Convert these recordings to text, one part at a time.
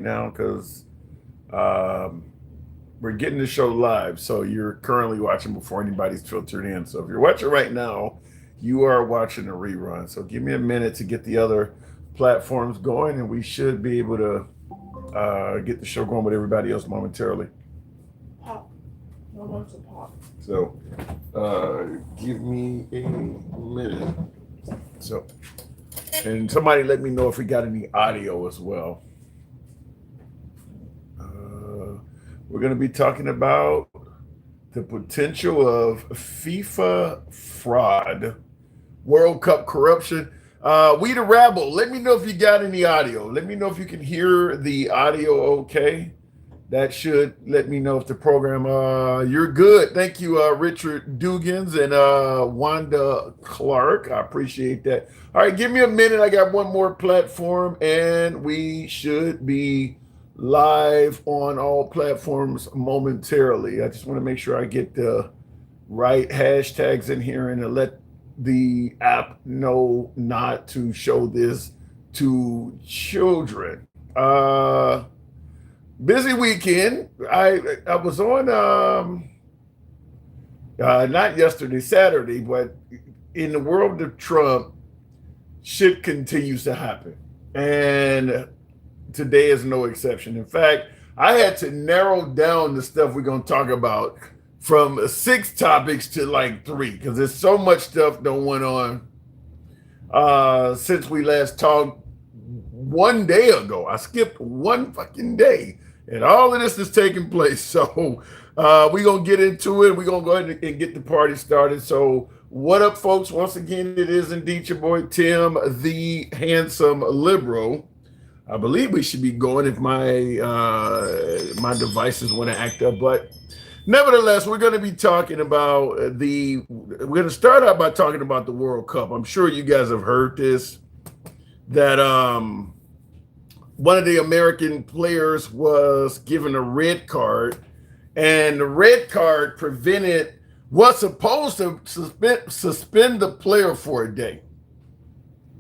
now because um, we're getting the show live. So you're currently watching before anybody's filtered in. So if you're watching right now, you are watching a rerun. So give me a minute to get the other platforms going, and we should be able to get the show going with everybody else momentarily. Pop. No one's a pop. So give me a minute. So, and somebody let me know if we got any audio as well. We're going to be talking about the potential of FIFA fraud, World Cup corruption. We the Rabble, let me know if you got any audio. Let me know if you can hear the audio okay. That should let me know if the program, you're good. Thank you, Richard Dugans and Wanda Clark. I appreciate that. All right, give me a minute. I got one more platform, and we should be live on all platforms momentarily. I just want to make sure I get the right hashtags in here and to let the app know not to show this to children. Busy weekend. I was on not yesterday, Saturday, but in the world of Trump, shit continues to happen. And today is no exception. In fact, I had to narrow down the stuff we're going to talk about from 6 topics to like 3 because there's so much stuff that went on since we last talked one day ago. I skipped one fucking day, and all of this is taking place. So we're going to get into it. We're going to go ahead and get the party started. So what up, folks? Once again, it is indeed your boy, Tim, the handsome liberal. I believe we should be going if my my devices want to act up. But nevertheless, we're going to be talking about we're going to start out by talking about the World Cup. I'm sure you guys have heard this, that one of the American players was given a red card, and the red card was supposed to suspend the player for a day.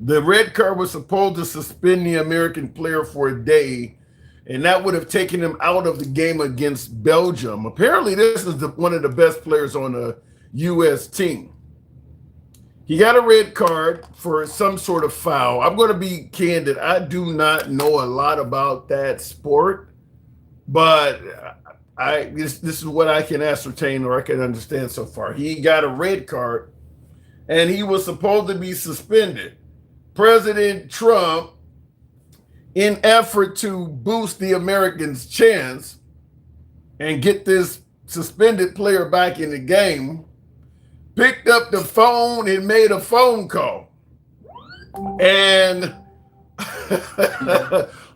The red card was supposed to suspend the American player for a day, and that would have taken him out of the game against Belgium. Apparently, this is one of the best players on the U.S. team. He got a red card for some sort of foul. I'm going to be candid. I do not know a lot about that sport, but this is what I can ascertain or I can understand so far. He got a red card, and he was supposed to be suspended. President Trump, in effort to boost the Americans' chance and get this suspended player back in the game, picked up the phone and made a phone call. And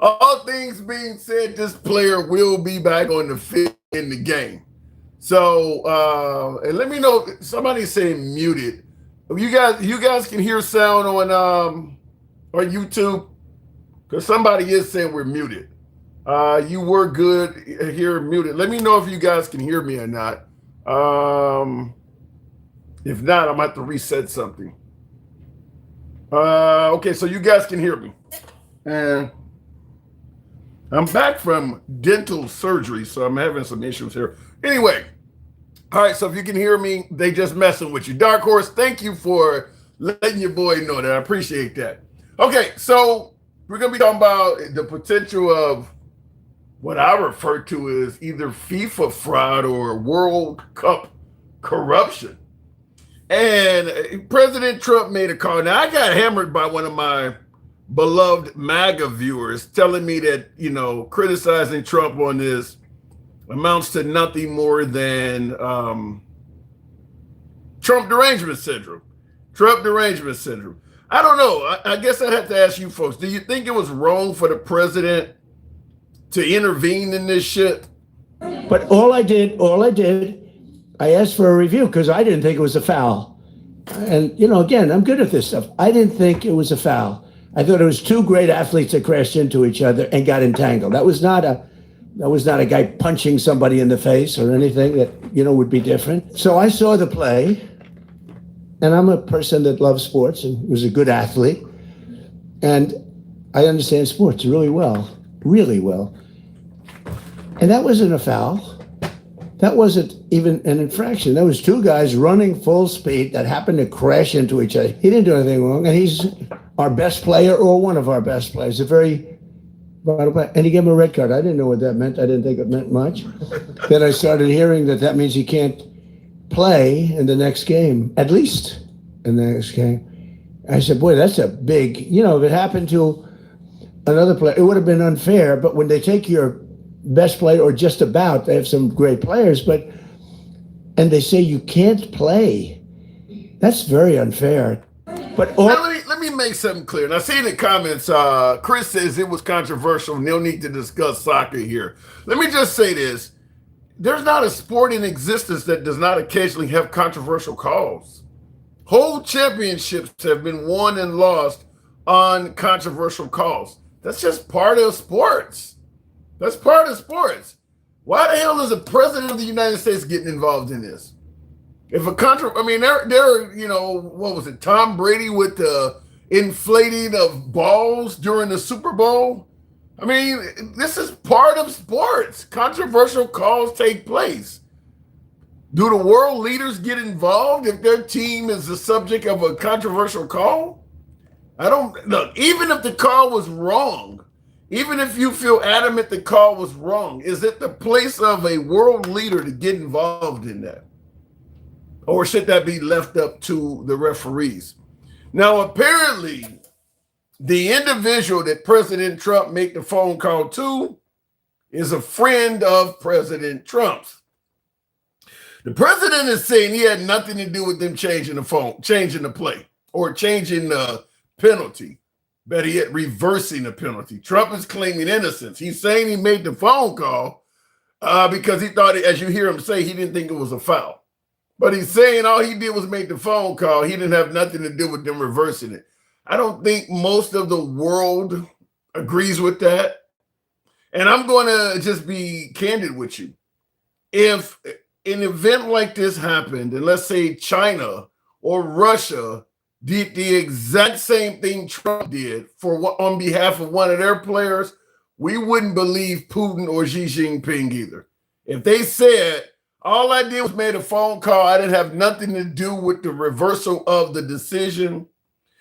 all things being said, this player will be back on the field in the game. So, and let me know, somebody's saying muted. You guys can hear sound on YouTube, because somebody is saying we're muted. You were good here muted. Let me know if you guys can hear me or not. If not, I'm going to have to reset something. Okay, so you guys can hear me. And I'm back from dental surgery, so I'm having some issues here. Anyway, all right, so if you can hear me, they just messing with you. Dark Horse, thank you for letting your boy know that. I appreciate that. Okay, so we're going to be talking about the potential of what I refer to as either FIFA fraud or World Cup corruption. And President Trump made a call. Now, I got hammered by one of my beloved MAGA viewers telling me that, criticizing Trump on this amounts to nothing more than Trump derangement syndrome. Trump derangement syndrome. I don't know. I guess I'd have to ask you folks, do you think it was wrong for the president to intervene in this shit? But all I did, I asked for a review because I didn't think it was a foul. And, again, I'm good at this stuff. I didn't think it was a foul. I thought it was 2 great athletes that crashed into each other and got entangled. That was not a guy punching somebody in the face or anything that, would be different. So I saw the play, and I'm a person that loves sports and was a good athlete. And I understand sports really well. really well. And that wasn't a foul. That wasn't even an infraction. There was two guys running full speed that happened to crash into each other. He didn't do anything wrong, and he's our best player or one of our best players. A very vital player. And he gave him a red card. I didn't know what that meant. I didn't think it meant much. Then I started hearing that means he can't play in the next game, at least in the next game. I said, boy, that's a big, if it happened to another player, it would have been unfair. But when they take your best player, or just about, they have some great players, and they say you can't play, that's very unfair. But now, let me make something clear. Now, see in the comments, Chris says it was controversial. No need to discuss soccer here. Let me just say this. There's not a sport in existence that does not occasionally have controversial calls. Whole championships have been won and lost on controversial calls. That's just part of sports. That's part of sports. Why the hell is the president of the United States getting involved in this? If a what was it? Tom Brady with the inflating of balls during the Super Bowl. I mean, this is part of sports. Controversial calls take place. Do the world leaders get involved if their team is the subject of a controversial call? Look, even if the call was wrong, even if you feel adamant the call was wrong, is it the place of a world leader to get involved in that? Or should that be left up to the referees? Now, apparently, the individual that President Trump made the phone call to is a friend of President Trump's. The president is saying he had nothing to do with them changing the play, or changing the penalty. Better yet, reversing the penalty. Trump is claiming innocence. He's saying he made the phone call because he thought, as you hear him say, he didn't think it was a foul. But he's saying all he did was make the phone call. He didn't have nothing to do with them reversing it. I don't think most of the world agrees with that. And I'm going to just be candid with you. If an event like this happened, and let's say China or Russia did the exact same thing Trump did on behalf of one of their players, we wouldn't believe Putin or Xi Jinping either. If they said, all I did was made a phone call, I didn't have nothing to do with the reversal of the decision,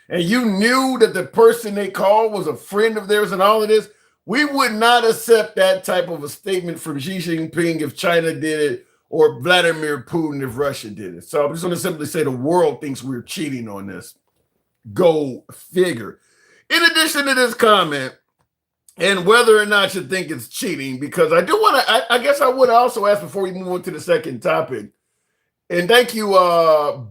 and you knew that the person they called was a friend of theirs and all of this, we would not accept that type of a statement from Xi Jinping if China did it, or Vladimir Putin if Russia did it. So I'm just going to simply say the world thinks we're cheating on this. Go figure. In addition to this comment, and whether or not you think it's cheating, because I do want to, I guess I would also ask before we move on to the second topic. And thank you,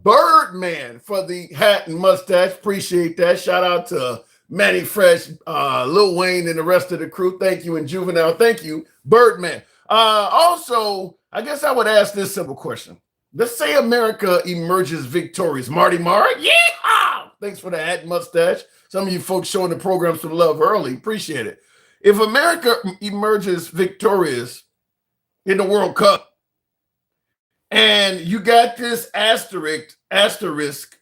Birdman, for the hat and mustache. Appreciate that. Shout out to Manny Fresh, Lil Wayne, and the rest of the crew. Thank you, and Juvenile. Thank you, Birdman. Also, I guess I would ask this simple question. Let's say America emerges victorious. Marty Marr, yeah! Thanks for the hat and mustache. Some of you folks showing the program some love early. Appreciate it. If America emerges victorious in the World Cup, and you got this asterisk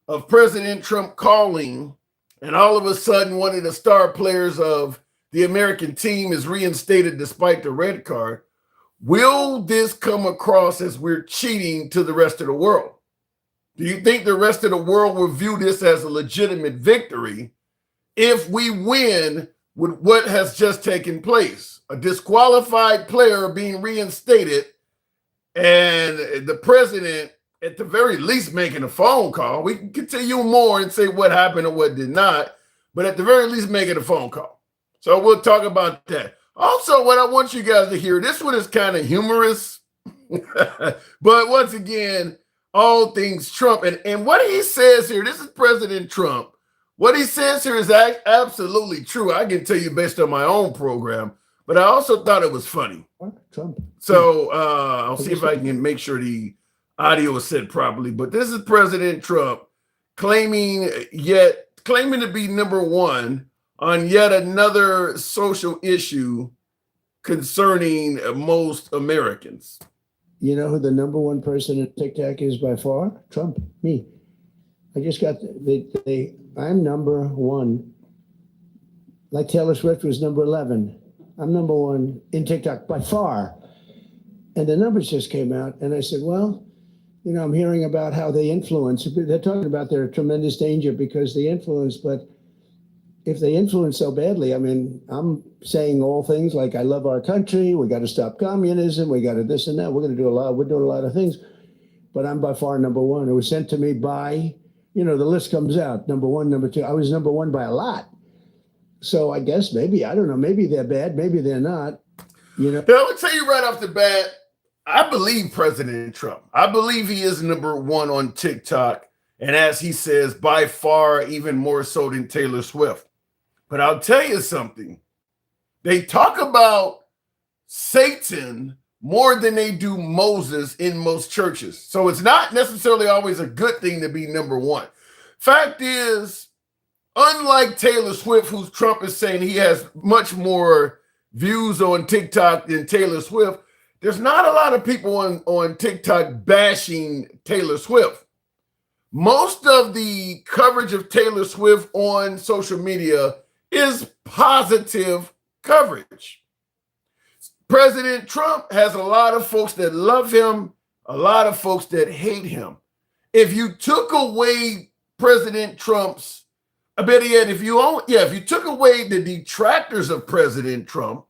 of President Trump calling, and all of a sudden one of the star players of the American team is reinstated despite the red card, will this come across as we're cheating to the rest of the world? Do you think the rest of the world will view this as a legitimate victory if we win with what has just taken place? A disqualified player being reinstated, and the president, at the very least, making a phone call. We can continue more and say what happened and what did not, but at the very least, making a phone call. So we'll talk about that. Also, what I want you guys to hear, this one is kind of humorous, but once again, all things Trump. And what he says here, this is President Trump. What he says here is absolutely true. I can tell you based on my own program, but I also thought it was funny. Trump. So I'll see if I can make sure the audio is said properly. But this is President Trump claiming to be number one on yet another social issue concerning most Americans. You know who the number one person at TikTok is by far? Trump, me. I just got I'm number one. Like Taylor Swift was number 11. I'm number one in TikTok by far. And the numbers just came out. And I said, well, you know, I'm hearing about how they influence. They're talking about their tremendous danger because they influence. But if they influence so badly, I mean, I'm saying all things like I love our country. We got to stop communism. We got to this and that. We're doing a lot of things. But I'm by far number one. It was sent to me by, you know, the list comes out. Number one, number two. I was number one by a lot. So I guess maybe, I don't know, maybe they're bad, maybe they're not. You know, I would tell you right off the bat, I believe President Trump. I believe he is number one on TikTok. And as he says, by far, even more so than Taylor Swift. But I'll tell you something. They talk about Satan more than they do Moses in most churches. So it's not necessarily always a good thing to be number one. Fact is, unlike Taylor Swift, who Trump is saying he has much more views on TikTok than Taylor Swift, there's not a lot of people on TikTok bashing Taylor Swift. Most of the coverage of Taylor Swift on social media is positive coverage. President Trump has a lot of folks that love him, a lot of folks that hate him. If you took away President Trump's, I bet yet if you took away the detractors of President Trump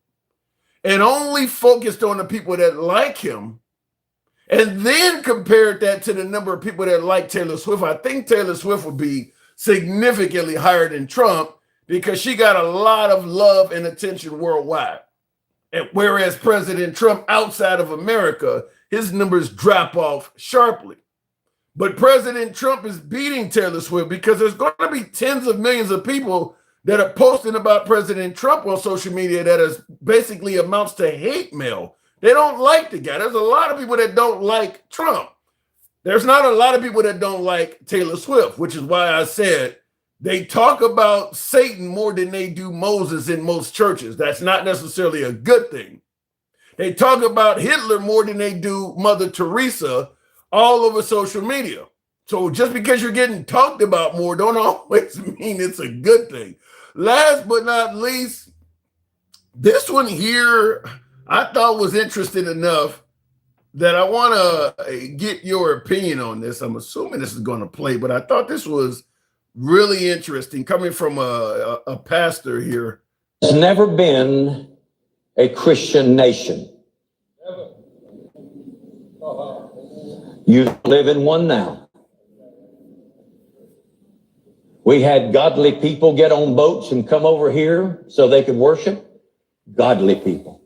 and only focused on the people that like him, and then compared that to the number of people that like Taylor Swift, I think Taylor Swift would be significantly higher than Trump because she got a lot of love and attention worldwide. And whereas President Trump outside of America, his numbers drop off sharply. But President Trump is beating Taylor Swift because there's going to be tens of millions of people that are posting about President Trump on social media that is basically amounts to hate mail. They don't like the guy. There's a lot of people that don't like Trump. There's not a lot of people that don't like Taylor Swift, which is why I said they talk about Satan more than they do Moses in most churches. That's not necessarily a good thing. They talk about Hitler more than they do Mother Teresa all over social media. So just because you're getting talked about more don't always mean it's a good thing. Last but not least, this one here I thought was interesting enough that I want to get your opinion on this. I'm assuming this is going to play, but I thought this was really interesting coming from a pastor here. There's never been a Christian nation. You live in one now. We had godly people get on boats and come over here so they could worship. Godly people.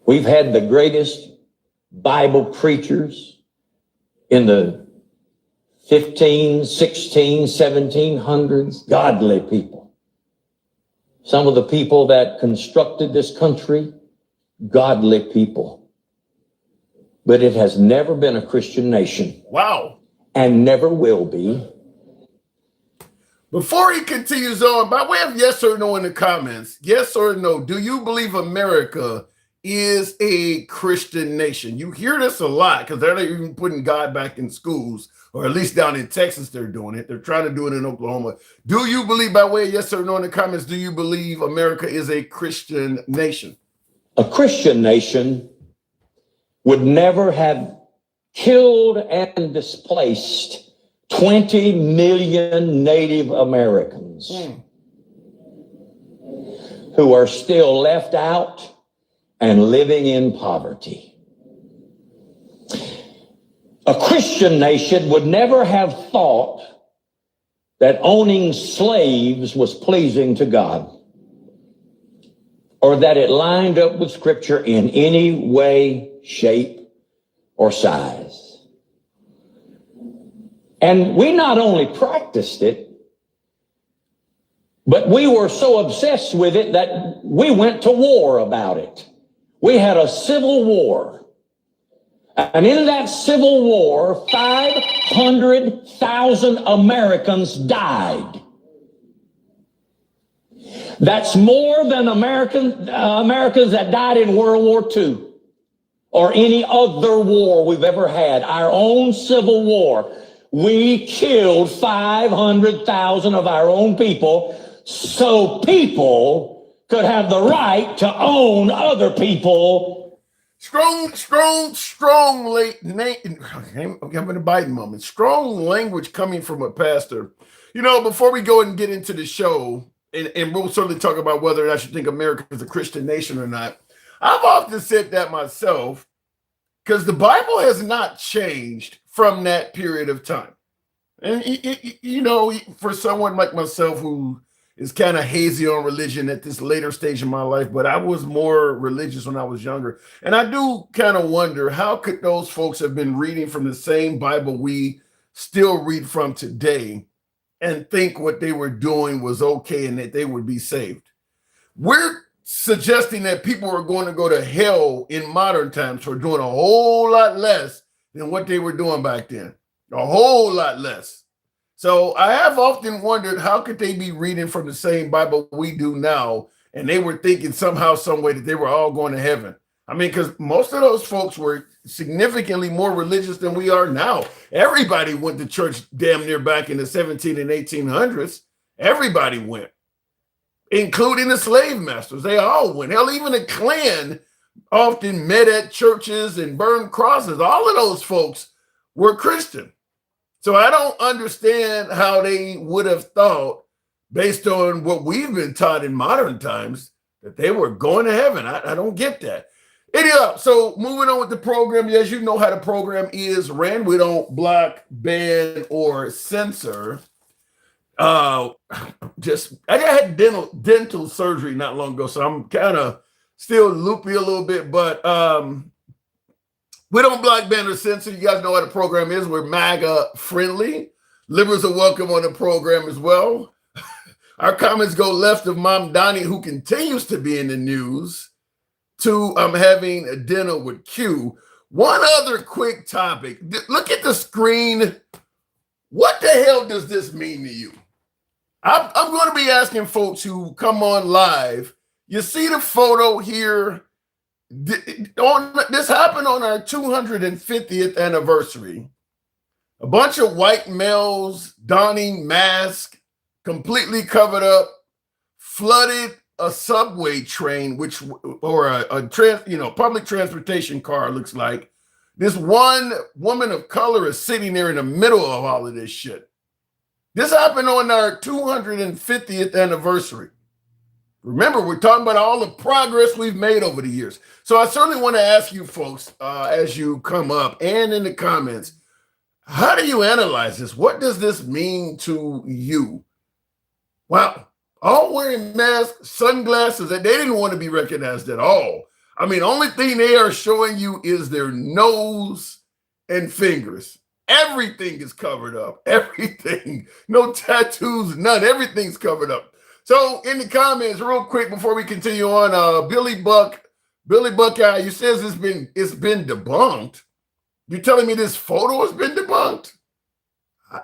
We've had the greatest Bible preachers in the 15, 16, 1700s, godly people. Some of the people that constructed this country, godly people. But it has never been a Christian nation. Wow. And never will be. Before he continues on, by way of yes or no in the comments, yes or no, do you believe America is a Christian nation? You hear this a lot because they're not even putting God back in schools, or at least down in Texas, they're doing it. They're trying to do it in Oklahoma. Do you believe, by way of yes or no in the comments, do you believe America is a Christian nation? A Christian nation would never have killed and displaced 20 million Native Americans who are still left out and living in poverty. A Christian nation would never have thought that owning slaves was pleasing to God, or that it lined up with Scripture in any way, shape, or size. And we not only practiced it, but we were so obsessed with it that we went to war about it. We had a civil war. And in that civil war, 500,000 Americans died. That's more than Americans that died in World War II or any other war we've ever had. Our own civil war. We killed 500,000 of our own people so people could have the right to own other people. I'm having a biting moment. Strong language coming from a pastor. You know, before we go and get into the show, and we'll certainly talk about whether I should think America is a Christian nation or not. I've often said that myself, because the Bible has not changed from that period of time. And, you know, for someone like myself who is kind of hazy on religion at this later stage in my life, but I was more religious when I was younger. And I do kind of wonder, how could those folks have been reading from the same Bible we still read from today and think what they were doing was okay and that they would be saved? We're suggesting that people are going to go to hell in modern times for doing a whole lot less than what they were doing back then. A whole lot less. So I have often wondered, how could they be reading from the same Bible we do now, and they were thinking somehow, some way that they were all going to heaven? I mean, because most of those folks were significantly more religious than we are now. Everybody went to church damn near back in the 17 and 1800s. Everybody went, including the slave masters. They all went. Hell, even the Klan often met at churches and burned crosses. All of those folks were Christian. So I don't understand how they would have thought, based on what we've been taught in modern times, that they were going to heaven. I don't get that. Anyhow, so moving on with the program. As you know how the program is ran, we don't block, ban, or censor. I had dental surgery not long ago, so I'm kind of still loopy a little bit, but we don't block, ban, or censor. You guys know how the program is. We're MAGA friendly. Liberals are welcome on the program as well. Our comments go left of Mom Donnie, who continues to be in the news, to I'm having a dinner with Q. One other quick topic. Look at the screen. What the hell does this mean to you? I'm going to be asking folks who come on live. You see the photo here? This happened on our 250th anniversary. A bunch of white males donning masks, completely covered up, flooded a subway train, or a public transportation car, looks like. This one woman of color is sitting there in the middle of all of this shit. This happened on our 250th anniversary. Remember, we're talking about all the progress we've made over the years. So I certainly want to ask you folks, as you come up and in the comments, how do you analyze this? What does this mean to you? Wow. All wearing masks, sunglasses, and they didn't want to be recognized at all. I mean, only thing they are showing you is their nose and fingers. Everything is covered up. Everything. No tattoos, none. Everything's covered up. So in the comments, real quick before we continue on, Billy Buckeye, you says it's been debunked. You're telling me this photo has been debunked?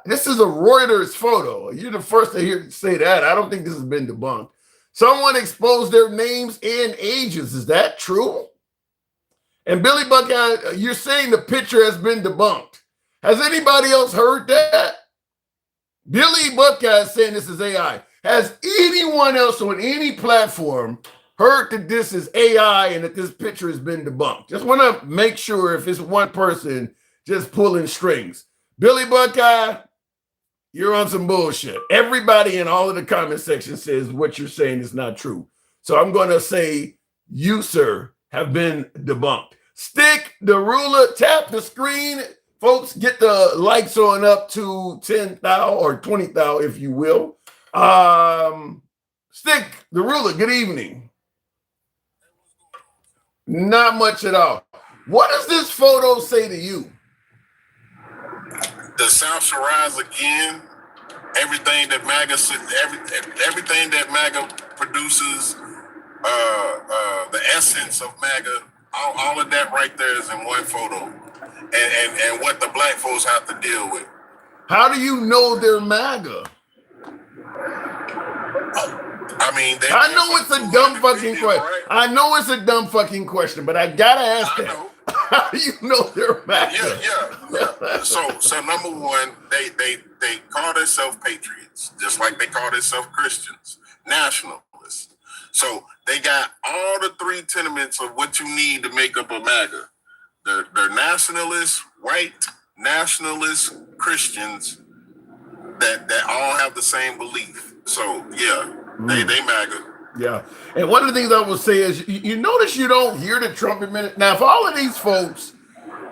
This is a Reuters photo. You're the first to hear say that. I don't think this has been debunked. Someone exposed their names and ages. Is that true? And Billy Buckeye, you're saying the picture has been debunked. Has anybody else heard that? Billy Buckeye is saying this is AI. Has anyone else on any platform heard that this is AI and that this picture has been debunked? Just want to make sure if it's one person just pulling strings. Billy Buckeye, you're on some bullshit. Everybody in all of the comment section says what you're saying is not true. So I'm going to say you, sir, have been debunked. Stick the ruler, tap the screen. Folks, get the likes on up to 10,000 or 20,000, if you will. Stick the ruler, good evening. Not much at all. What does this photo say to you? The South shall rise again. Everything that everything that MAGA produces, the essence of MAGA, all of that right there is in one photo. And what the black folks have to deal with. How do you know they're MAGA? I mean, I know it's a dumb fucking question. Right? I know it's a dumb fucking question, but I gotta ask that. How do you know they're MAGA? Yeah. So number one, they call themselves patriots, just like they call themselves Christians, nationalists. So they got all the three tenements of what you need to make up a MAGA. They're nationalists, white nationalists, Christians that all have the same belief. So yeah, they MAGA. Yeah. And one of the things I will say is you notice you don't hear the Trump administration. Now, if all of these folks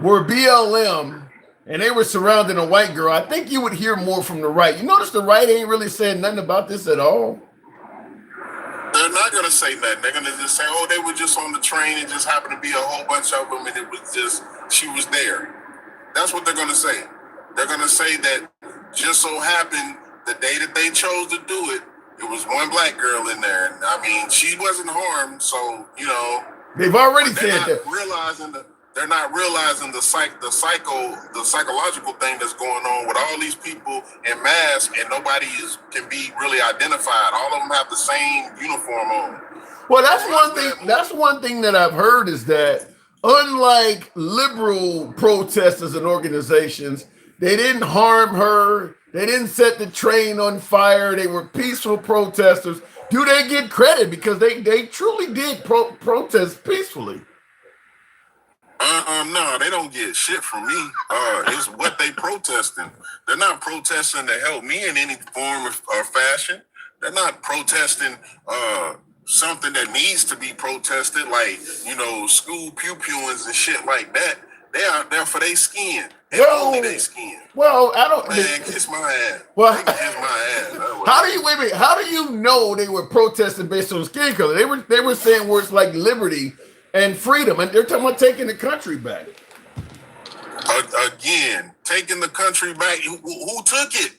were BLM and they were surrounding a white girl, I think you would hear more from the right. You notice the right ain't really saying nothing about this at all. They're not going to say that. They're going to just say, oh, they were just on the train. It just happened to be a whole bunch of them, and it was just, she was there. That's what they're going to say. They're going to say that just so happened the day that they chose to do it, it was one black girl in there. And I mean, she wasn't harmed, so, you know. They've already they're said not that. They're not realizing the psychological thing that's going on with all these people in masks, and nobody can be really identified. All of them have the same uniform on. Well, that's one thing. That's one thing that I've heard is that unlike liberal protesters and organizations, they didn't harm her. They didn't set the train on fire. They were peaceful protesters. Do they get credit because they truly did protest peacefully? No, they don't get shit from me. It's what they protesting. They're not protesting to help me in any form or fashion. They're not protesting something that needs to be protested, like, you know, school pew-pewings and shit like that. They out there for their skin. And only their skin. Well, I don't. Man, kiss my ass. Well, they can kiss my ass. How do you wait a minute? How do you know they were protesting based on skin color? They were saying words like liberty and freedom, and they're talking about taking the country back. Again, taking the country back. Who took it?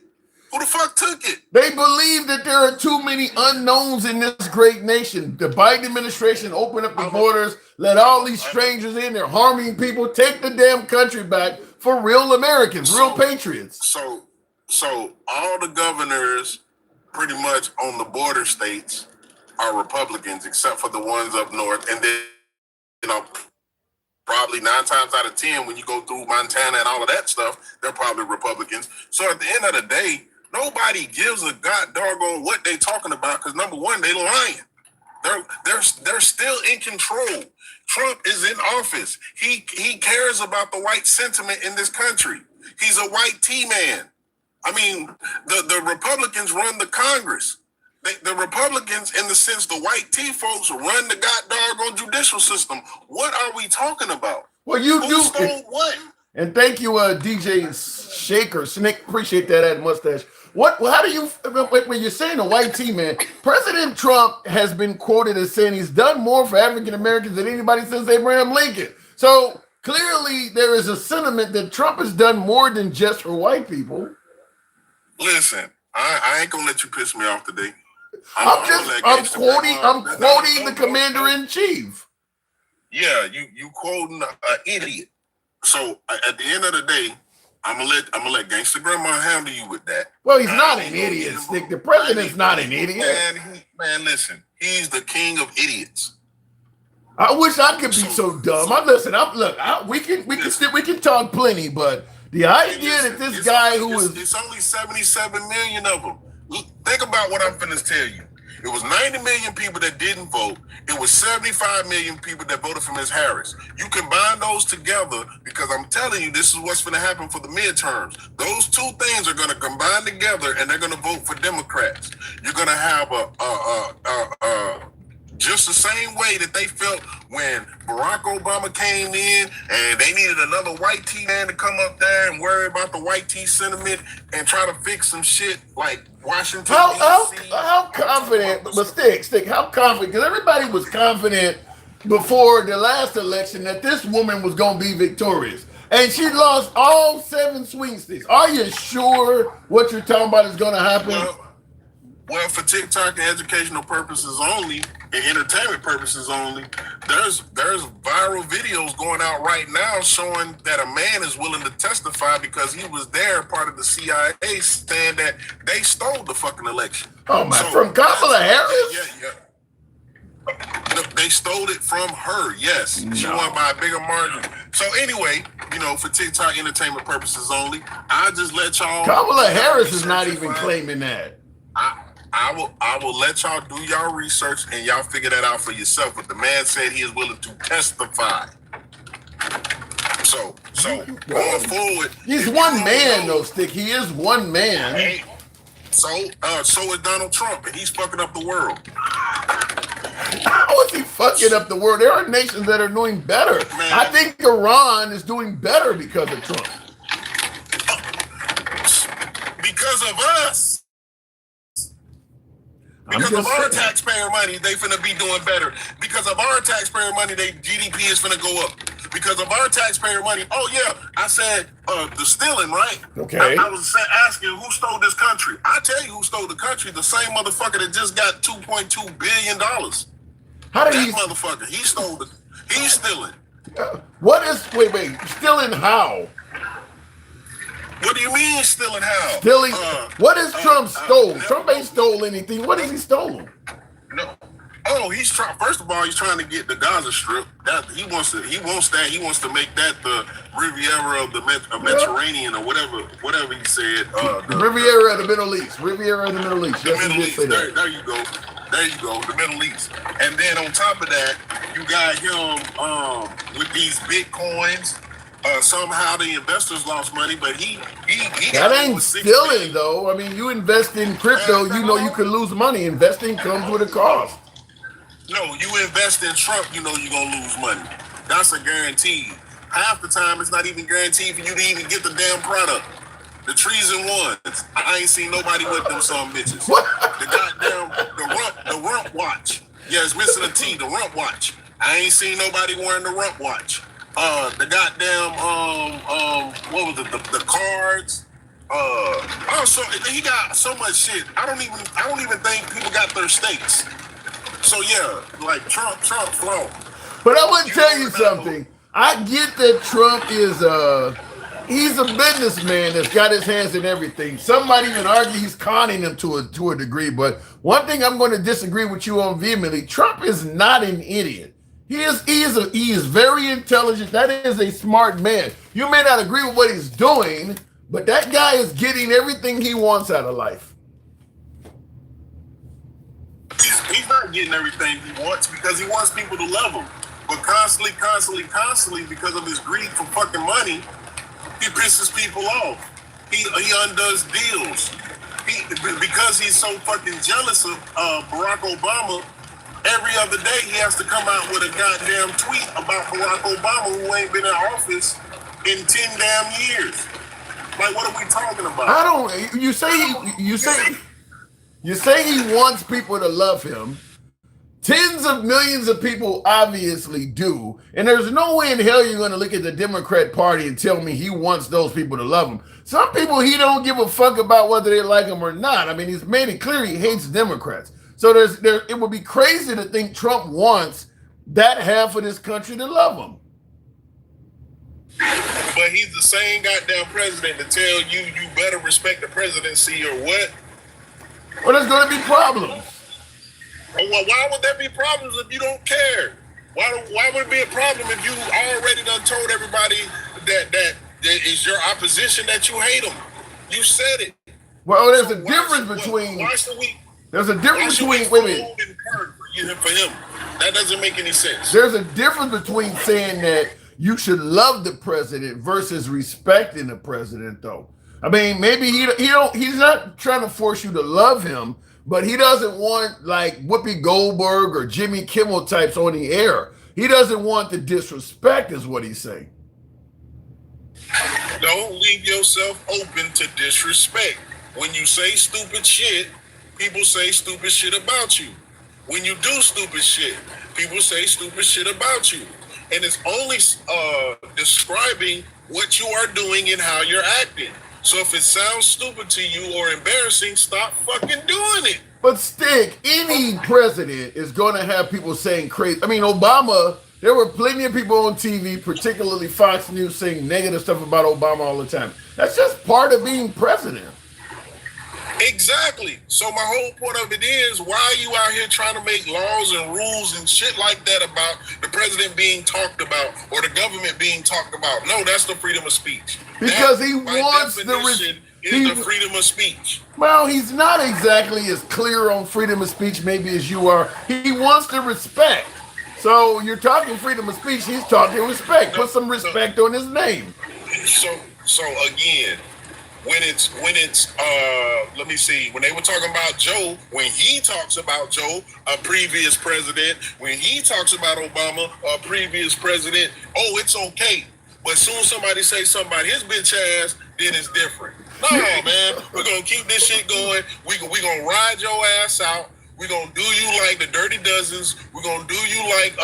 Who the fuck took it? They believe that there are too many unknowns in this great nation. The Biden administration opened up the borders, let all these strangers in. They're harming people. Take the damn country back for real Americans, real patriots. So all the governors pretty much on the border states are Republicans, except for the ones up north. And then, you know, probably 9 times out of 10, when you go through Montana and all of that stuff, they're probably Republicans. So at the end of the day, nobody gives a god doggone what they talking about, because number one, they lying. They're still in control. Trump is in office. He cares about the white sentiment in this country. He's a white T-man. I mean, the Republicans run the Congress. The Republicans, in the sense, the white T folks run the god doggone judicial system. What are we talking about? Well, Who stole what? And thank you, DJ Shaker Snick. Appreciate that mustache. How do you, when you're saying a white team, man, President Trump has been quoted as saying he's done more for African Americans than anybody since Abraham Lincoln. So clearly there is a sentiment that Trump has done more than just for white people. Listen, I ain't gonna let you piss me off today. I'm quoting the commander in chief. Yeah, you quoting an idiot. So at the end of the day, I'm gonna let Gangsta Grandma handle you with that. Well, he's not an idiot, Stick. The president's not an idiot. Man, listen, he's the king of idiots. I wish I could be so dumb. We can talk plenty, but the idea that this guy who was it's only 77 million of them. Think about what I'm finna tell you. It was 90 million people that didn't vote. It was 75 million people that voted for Ms. Harris. You combine those together, because I'm telling you, this is what's going to happen for the midterms. Those two things are going to combine together, and they're going to vote for Democrats. You're going to have just the same way that they felt when Barack Obama came in and they needed another white T-man to come up there and worry about the white T sentiment and try to fix some shit like Washington, D.C. How confident, but Stick, how confident, because everybody was confident before the last election that this woman was going to be victorious. And she lost all 7 swing states. Are you sure what you're talking about is going to happen? Well, for TikTok and educational purposes only, and entertainment purposes only, there's viral videos going out right now showing that a man is willing to testify because he was there, part of the CIA, saying that they stole the fucking election. Oh my! From Kamala Harris? Yeah. They stole it from her. Yes, she won by a bigger margin. So anyway, for TikTok entertainment purposes only, I just let y'all. Kamala Harris is not even claiming that. I will let y'all do y'all research and y'all figure that out for yourself. But the man said he is willing to testify. So going forward, He's one man, though, Stick. He is one man. Hey, so is Donald Trump, and he's fucking up the world. How is he fucking up the world? There are nations that are doing better. Man. I think Iran is doing better because of Trump. Because of us. Because of our taxpayer money, they finna be doing better. Because of our taxpayer money, their GDP is finna go up. Because of our taxpayer money, oh yeah, I said the stealing, right? Okay. I was asking who stole this country. I tell you who stole the country. The same motherfucker that just got $2.2 billion. How did That he? motherfucker, he's stealing. What is? Wait. Stealing how? What do you mean stealing how? Stealing. What is Trump stole? never- Trump ain't stole anything. What is he stolen? No. Oh, he's trying. First of all, he's trying to get the Gaza Strip. That he wants that. He wants to make that the Riviera of the Mediterranean or whatever he said. The Riviera of the Middle East. Riviera of the Middle East. The Yes, he Middle did East. say that. There you go. There you go. The Middle East. And then on top of that, you got him with these Bitcoins. Somehow the investors lost money, but he That got ain't over 6 stealing, billion. though. I mean, you invest in crypto, you know you could lose money. Investing comes with a cost. No, you invest in Trump, you know you're gonna lose money. That's a guarantee. Half the time, it's not even guaranteed for you to even get the damn product. The treason ones. I ain't seen nobody with them some bitches. What? The goddamn the rump watch. Yeah, it's missing a T. The rump watch. I ain't seen nobody wearing the rump watch. The goddamn what was it? The cards. Also he got so much shit. I don't even think people got their stakes. So yeah, like Trump flow. But I want to tell you something. I get that Trump is he's a businessman that's got his hands in everything. Some might even argue he's conning them to a degree. But one thing I'm going to disagree with you on vehemently: Trump is not an idiot. He is very intelligent. That is a smart man. You may not agree with what he's doing, but that guy is getting everything he wants out of life. He's not getting everything he wants because he wants people to love him. But constantly, because of his greed for fucking money, he pisses people off. He undoes deals. Because he's so fucking jealous of Barack Obama. Every other day he has to come out with a goddamn tweet about Barack Obama, who ain't been in office in 10 damn years. Like, what are we talking about? I don't. You say he wants people to love him. Tens of millions of people obviously do, and there's no way in hell you're going to look at the Democrat Party and tell me he wants those people to love him. Some people he don't give a fuck about whether they like him or not. I mean, he's made it clear he hates Democrats. So it would be crazy to think Trump wants that half of this country to love him. But he's the same goddamn president to tell you better respect the presidency or what? Well, there's going to be problems. Well, why would there be problems if you don't care? Why would it be a problem if you already done told everybody that is your opposition that you hate them? You said it. Well, there's So a difference between. Why should we? There's a difference between. Wait. For him, that doesn't make any sense. There's a difference between saying that you should love the president versus respecting the president, though. I mean, maybe he's not trying to force you to love him, but he doesn't want like Whoopi Goldberg or Jimmy Kimmel types on the air. He doesn't want the disrespect, is what he's saying. Don't leave yourself open to disrespect. When you say stupid shit, people say stupid shit about you. When you do stupid shit, people say stupid shit about you. And it's only describing what you are doing and how you're acting. So if it sounds stupid to you or embarrassing, stop fucking doing it. But Stick, any president is going to have people saying crazy. I mean, Obama, there were plenty of people on TV, particularly Fox News, saying negative stuff about Obama all the time. That's just part of being president. Exactly. So my whole point of it is, why are you out here trying to make laws and rules and shit like that about the president being talked about or the government being talked about? No, that's the freedom of speech. Because that, he by wants definition, is the freedom of speech. Well, he's not exactly as clear on freedom of speech maybe as you are. He wants the respect. So you're talking freedom of speech, he's talking respect. Put some respect on his name. So again, when it's let me see, when they were talking about Joe, when he talks about Joe, a previous president, when he talks about Obama, a previous president, oh, it's okay. But as soon as somebody say something about his bitch ass, then it's different. No, man, we're gonna keep this shit going. We gonna ride your ass out. We're gonna do you like the Dirty Dozens. We're gonna do you like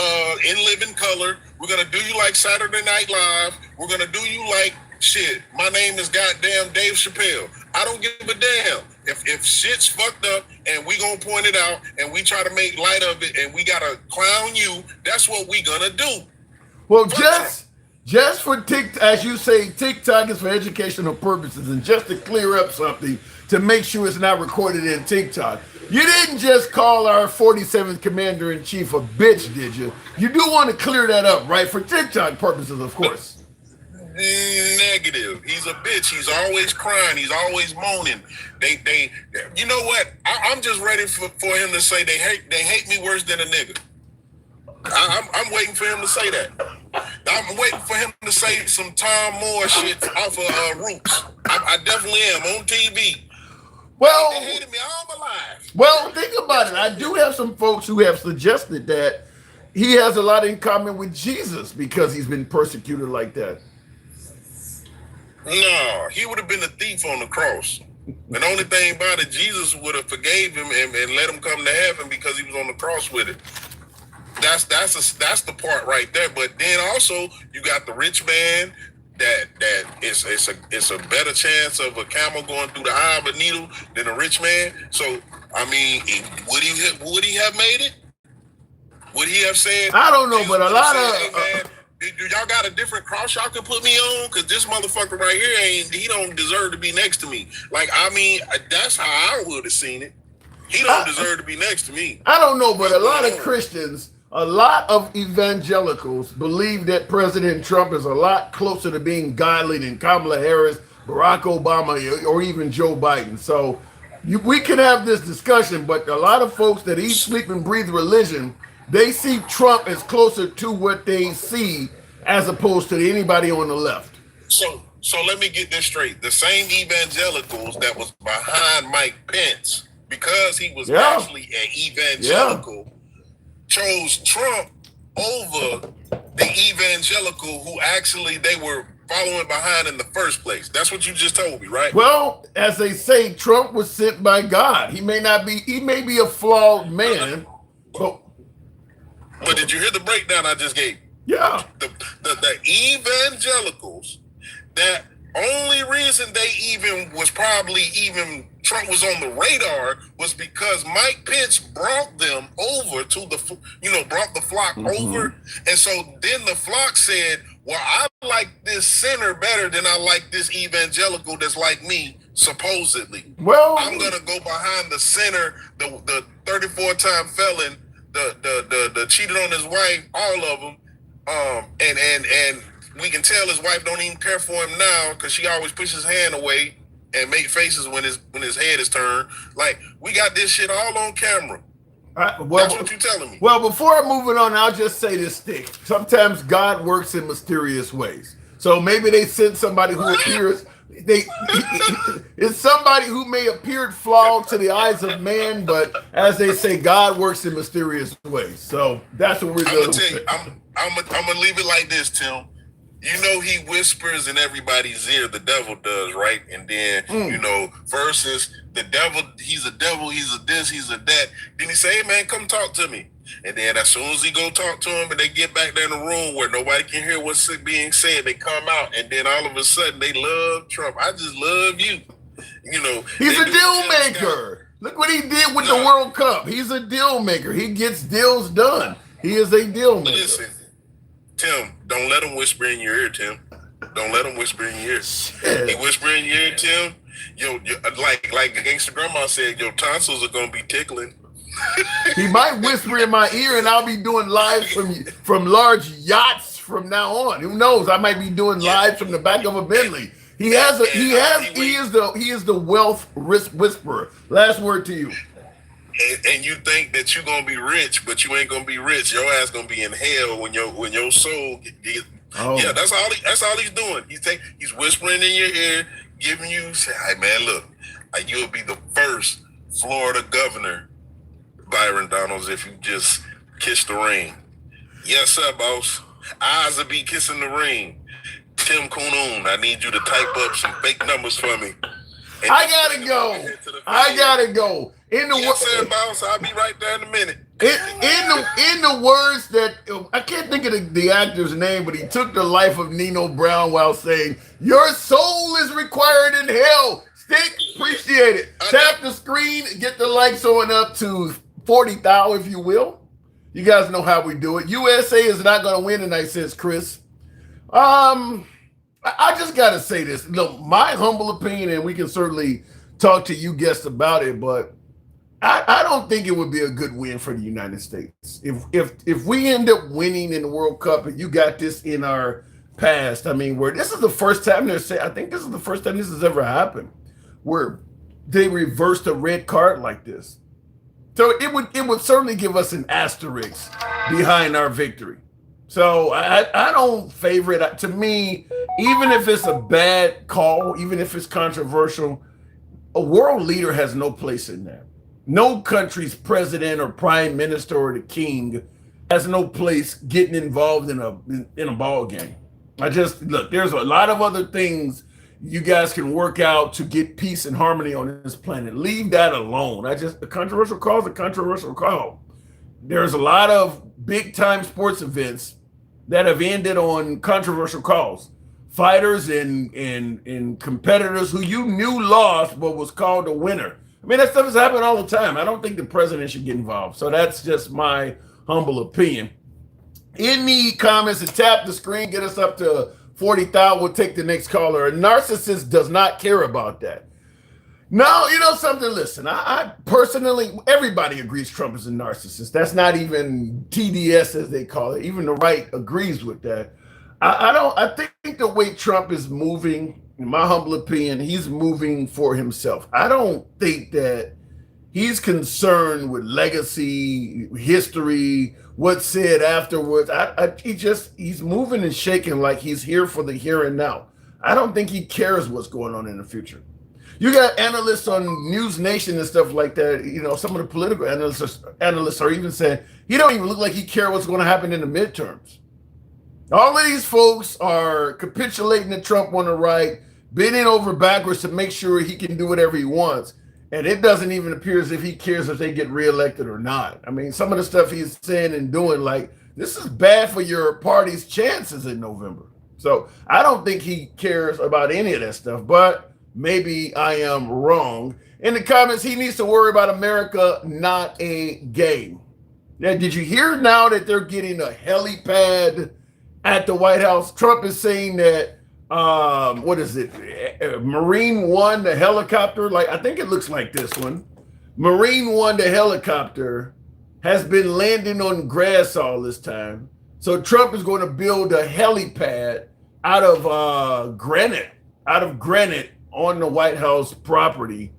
In Living Color. We're gonna do you like Saturday Night Live. We're gonna do you like shit. My name is goddamn Dave Chappelle. I don't give a damn. If shit's fucked up and we gonna point it out and we try to make light of it and we gotta clown you, that's what we gonna do. Well, just for TikTok, as you say, TikTok is for educational purposes, and just to clear up something to make sure it's not recorded in TikTok. You didn't just call our 47th Commander-in-Chief a bitch, did you? You do want to clear that up, right? For TikTok purposes, of course. Negative. He's a bitch. He's always crying. He's always moaning. They. You know what? I'm just ready for him to say they hate me worse than a nigga. I'm waiting for him to say that. I'm waiting for him to say some Tom Moore shit off of Roots. I definitely am on TV. Well, They hated me all my life. well, think about it. I do have some folks who have suggested that he has a lot in common with Jesus because he's been persecuted like that. No, he would have been a thief on the cross. And the only thing about it, Jesus would have forgave him and let him come to heaven because he was on the cross with it. That's the part right there. But then also you got the rich man that it's a better chance of a camel going through the eye of a needle than a rich man. So I mean, would he have made it? Would he have said? I don't know, but a lot hey, of man, do y'all got a different cross y'all can put me on? Because this motherfucker right here he don't deserve to be next to me. Like, I mean, that's how I would have seen it. He don't deserve to be next to me. I don't know, but a lot of Christians, a lot of evangelicals believe that President Trump is a lot closer to being godly than Kamala Harris, Barack Obama, or even Joe Biden. So we can have this discussion, but a lot of folks that eat, sleep, and breathe religion, they see Trump as closer to what they see as opposed to anybody on the left. So let me get this straight. The same evangelicals that was behind Mike Pence, because he was actually an evangelical, chose Trump over the evangelical who actually they were following behind in the first place. That's what you just told me, right? Well, as they say, Trump was sent by God. He may be a flawed man, but did you hear the breakdown I just gave? Yeah. The evangelicals, that only reason they Trump was on the radar was because Mike Pence brought them over to brought the flock over. And so then the flock said, well, I like this sinner better than I like this evangelical that's like me, supposedly. Well, I'm going to go behind the sinner, the 34-time felon, the cheated on his wife, all of them. And we can tell his wife don't even care for him now because she always pushes his hand away and make faces when his head is turned. Like, we got this shit all on camera. That's what you're telling me. Well, before I'm moving on, I'll just say this thing. Sometimes God works in mysterious ways. So maybe they sent somebody who appears. It's somebody who may appear flawed to the eyes of man, but as they say, God works in mysterious ways. So that's what we're doing. I'm gonna leave it like this, Tim. You know, he whispers in everybody's ear, the devil does, right? And then, versus the devil, he's a devil, he's a this, he's a that. Then he say, hey, man, come talk to me. And then as soon as he go talk to him and they get back there in the room where nobody can hear what's being said, they come out. And then all of a sudden they love Trump. I just love you. He's a deal maker. Look what he did with the World Cup. He's a deal maker. He gets deals done. He is a deal maker. Listen, Tim, don't let him whisper in your ear, Tim. Don't let him whisper in your ear. Shit. He whisper in your ear, Tim. Like Gangsta Grandma said, your tonsils are gonna be tickling. He might whisper in my ear, and I'll be doing live from large yachts from now on. Who knows? I might be doing live from the back of a Bentley. He is the wealth risk whisperer. Last word to you. And you think that you're gonna be rich, but you ain't gonna be rich. Your ass gonna be in hell when your soul get. Oh. Yeah, that's all he's doing. He's whispering in your ear, giving you, say, "Hey man, look, you'll be the first Florida governor, Byron Donalds, if you just kiss the ring." Yes, sir, boss. Eyes will be kissing the ring. Tim Kuhn, I need you to type up some fake numbers for me. I gotta go. Yes, sir, boss. I'll be right there in a minute. In the words that I can't think of the actor's name, but he took the life of Nino Brown while saying, "Your soul is required in hell." Stick, appreciate it. Tap the screen, get the likes on up to 40,000, if you will. You guys know how we do it. USA is not going to win tonight, says Chris. I just got to say this. Look, my humble opinion, and we can certainly talk to you guests about it, but I don't think it would be a good win for the United States. If we end up winning in the World Cup, and you got this in our past, I mean, where this is the first time I think this is the first time this has ever happened, where they reversed a red card like this. So it would certainly give us an asterisk behind our victory. So I don't favor it. To me, even if it's a bad call, even if it's controversial, a world leader has no place in that. No country's president or prime minister or the king has no place getting involved in a ball game. Look, there's a lot of other things you guys can work out to get peace and harmony on this planet. Leave that alone. A controversial call is a controversial call. There's a lot of big time sports events that have ended on controversial calls. Fighters and competitors who you knew lost but was called a winner. I mean, that stuff is happening all the time. I don't think the president should get involved. So that's just my humble opinion. In the comments, and tap the screen, get us up to 40,000. We'll take the next caller. A narcissist does not care about that. No, you know something? Listen, I personally, everybody agrees Trump is a narcissist. That's not even TDS, as they call it. Even the right agrees with that. I think the way Trump is moving, in my humble opinion, he's moving for himself. I don't think that he's concerned with legacy, history, what's said afterwards. He's moving and shaking like he's here for the here and now. I don't think he cares what's going on in the future. You got analysts on News Nation and stuff like that. You know, some of the political analysts are even saying he don't even look like he cares what's going to happen in the midterms. All of these folks are capitulating to Trump on the right, bending over backwards to make sure he can do whatever he wants. And it doesn't even appear as if he cares if they get reelected or not. I mean, some of the stuff he's saying and doing, like, this is bad for your party's chances in November. So I don't think he cares about any of that stuff, but maybe I am wrong. In the comments, he needs to worry about America, not a game. Now, did you hear now that they're getting a helipad at the White House? Trump is saying that, what is it? Marine One, the helicopter, like, I think it looks like this one. Marine One, the helicopter, has been landing on grass all this time. So Trump is going to build a helipad out of granite on the White House property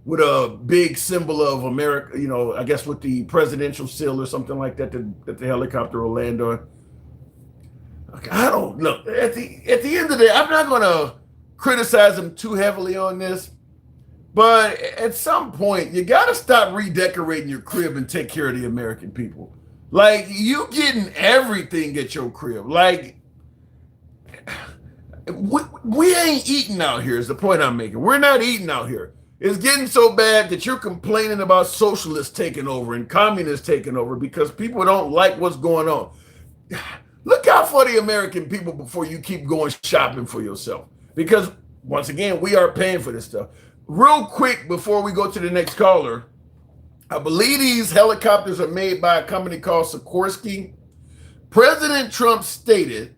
with a big symbol of America, you know, I guess with the presidential seal or something like that, that the helicopter will land on. I don't look at the end of the day, I'm not going to criticize him too heavily on this, but at some point you got to stop redecorating your crib and take care of the American people. Like, you getting everything at your crib. Like, we ain't eating out here is the point I'm making. We're not eating out here. It's getting so bad that you're complaining about socialists taking over and communists taking over because people don't like what's going on. Look out for the American people before you keep going shopping for yourself. Because, once again, we are paying for this stuff. Real quick, before we go to the next caller, I believe these helicopters are made by a company called Sikorsky. President Trump stated,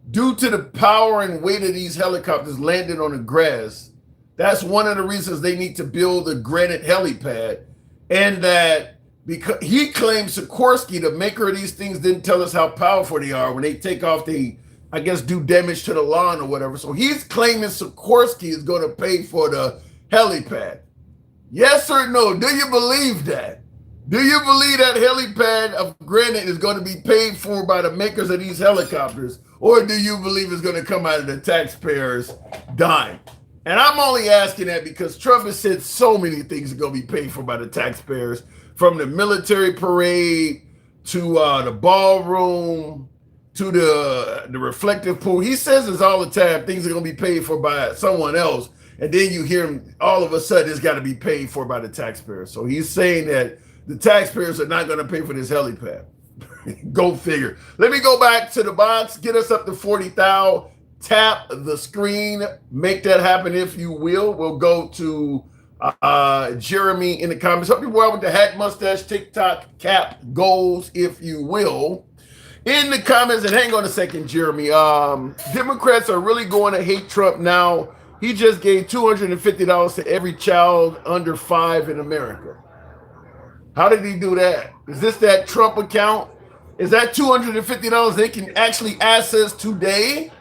due to the power and weight of these helicopters landing on the grass, that's one of the reasons they need to build a granite helipad. And that because he claims Sikorsky, the maker of these things, didn't tell us how powerful they are. When they take off, they I guess, do damage to the lawn or whatever. So he's claiming Sikorsky is going to pay for the helipad. Yes or no? Do you believe that? Do you believe that helipad of Granite is going to be paid for by the makers of these helicopters? Or do you believe it's going to come out of the taxpayers' dime? And I'm only asking that because Trump has said so many things are going to be paid for by the taxpayers, from the military parade to the ballroom to the reflective pool. He says this all the time, things are going to be paid for by someone else. And then you hear him all of a sudden it's got to be paid for by the taxpayers. So he's saying that the taxpayers are not going to pay for this helipad. Go figure. Let me go back to the box, get us up to 40,000. Tap the screen, make that happen if you will. We'll go to Jeremy in the comments. Hope people out with the hat, mustache, TikTok, cap, goals, if you will. In the comments, and hang on a second, Jeremy. Democrats are really going to hate Trump now. He just gave $250 to every child under 5 in America. How did he do that? Is this that Trump account? Is that $250 they can actually access today?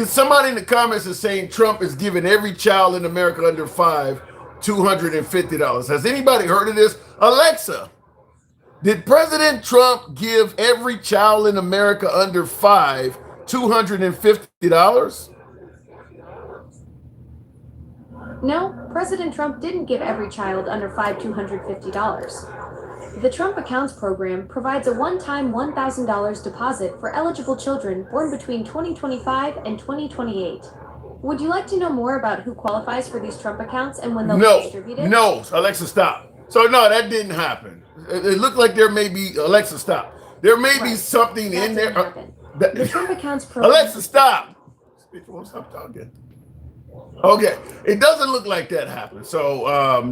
Somebody in the comments is saying Trump is giving every child in America under 5 $250. Has anybody heard of this? Alexa, did President Trump give every child in America under 5 $250? No, President Trump didn't give every child under 5 $250. The Trump Accounts program provides a one-time $1,000 deposit for eligible children born between 2025 and 2028. Would you like to know more about who qualifies for these Trump accounts and when they'll be distributed? No, Alexa, stop. So no, that didn't happen. It looked like there may be, Alexa, stop. There may be something That in there. didn't happen. The Trump Accounts program. Alexa, stop. Stop talking. Okay, it doesn't look like that happened. So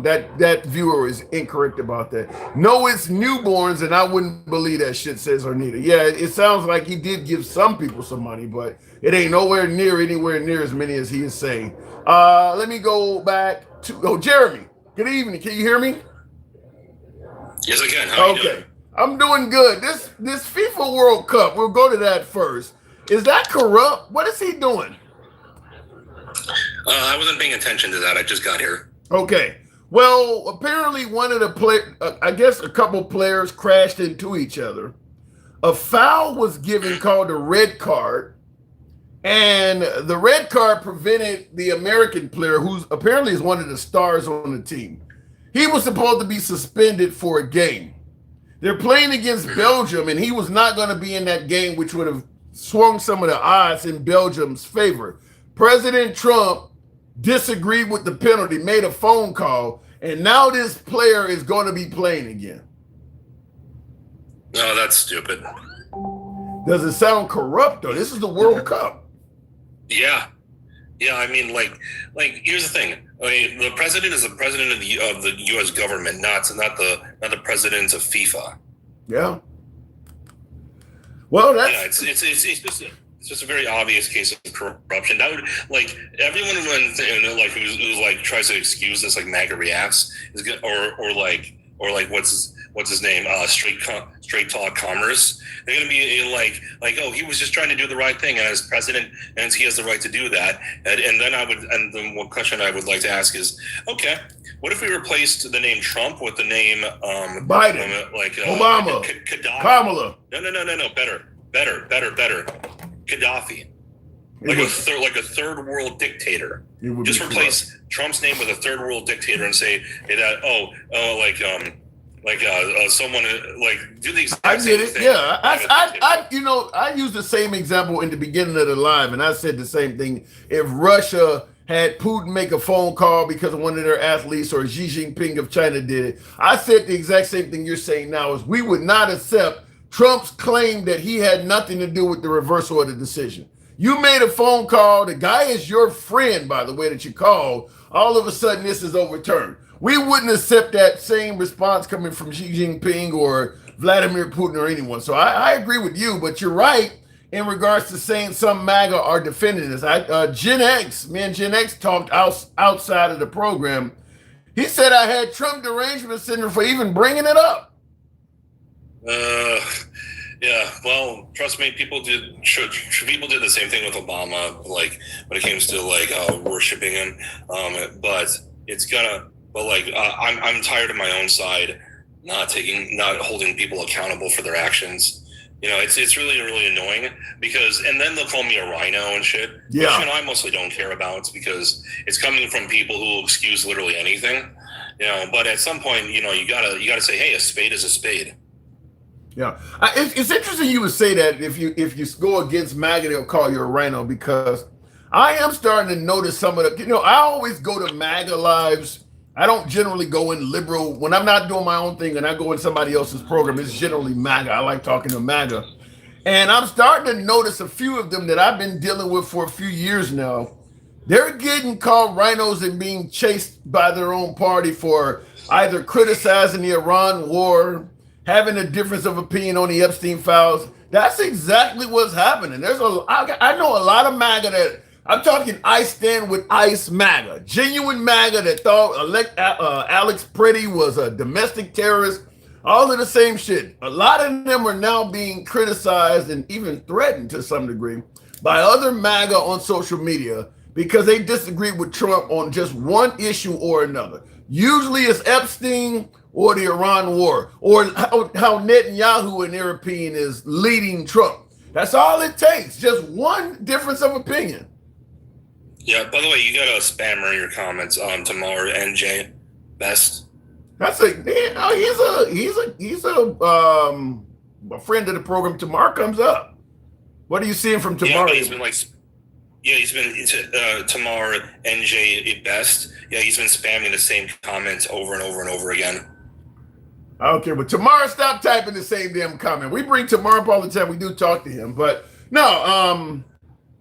that viewer is incorrect about that. No, it's newborns, and I wouldn't believe that shit, says Arnita. Yeah, it sounds like he did give some people some money, but it ain't anywhere near as many as he is saying. Let me go back to Jeremy. Good evening. Can you hear me? Yes, I can. How are you doing? I'm doing good. This FIFA World Cup, we'll go to that first. Is that corrupt? What is he doing? I wasn't paying attention to that. I just got here. Okay. Well, apparently one of the players, I guess a couple players crashed into each other. A foul was given called a red card. And the red card prevented the American player, who's apparently is one of the stars on the team. He was supposed to be suspended for a game. They're playing against Belgium, and he was not going to be in that game, which would have swung some of the odds in Belgium's favor. President Trump disagreed with the penalty, made a phone call, and now this player is going to be playing again. No, that's stupid. Does it sound corrupt, though? This is the World Cup. Yeah. I mean, like, here's the thing. I mean, the president is the president of the U.S. government, not the president of FIFA. Yeah. Well, that's it's just a very obvious case of corruption. That would, like, everyone who's like tries to excuse this, like MAGA reacts, is good, or like what's his name, straight talk commerce. They're gonna be like oh, he was just trying to do the right thing as president, and he has the right to do that. And then one question I would like to ask is, okay, what if we replaced the name Trump with the name Biden, Obama, Gaddafi? Kamala? No, better. Gaddafi, like a third world dictator. Just replace Trump's name with a third world dictator and say that someone do the exact I did it. thing. Yeah, I used the same example in the beginning of the live, and I said the same thing. If Russia had Putin make a phone call because of one of their athletes, or Xi Jinping of China did it, I said the exact same thing you're saying now. Is we would not accept Trump's claim that he had nothing to do with the reversal of the decision. You made a phone call. The guy is your friend, by the way, that you called. All of a sudden, this is overturned. We wouldn't accept that same response coming from Xi Jinping or Vladimir Putin or anyone. So I agree with you, but you're right in regards to saying some MAGA are defending this. Me and Gen X talked outside of the program. He said I had Trump derangement syndrome for even bringing it up. Yeah, well, trust me, people did the same thing with Obama, like when it comes to like worshiping him. But it's gonna, but like I'm tired of my own side not holding people accountable for their actions. You know, it's really really annoying because, and then they'll call me a rhino and shit. Yeah. Which, I mostly don't care about because it's coming from people who will excuse literally anything. You know, but at some point, you gotta say, hey, a spade is a spade. Yeah, it's interesting you would say that if you go against MAGA, they'll call you a rhino, because I am starting to notice some of the, I always go to MAGA lives. I don't generally go in liberal. When I'm not doing my own thing and I go in somebody else's program, it's generally MAGA. I like talking to MAGA. And I'm starting to notice a few of them that I've been dealing with for a few years now. They're getting called rhinos and being chased by their own party for either criticizing the Iran war, having a difference of opinion on the Epstein files. That's exactly what's happening. I know a lot of MAGA that, I'm talking I stand with ICE MAGA, genuine MAGA that thought Alex Pretty was a domestic terrorist, all of the same shit. A lot of them are now being criticized and even threatened to some degree by other MAGA on social media because they disagree with Trump on just one issue or another. Usually it's Epstein or the Iran war, or how Netanyahu, in their opinion, is leading Trump. That's all it takes, just one difference of opinion. Yeah, by the way, you gotta spammer your comments on Tamar NJ Best. That's he's a friend of the program. Tamar comes up. What are you seeing from Tamar? Yeah, but he's been Tamar NJ Best. Yeah, he's been spamming the same comments over and over and over again. Okay, but Tamar, stop typing the same damn comment. We bring Tamar up all the time. We do talk to him, but no,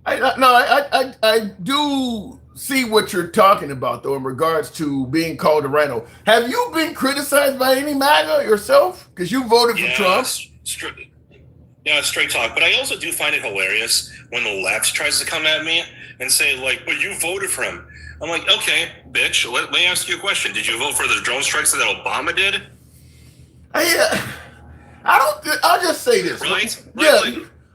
I do see what you're talking about, though, in regards to being called a rhino. Have you been criticized by any MAGA yourself? Because you voted for Trump. Straight talk. But I also do find it hilarious when the left tries to come at me and say, like, but you voted for him. I'm like, okay, bitch, let me ask you a question. Did you vote for the drone strikes that Obama did? I'll just say this. Right?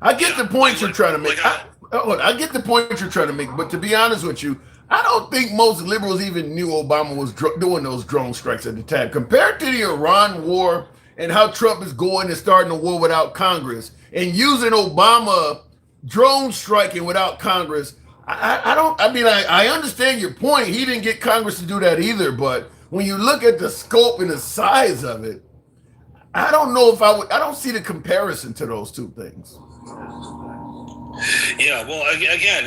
I get the point you're trying to make. I get the point you're trying to make, but to be honest with you, I don't think most liberals even knew Obama was doing those drone strikes at the time. Compared to the Iran war and how Trump is going and starting a war without Congress and using Obama drone striking without Congress, I understand your point. He didn't get Congress to do that either, but when you look at the scope and the size of it, I don't know if I don't see the comparison to those two things. Yeah, well, again,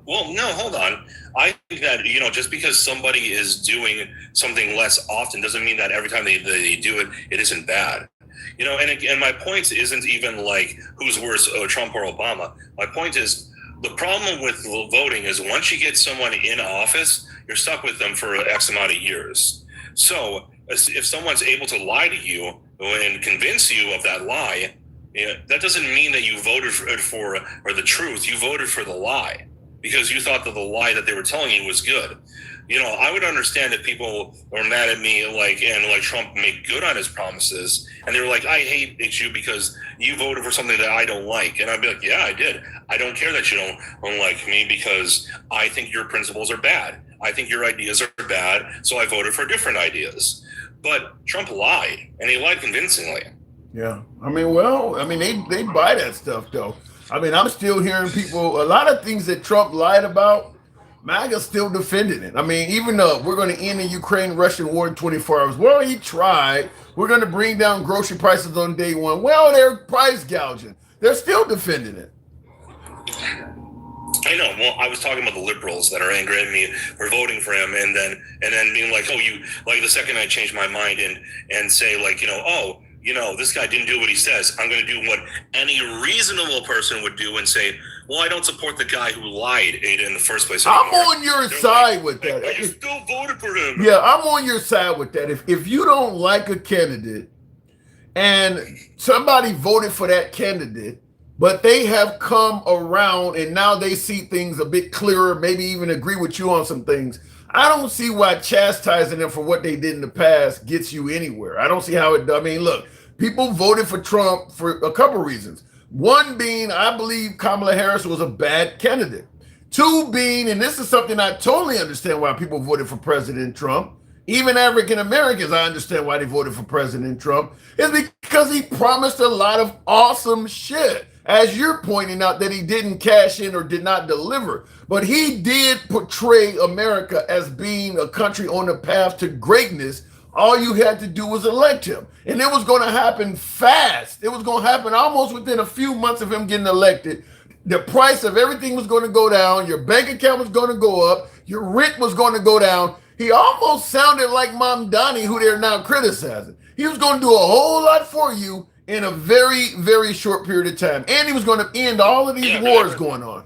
no, hold on. I think that, just because somebody is doing something less often doesn't mean that every time they do it, it isn't bad. And my point isn't even like who's worse, Trump or Obama. My point is the problem with voting is once you get someone in office, you're stuck with them for X amount of years. So if someone's able to lie to you and convince you of that lie, that doesn't mean that you voted for the truth. You voted for the lie because you thought that the lie that they were telling you was good. I would understand if people were mad at me, and Trump made good on his promises, and they were like, I hate you because you voted for something that I don't like. And I'd be like, yeah, I did. I don't care that you don't like me because I think your principles are bad. I think your ideas are bad, so I voted for different ideas. But Trump lied, and he lied convincingly. Yeah, they buy that stuff though. I'm still hearing people, a lot of things that Trump lied about, MAGA's still defending it. Even though we're going to end the Ukraine-Russian war in 24 hours. Well, he tried. We're going to bring down grocery prices on day one. Well, they're price gouging. They're still defending it. I know. Well, I was talking about the liberals that are angry at me for voting for him, and then being like, oh, you like the second I change my mind and say this guy didn't do what he says, I'm going to do what any reasonable person would do and say, well, I don't support the guy who lied in the first place anymore. I'm on your side with that. But you still voted for him. Yeah, I'm on your side with that. If you don't like a candidate and somebody voted for that candidate, but they have come around and now they see things a bit clearer, maybe even agree with you on some things, I don't see why chastising them for what they did in the past gets you anywhere. I don't see how it does. Look, People voted for Trump for a couple reasons. One being, I believe Kamala Harris was a bad candidate. Two being, and this is something I totally understand why people voted for President Trump, even African Americans, I understand why they voted for President Trump, is because he promised a lot of awesome shit. As you're pointing out, that he didn't cash in or did not deliver. But he did portray America as being a country on the path to greatness. All you had to do was elect him. And it was going to happen fast. It was going to happen almost within a few months of him getting elected. The price of everything was going to go down. Your bank account was going to go up. Your rent was going to go down. He almost sounded like Mamdani, who they're now criticizing. He was going to do a whole lot for you in a very, very short period of time. And he was going to end all of these wars going on.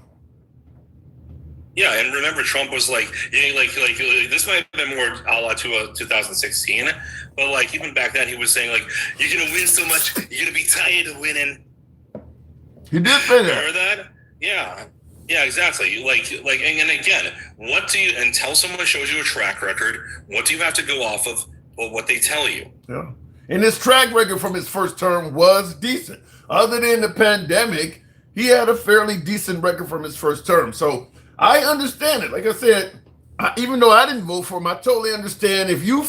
Yeah, and remember, Trump was like, this might have been more a la 2016, but like even back then, he was saying like, you're gonna win so much, you're gonna be tired of winning. He did say that. Remember that? Yeah, exactly. And again, what do you? Until someone shows you a track record, what do you have to go off of? Well, what they tell you. Yeah, and his track record from his first term was decent. Other than the pandemic, he had a fairly decent record from his first term. So I understand it. Like I said, even though I didn't vote for him, I totally understand if you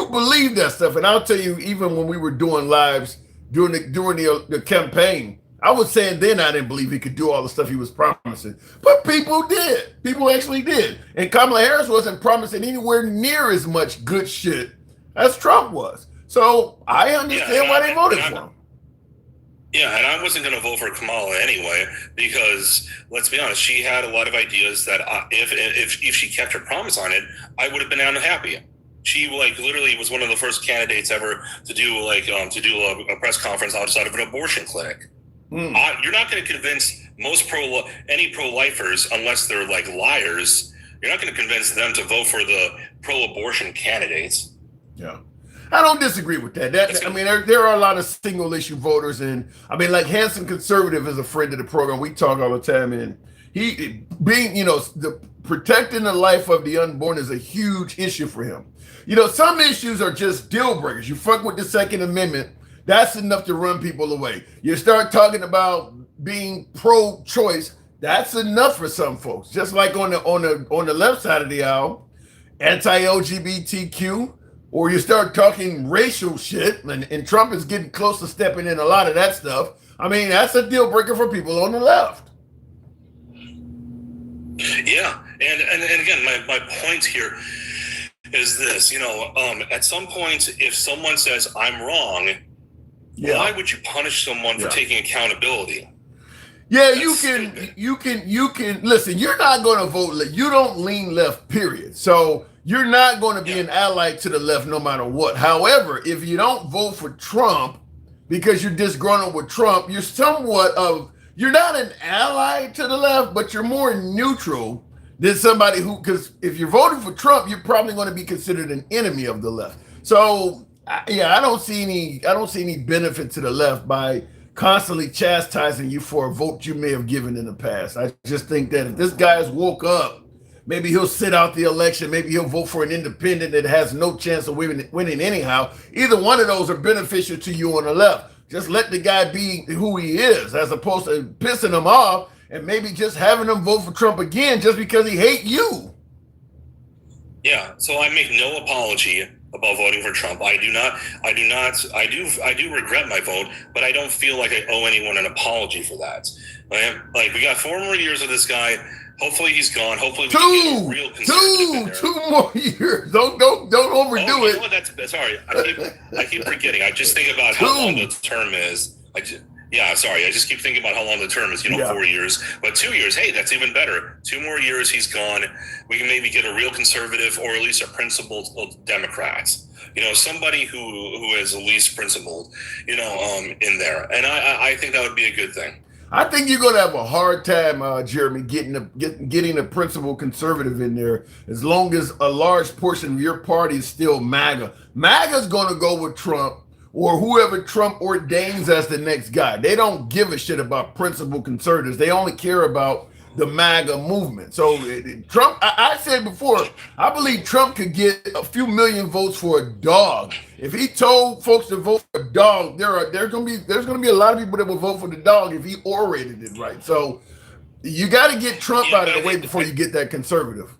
believe that stuff. And I'll tell you, even when we were doing lives during the campaign, I was saying then I didn't believe he could do all the stuff he was promising. But people did. People actually did. And Kamala Harris wasn't promising anywhere near as much good shit as Trump was. So I understand why they voted for him. Yeah, and I wasn't going to vote for Kamala anyway because, let's be honest, she had a lot of ideas that if she kept her promise on it, I would have been unhappy. She literally was one of the first candidates ever to do a press conference outside of an abortion clinic. You're not going to convince any pro-lifers unless they're like liars. You're not going to convince them to vote for the pro-abortion candidates. Yeah. I don't disagree with that. There are a lot of single issue voters, and like Hanson Conservative is a friend of the program. We talk all the time, and he being, the protecting the life of the unborn is a huge issue for him. Some issues are just deal breakers. You fuck with the Second Amendment, that's enough to run people away. You start talking about being pro-choice, that's enough for some folks. Just like on the left side of the aisle, anti-LGBTQ. Or you start talking racial shit, and Trump is getting close to stepping in a lot of that stuff. That's a deal breaker for people on the left. Yeah, and again, my point here is this: at some point, if someone says I'm wrong, why would you punish someone for taking accountability? Yeah, you can listen. You're not going to vote. You don't lean left, period. So you're not going to be an ally to the left no matter what. However, if you don't vote for Trump because you're disgruntled with Trump, you're you're not an ally to the left, but you're more neutral than somebody because if you're voting for Trump, you're probably going to be considered an enemy of the left. So I don't see any benefit to the left by constantly chastising you for a vote you may have given in the past. I just think that if this guy's woke up, maybe he'll sit out the election. Maybe he'll vote for an independent that has no chance of winning anyhow. Either one of those are beneficial to you on the left. Just let the guy be who he is, as opposed to pissing him off and maybe just having him vote for Trump again just because he hates you. Yeah, so I make no apology about voting for Trump. I do regret my vote, but I don't feel like I owe anyone an apology for that. We got 4 more years of this guy. Hopefully he's gone. Hopefully we can get a real conservative in there. 2 more years. Don't overdo it. Sorry, I keep forgetting. I just think about how long the term is. I just keep thinking about how long the term is. 4 years, but 2 years. Hey, that's even better. 2 more years, he's gone. We can maybe get a real conservative, or at least a principled Democrat. Somebody who is at least principled. In there, and I think that would be a good thing. I think you're going to have a hard time, Jeremy, getting a principled conservative in there as long as a large portion of your party is still MAGA. MAGA's going to go with Trump or whoever Trump ordains as the next guy. They don't give a shit about principled conservatives. They only care about the MAGA movement. So Trump, I said before, I believe Trump could get a few million votes for a dog. If he told folks to vote for a dog, there's gonna be a lot of people that will vote for the dog if he orated it right. So you got to get Trump out of the way before you get that conservative.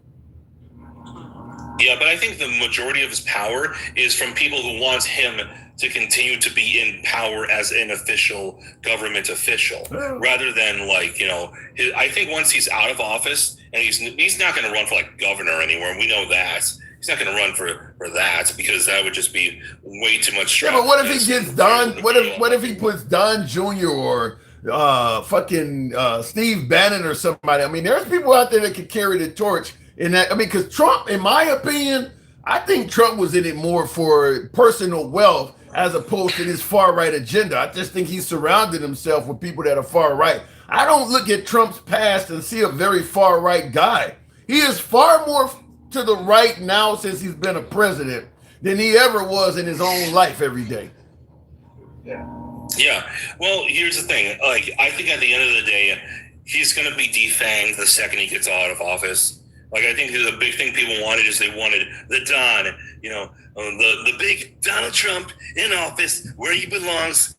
Yeah, but I think the majority of his power is from people who want him to continue to be in power as an official government official, rather than I think once he's out of office, and he's not going to run for like governor anymore. We know that he's not going to run for that, because that would just be way too much stress. Yeah, but what if he gets Don? What if he puts Don Jr. or Steve Bannon or somebody? I mean, there's people out there that could carry the torch in that. I mean, because Trump, in my opinion, I think Trump was in it more for personal wealth as opposed to this far right agenda. I just think he's surrounded himself with people that are far right. I don't look at Trump's past and see a very far right guy. He is far more to the right now since he's been a president than he ever was in his own life every day. Yeah. Well, here's the thing. Like, I think at the end of the day, he's going to be defanged the second he gets out of office. Like, I think the big thing people wanted is they wanted the Don, the big Donald Trump in office where he belongs.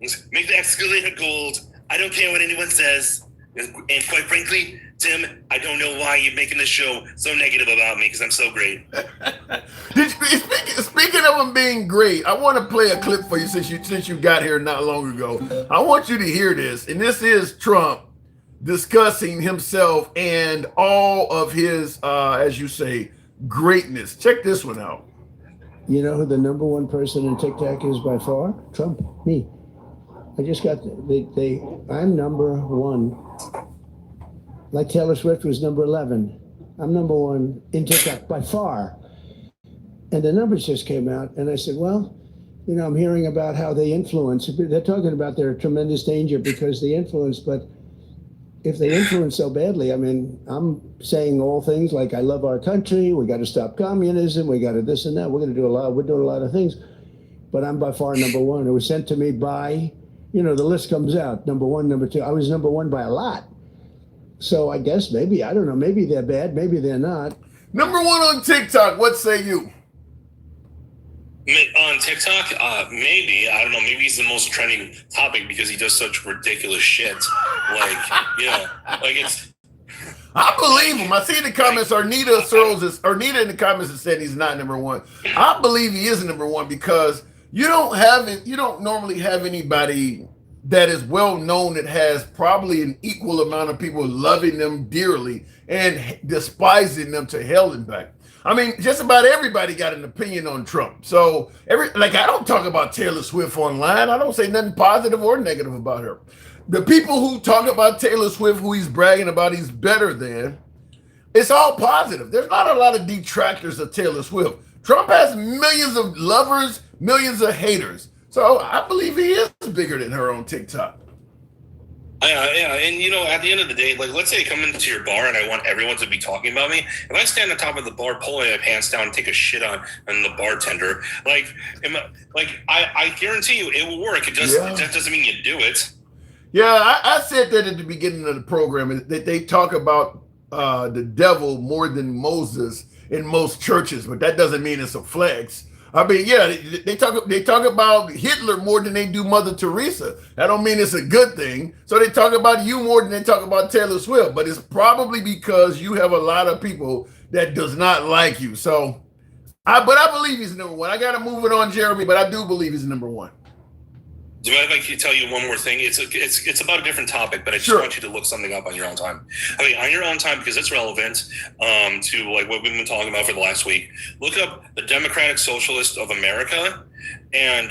Make the escalator gold. I don't care what anyone says. And quite frankly, Tim, I don't know why you're making this show so negative about me, because I'm so great. Speaking of him being great, I want to play a clip for you since you got here not long ago. I want you to hear this, and this is Trump discussing himself and all of his, as you say, greatness. Check this one out. You know who the number one person in TikTok is by far? Trump, me. I just got I'm number one. Like Taylor Swift was number 11. I'm number one in TikTok by far. And the numbers just came out, and I said, well, I'm hearing about how they influence. They're talking about their tremendous danger because they influence, but if they influence so badly, I mean, I'm saying all things like I love our country, we got to stop communism, we got to this and that, we're doing a lot of things, but I'm by far number one. It was sent to me by, the list comes out, number one, number two. I was number one by a lot. So I guess maybe, I don't know, maybe they're bad, maybe they're not. Number one on TikTok, what say you? On TikTok, maybe. I don't know. Maybe he's the most trending topic because he does such ridiculous shit. It's. I believe him. I see in the comments, Arnita in the comments has said he's not number one. I believe he is number one because you don't normally have anybody that is well known that has probably an equal amount of people loving them dearly and despising them to hell and back. I mean, just about everybody got an opinion on Trump. So I don't talk about Taylor Swift online. I don't say nothing positive or negative about her. The people who talk about Taylor Swift, who he's bragging about he's better than, it's all positive. There's not a lot of detractors of Taylor Swift. Trump has millions of lovers, millions of haters. So I believe he is bigger than her on TikTok. Yeah, and at the end of the day, let's say I come into your bar and I want everyone to be talking about me. If I stand on top of the bar, pulling my pants down, and take a shit on the bartender, I guarantee you it will work. It just doesn't mean you do it. Yeah, I said that at the beginning of the program, that they talk about the devil more than Moses in most churches, but that doesn't mean it's a flex. I mean, yeah, they talk about Hitler more than they do Mother Teresa. That don't mean it's a good thing. So they talk about you more than they talk about Taylor Swift, but it's probably because you have a lot of people that does not like you. So, I believe he's number one. I got to move it on, Jeremy, but I do believe he's number one. Do you mind if I tell you one more thing? It's about a different topic, but I just want you to look something up on your own time. I mean, on your own time, because it's relevant to what we've been talking about for the last week. Look up the Democratic Socialist of America, and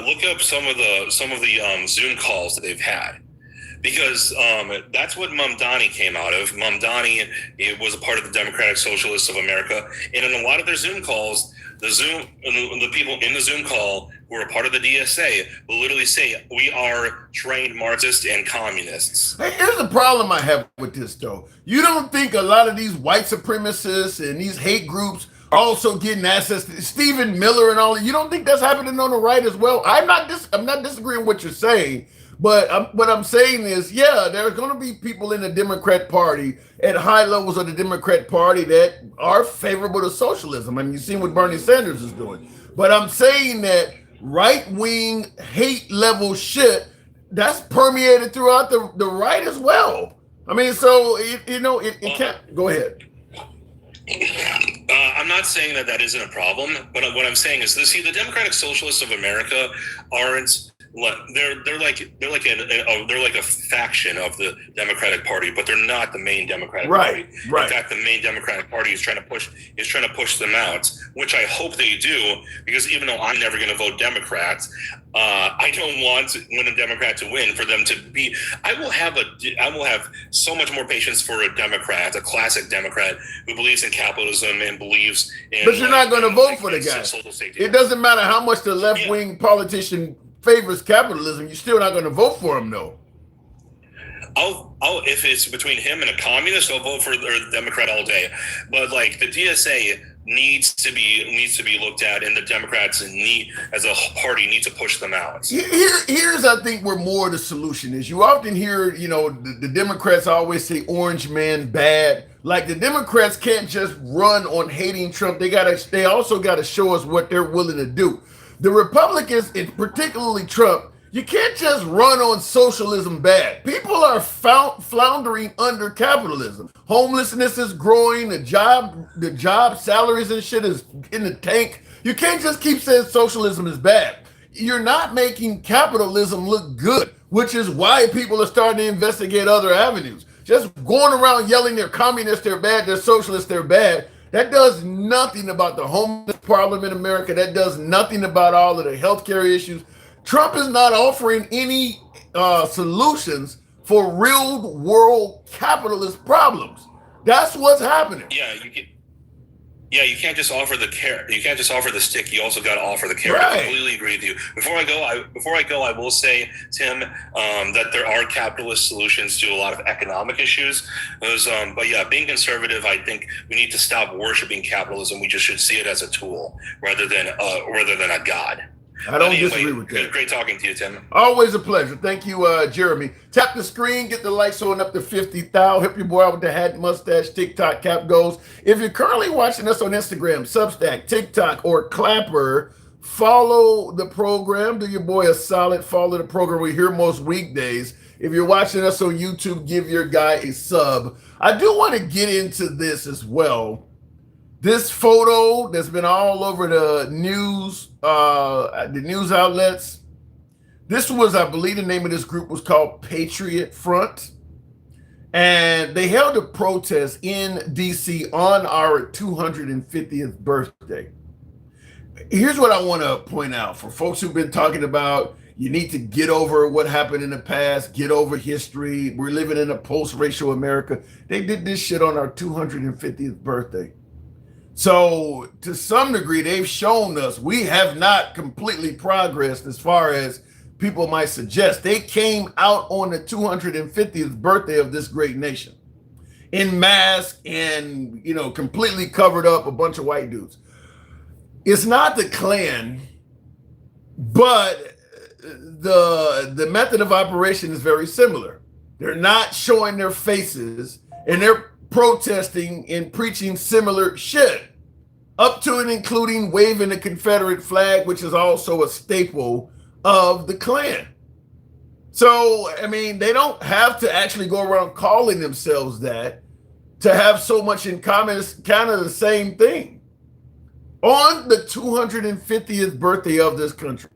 look up some of the Zoom calls that they've had, because that's what Mamdani came out of. Mamdani was a part of the Democratic Socialists of America, and in a lot of their Zoom calls, the people in the Zoom call who are a part of the DSA will literally say, we are trained Marxists and communists. Hey, here's the problem I have with this, though. You don't think a lot of these white supremacists and these hate groups are also getting access to Stephen Miller and all that? You don't think that's happening on the right as well? I'm not disagreeing with what you're saying, But what I'm saying is, yeah, there's going to be people in the Democrat Party at high levels of the Democrat Party that are favorable to socialism. I mean, you've seen what Bernie Sanders is doing. But I'm saying that right-wing hate level shit, that's permeated throughout the right as well. I mean, so, it can't. Go ahead. I'm not saying that isn't a problem, but what I'm saying is this: see, the Democratic Socialists of America aren't. They're like a faction of the Democratic Party, but they're not the main Democratic Party. Right. In fact, the main Democratic Party is trying to push them out, which I hope they do, because even though I'm never going to vote Democrat, I don't want when a Democrat to win for them to be. I will have so much more patience for a Democrat, a classic Democrat who believes in capitalism and believes in. But you're not going to vote for the guy. It doesn't matter how much the left-wing politician favors capitalism, you're still not going to vote for him, though. If it's between him and a communist, I'll vote for the Democrat all day. But like the DSA needs to be looked at, and the Democrats as a party need to push them out. Here's I think where more of the solution is. You often hear, the Democrats always say orange man bad. Like the Democrats can't just run on hating Trump. They also gotta show us what they're willing to do. The Republicans, and particularly Trump, you can't just run on socialism bad. People are floundering under capitalism. Homelessness is growing. The job salaries and shit is in the tank. You can't just keep saying socialism is bad. You're not making capitalism look good, which is why people are starting to investigate other avenues. Just going around yelling they're communists, they're bad, they're socialists, they're bad. That does nothing about the homeless problem in America. That does nothing about all of the healthcare issues. Trump is not offering any solutions for real world capitalist problems. That's what's happening. You can't just offer the carrot. You can't just offer the stick. You also got to offer the carrot. Right. I completely agree with you. Before I go, I will say, Tim, that there are capitalist solutions to a lot of economic issues. But yeah, being conservative, I think we need to stop worshiping capitalism. We just should see it as a tool rather than a god. I don't disagree with that. Great talking to you, Tim. Always a pleasure. Thank you, Jeremy. Tap the screen, get the likes on up to 50,000. Help your boy out with the hat, mustache, TikTok, cap goals. If you're currently watching us on Instagram, Substack, TikTok, or Clapper, follow the program. Do your boy a solid. Follow the program. We're here most weekdays. If you're watching us on YouTube, give your guy a sub. I do want to get into this as well. This photo that's been all over the news outlets. This was, I believe the name of this group was called Patriot Front. And they held a protest in DC on our 250th birthday. Here's what I want to point out for folks who've been talking about, you need to get over what happened in the past, get over history. We're living in a post-racial America. They did this shit on our 250th birthday. So to some degree, they've shown us we have not completely progressed as far as people might suggest. They came out on the 250th birthday of this great nation in mask and, completely covered up, a bunch of white dudes. It's not the Klan, but the method of operation is very similar. They're not showing their faces, and they're protesting and preaching similar shit, up to and including waving the Confederate flag, which is also a staple of the Klan. So, they don't have to actually go around calling themselves that to have so much in common. It's kind of the same thing. On the 250th birthday of this country.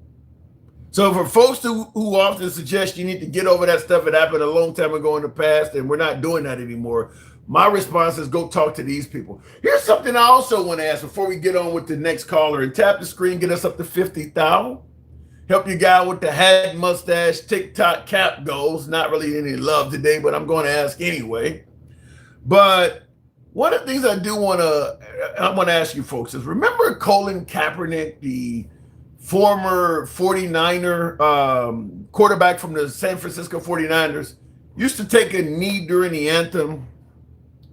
So for folks who often suggest you need to get over that stuff that happened a long time ago in the past, and we're not doing that anymore, my response is go talk to these people. Here's something I also want to ask before we get on with the next caller, and tap the screen, get us up to 50,000. Help your guy with the hat, mustache, TikTok, cap goals. Not really any love today, but I'm going to ask anyway. But one of the things I want to ask you folks is, remember Colin Kaepernick, the former 49er quarterback from the San Francisco 49ers, used to take a knee during the anthem,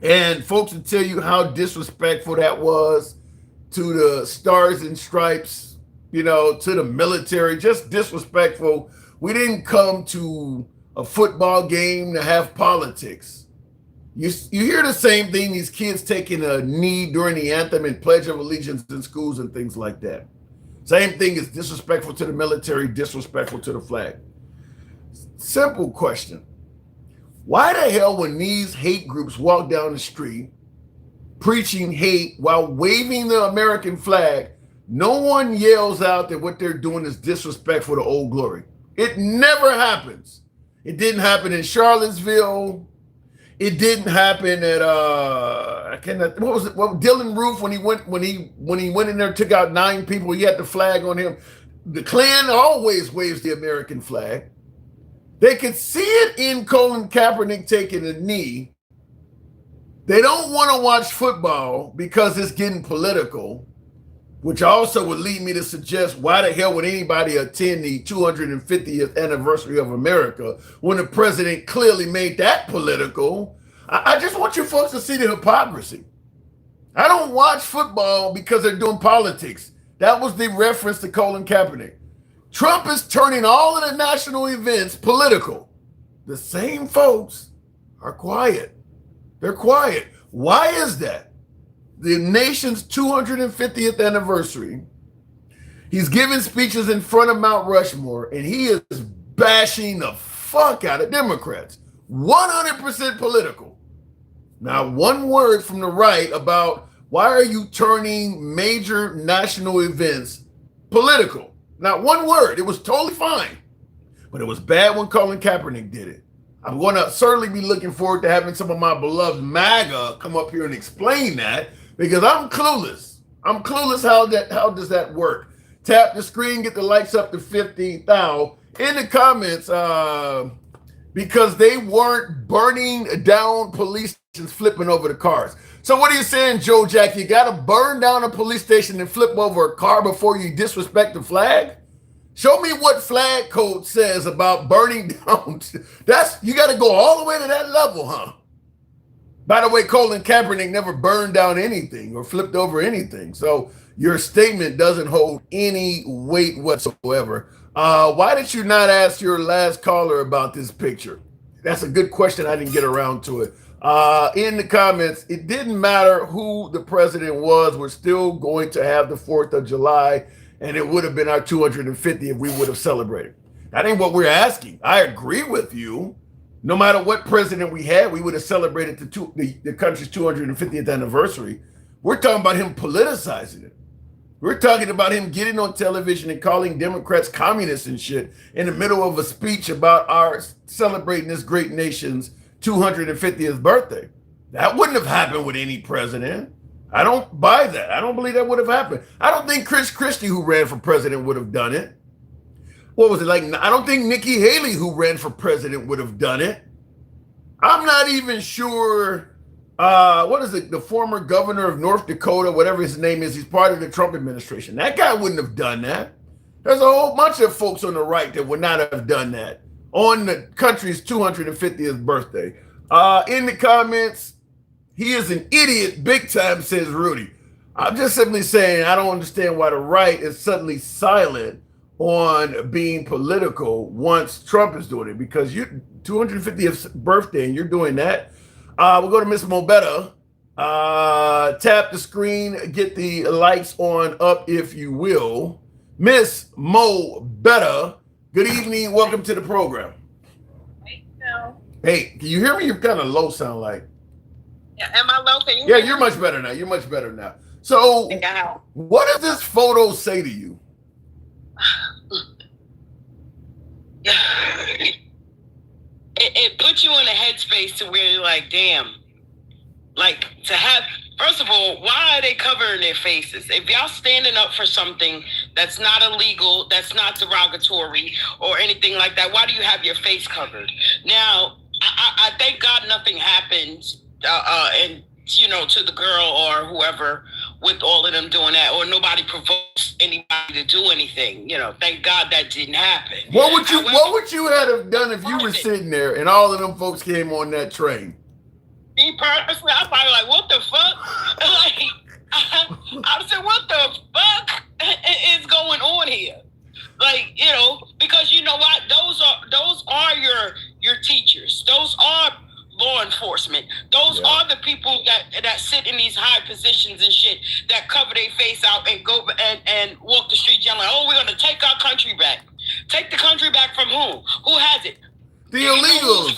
and folks would tell you how disrespectful that was to the Stars and Stripes, to the military, just disrespectful We didn't come to a football game to have politics. You hear the same thing, these kids taking a knee during the anthem and Pledge of Allegiance in schools and things like that. Same thing is disrespectful to the military, disrespectful to the flag. Simple question. Why the hell when these hate groups walk down the street preaching hate while waving the American flag, no one yells out that what they're doing is disrespectful to Old Glory? It never happens. It didn't happen in Charlottesville. It didn't happen at what was it? Well, Dylan Roof when he went in there, took out 9 people. He had the flag on him. The Klan always waves the American flag. They could see it in Colin Kaepernick taking a knee. They don't want to watch football because it's getting political, which also would lead me to suggest why the hell would anybody attend the 250th anniversary of America when the president clearly made that political? I just want you folks to see the hypocrisy. I don't watch football because they're doing politics. That was the reference to Colin Kaepernick. Trump is turning all of the national events political. The same folks are quiet. They're quiet. Why is that? The nation's 250th anniversary. He's giving speeches in front of Mount Rushmore, and he is bashing the fuck out of Democrats. 100% political. Now, one word from the right about why are you turning major national events political? Not one word. It was totally fine. But it was bad when Colin Kaepernick did it. I'm going to certainly be looking forward to having some of my beloved MAGA come up here and explain that, because I'm clueless. I'm clueless how does that work? Tap the screen, get the likes up to 50,000. In the comments, because they weren't burning down police stations, flipping over the cars. So what are you saying, Joe Jack? You got to burn down a police station and flip over a car before you disrespect the flag? Show me what flag code says about burning down. You got to go all the way to that level, huh? By the way, Colin Kaepernick never burned down anything or flipped over anything. So your statement doesn't hold any weight whatsoever. Why did you not ask your last caller about this picture? That's a good question. I didn't get around to it. In the comments, it didn't matter who the president was. We're still going to have the 4th of July. And it would have been our 250 if we would have celebrated. That ain't what we're asking. I agree with you. No matter what president we had, we would have celebrated the country's 250th anniversary. We're talking about him politicizing it. We're talking about him getting on television and calling Democrats communists and shit in the middle of a speech about our celebrating this great nation's 250th birthday. That wouldn't have happened with any president. I don't buy that. I don't believe that would have happened. I don't think Chris Christie, who ran for president, would have done it. What was it like? I don't think Nikki Haley, who ran for president, would have done it. I'm not even sure. What is it? The former governor of North Dakota, whatever his name is, he's part of the Trump administration. That guy wouldn't have done that. There's a whole bunch of folks on the right that would not have done that on the country's 250th birthday. In the comments, he is an idiot big time, says Rudy. I'm just simply saying I don't understand why the right is suddenly silent on being political once Trump is doing it, because you 250th birthday and you're doing that. We'll go to Miss Mobetta. Tap the screen, get the lights on up if you will. Miss Mobetta, good evening. Welcome to the program. Hey, can you hear me? You're kind of low sound like. Yeah, am I low? Can you Yeah, you're much better now. You're much better now. So, what does this photo say to you? It puts you in a headspace to where you're like, damn. Like, to have, first of all, why are they covering their faces? If y'all standing up for something that's not illegal, that's not derogatory or anything like that, why do you have your face covered? Now, I thank God nothing happened. And to the girl or whoever with all of them doing that, or nobody provokes anybody to do anything. Thank God that didn't happen. What would you have done if you were sitting there and all of them folks came on that train? Me personally, I'm probably like, what the fuck? I said, what the fuck is going on here? Like, you know, because you know what? Those are your teachers. Those are law enforcement. Those are the people that sit in these high positions and shit that cover their face out and go and walk the streets yelling, "Oh, we're gonna take our country back." Take the country back from who? Who has it? The illegals.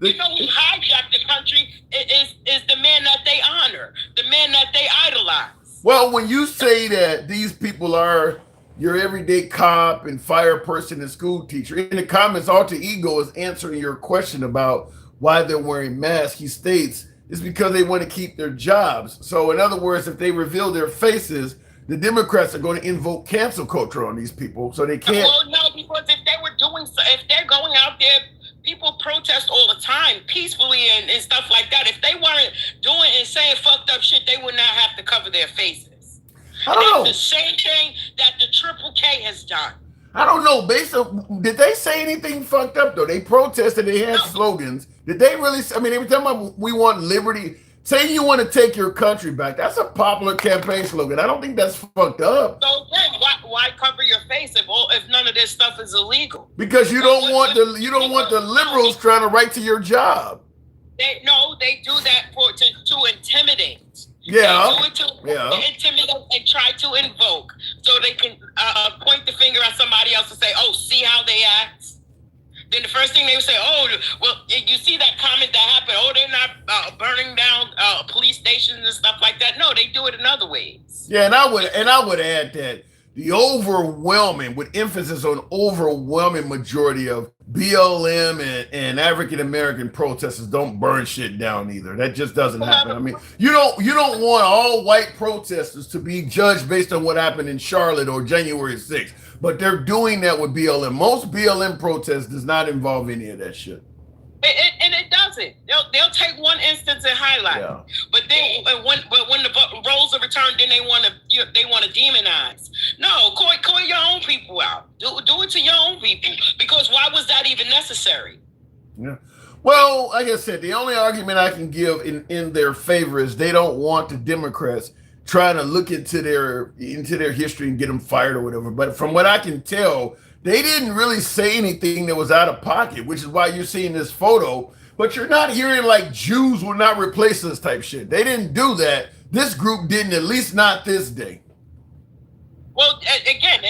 You know who hijacked the country is the man that they honor, the man that they idolize. Well, when you say that these people are your everyday cop and fire person and school teacher, in the comments, Alter Ego is answering your question about why they're wearing masks. He states it's because they want to keep their jobs. So in other words, if they reveal their faces, the Democrats are going to invoke cancel culture on these people, so they can't. Well, no, because if they were doing so, if they're going out there, people protest all the time peacefully and stuff like that. If they weren't doing and saying fucked up shit, they would not have to cover their faces. I don't know. The same thing that the Triple K has done. I don't know. Based on, did they say anything fucked up though? They protested. They had slogans. Did they really? I mean, every time we want liberty, saying you want to take your country back, that's a popular campaign slogan. I don't think that's fucked up. So then, why cover your face if none of this stuff is illegal? Because you don't want the liberals trying to write to your job. They do that to intimidate. Yeah. They do it to intimidate and try to invoke so they can point the finger at somebody else and say, "Oh, see how they act." Then the first thing they would say, "Oh, well, you see that comment that happened? Oh, they're not burning down police stations and stuff like that." No, they do it in other ways. Yeah, and I would add that the overwhelming, with emphasis on overwhelming majority of BLM and African American protesters don't burn shit down either. That just doesn't happen. I mean, you don't want all white protesters to be judged based on what happened in Charlotte or January 6th. But they're doing that with BLM. Most BLM protests does not involve any of that shit. And it doesn't. They'll take one instance and highlight it. But then when the roles are returned, then they want to demonize. No, call your own people out. Do it to your own people. Because why was that even necessary? Yeah. Well, like I said, the only argument I can give in their favor is they don't want the Democrats trying to look into their history and get them fired or whatever. But from what I can tell, they didn't really say anything that was out of pocket, which is why you're seeing this photo. But you're not hearing like Jews will not replace us type shit. They didn't do that. This group didn't, at least not this day. Well, again,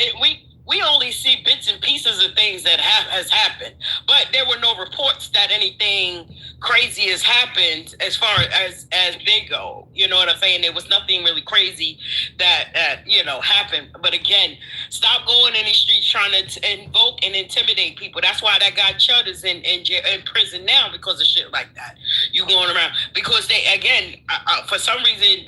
we only see bits and pieces of things that has happened, but there were no reports that anything crazy has happened as far as they go. You know what I'm saying? There was nothing really crazy that happened. But again, stop going in these streets trying to invoke and intimidate people. That's why that guy Chud is in prison now, because of shit like that. You going around because they again for some reason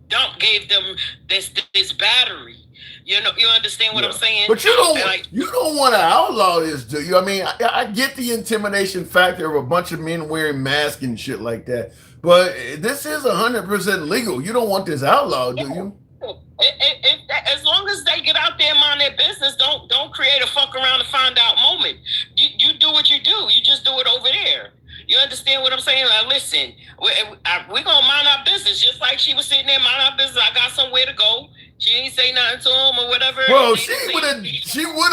Dump gave them this battery. You understand what I'm saying? But you don't want to outlaw this, do you? I mean, I get the intimidation factor of a bunch of men wearing masks and shit like that, but this is 100% legal. You don't want this outlawed, do you? As long as they get out there and mind their business, don't create a fuck around and find out moment. You do what you do. You just do it over there. You understand what I'm saying? Listen, we're gonna mind our business, just like she was sitting there mind our business. I got somewhere to go. She didn't say nothing to him or whatever. Well, she would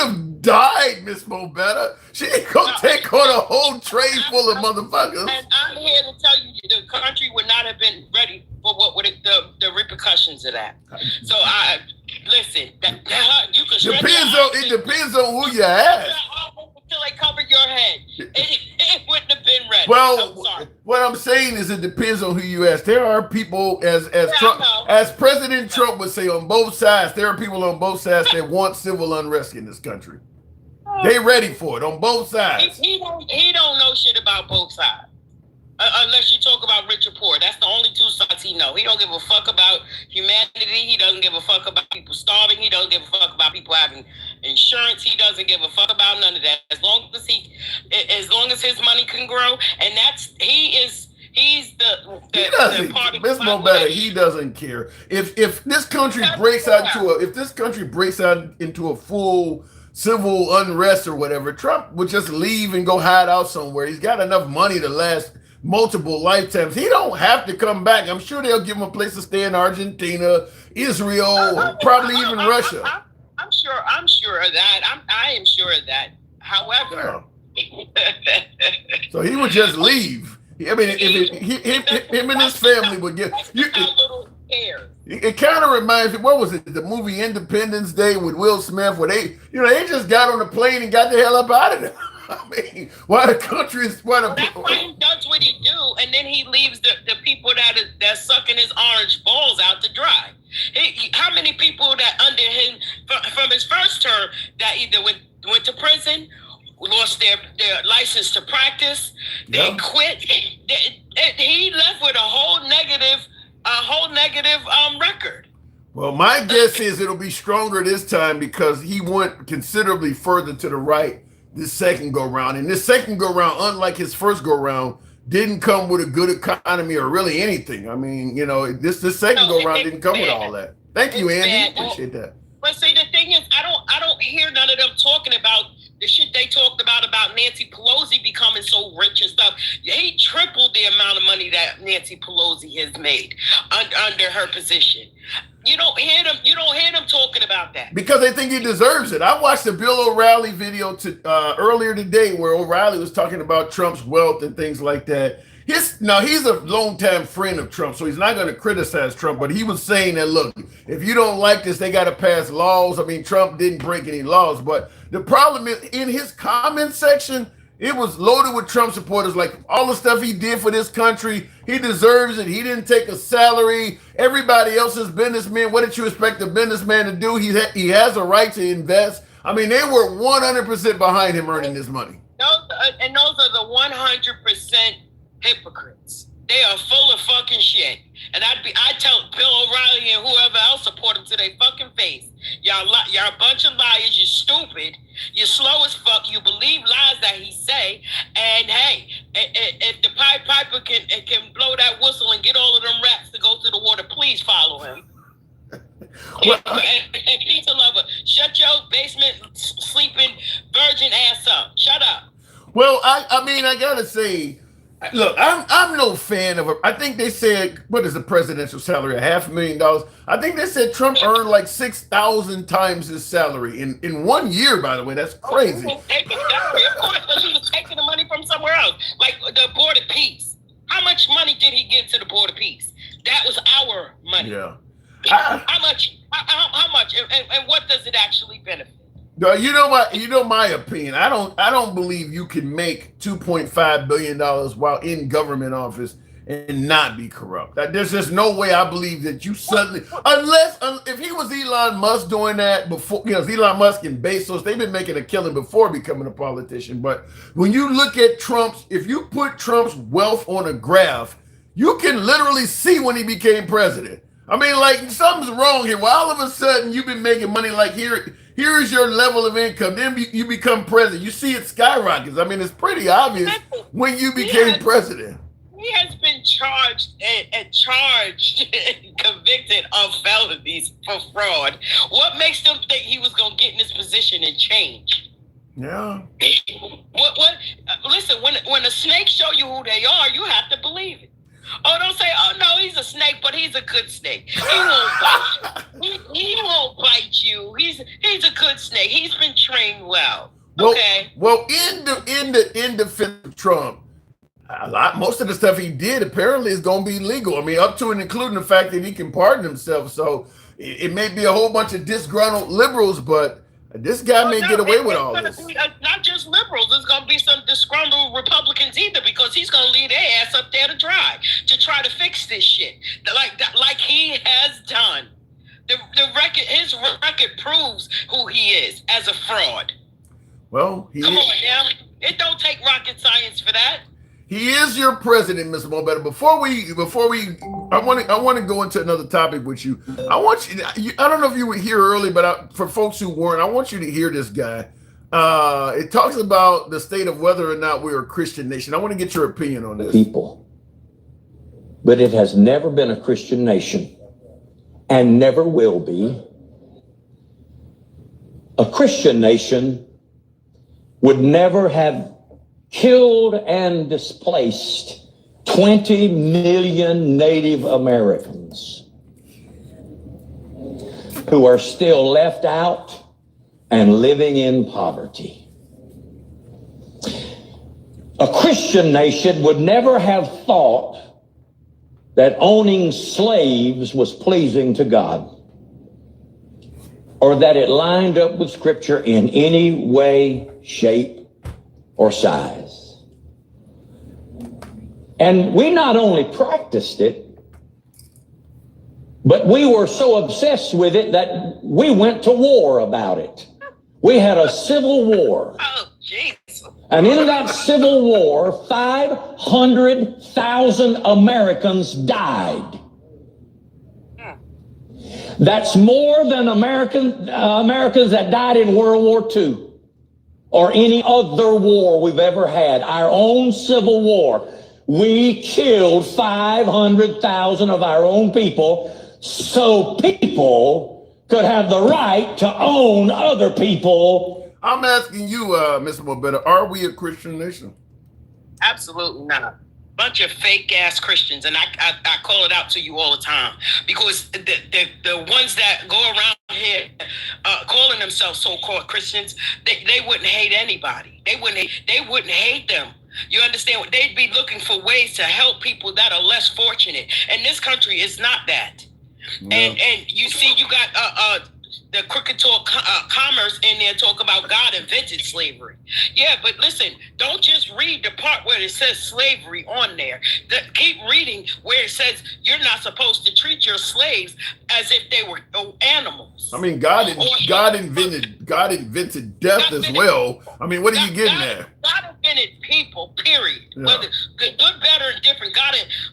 have died, Miss Mobetta. She ain't gonna take on a whole tray full of motherfuckers. And I'm here to tell you, the country would not have been ready for the repercussions of that. So listen, you can it depends on who you ask. Until they cover your head, it wouldn't have been ready. Well, what I'm saying is it depends on who you ask. There are people, as President Trump would say, on both sides. There are people on both sides that want civil unrest in this country. They ready for it on both sides. He don't know shit about both sides. Unless you talk about rich or poor. That's the only two sides he know. He don't give a fuck about humanity. He doesn't give a fuck about people starving. He doesn't give a fuck about people having insurance. He doesn't give a fuck about none of that. As long as his money can grow, and he's the part of Miss Mobetta, he doesn't care. If this country breaks out into a full civil unrest or whatever, Trump would just leave and go hide out somewhere. He's got enough money to last multiple lifetimes. He don't have to come back. I'm sure they'll give him a place to stay in Argentina, Israel, probably even Russia. I'm sure of that. I am sure of that. However, So he would just leave. I mean, him and his family would get. It kind of reminds me. What was it? The movie Independence Day with Will Smith, where they just got on the plane and got the hell up out of there. I mean, why the country is that's why he does what he do, and then he leaves the people that's sucking his orange balls out to dry. How many people that under him from his first term that either went to prison, lost their license to practice, they quit. He left with a whole negative record. Well, my guess is it'll be stronger this time because he went considerably further to the right this second go round. And this second go round, unlike his first go round, didn't come with a good economy or really anything. I mean, this second go round didn't come with all that. Thank you, Andy. Appreciate that. But see, the thing is, I don't hear none of them talking about the shit they talked about Nancy Pelosi becoming so rich and stuff. He tripled the amount of money that Nancy Pelosi has made under her position. You don't hear them talking about that because they think he deserves it. I watched the Bill O'Reilly video earlier today where O'Reilly was talking about Trump's wealth and things like that. Now he's a longtime friend of Trump, so he's not going to criticize Trump. But he was saying that, look, if you don't like this, they got to pass laws. I mean, Trump didn't break any laws, but the problem is in his comment section, it was loaded with Trump supporters. Like all the stuff he did for this country, he deserves it. He didn't take a salary. Everybody else is businessmen. What did you expect a businessman to do? He has a right to invest. I mean, they were 100% behind him earning this money. Those are the 100% hypocrites. They are full of fucking shit. And I tell Bill O'Reilly and whoever else support him to their fucking face. Y'all a bunch of liars. You're stupid. You're slow as fuck. You believe lies that he say. And hey, if the Pied Piper can blow that whistle and get all of them rats to go to the water, please follow him. And pizza lover, shut your basement sleeping virgin ass up. Shut up. Well, I mean, I gotta say, look, I'm no fan of it. I think they said, what is the presidential salary? $500,000. I think they said Trump earned like 6,000 times his salary in 1 year. By the way, that's crazy. Of course, because he was taking the money from somewhere else, like the Board of Peace. How much money did he give to the Board of Peace? That was our money. Yeah. How much? And what does it actually benefit? You know my opinion. I don't believe you can make $2.5 billion while in government office and not be corrupt. There's just no way I believe that you suddenly, unless if he was Elon Musk doing that before, Elon Musk and Bezos, they've been making a killing before becoming a politician. But when you look at if you put Trump's wealth on a graph, you can literally see when he became president. I mean, like something's wrong here. Well, all of a sudden you've been making money like here is your level of income. Then you become president. You see it skyrockets. I mean, it's pretty obvious when you became president. He has been charged and convicted of felonies for fraud. What makes them think he was going to get in this position and change? Yeah. What? Listen, when a snake show you who they are, you have to believe it. Oh, don't say, oh no, he's a snake, but he's a good snake. He won't bite you. He won't bite you. He's a good snake. He's been trained well. Okay. Well, in defense of Trump, most of the stuff he did apparently is going to be legal. I mean, up to and including the fact that he can pardon himself. So it may be a whole bunch of disgruntled liberals, but this guy may get away with all this. Not just liberals. There's going to be some disgruntled Republicans either, because he's going to leave their ass up there to try to fix this shit, like he has done. His record proves who he is as a fraud. Well, come on now, it don't take rocket science for that. He is your president, Mr. Mo Better. Before we, I want to go into another topic with you. I want you. I don't know if you were here early, but for folks who weren't, I want you to hear this guy. It talks about the state of whether or not we're a Christian nation. I want to get your opinion on this. People, but it has never been a Christian nation, and never will be. A Christian nation would never have killed and displaced 20 million Native Americans who are still left out and living in poverty. A Christian nation would never have thought that owning slaves was pleasing to God, or that it lined up with Scripture in any way, shape, or size. And we not only practiced it, but we were so obsessed with it that we went to war about it. We had a civil war. Oh, jeez. And in that civil war, 500,000 Americans died. That's more than Americans that died in World War II or any other war we've ever had. Our own civil war. We killed 500,000 of our own people so people could have the right to own other people. I'm asking you, Mr. Mobetta, are we a Christian nation? Absolutely not. Bunch of fake ass Christians, and I call it out to you all the time, because the ones that go around here calling themselves so-called Christians, they wouldn't hate anybody. They wouldn't hate them. You understand? They'd be looking for ways to help people that are less fortunate, and this country is not that. Yeah. And you see, you got the Crooked Talk Commerce in there talk about God invented slavery. Yeah, but listen, don't just read the part where it says slavery on there. Keep reading where it says you're not supposed to treat your slaves as if they were animals. I mean, God invented death as well. I mean, what are you getting at? God invented people, period. Yeah. Whether good, better, and different.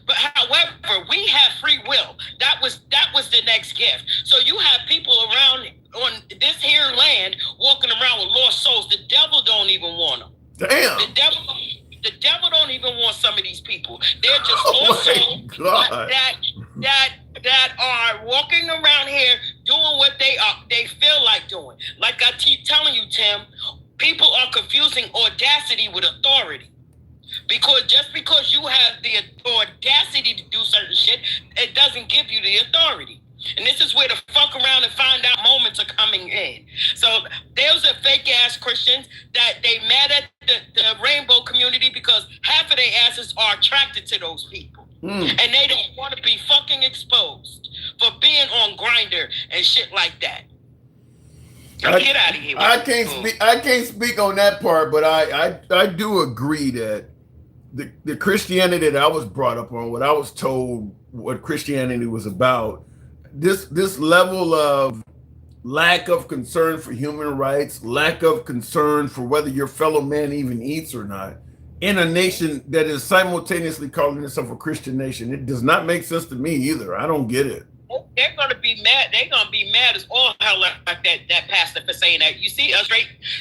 But however, we have free will. That was the next gift. So you have people around on this here land walking around with lost souls. The devil don't even want them. Damn. The devil don't even want some of these people. They're just lost souls that are walking around here doing what they feel like doing. Like I keep telling you, Tim, people are confusing audacity with authority. Because just because you have the audacity to do certain shit, it doesn't give you the authority. And this is where the fuck around and find out moments are coming in. So there's a fake ass Christians that they mad at the rainbow community because half of their asses are attracted to those people. And they don't want to be fucking exposed for being on Grindr and shit like that. Get out of here. I can't speak on that part, but I do agree that the Christianity that I was brought up on, what I was told what Christianity was about, this level of lack of concern for human rights, lack of concern for whether your fellow man even eats or not, in a nation that is simultaneously calling itself a Christian nation, it does not make sense to me either. I don't get it. They're gonna be mad. They're gonna be mad as all hell like that pastor for saying that. You see a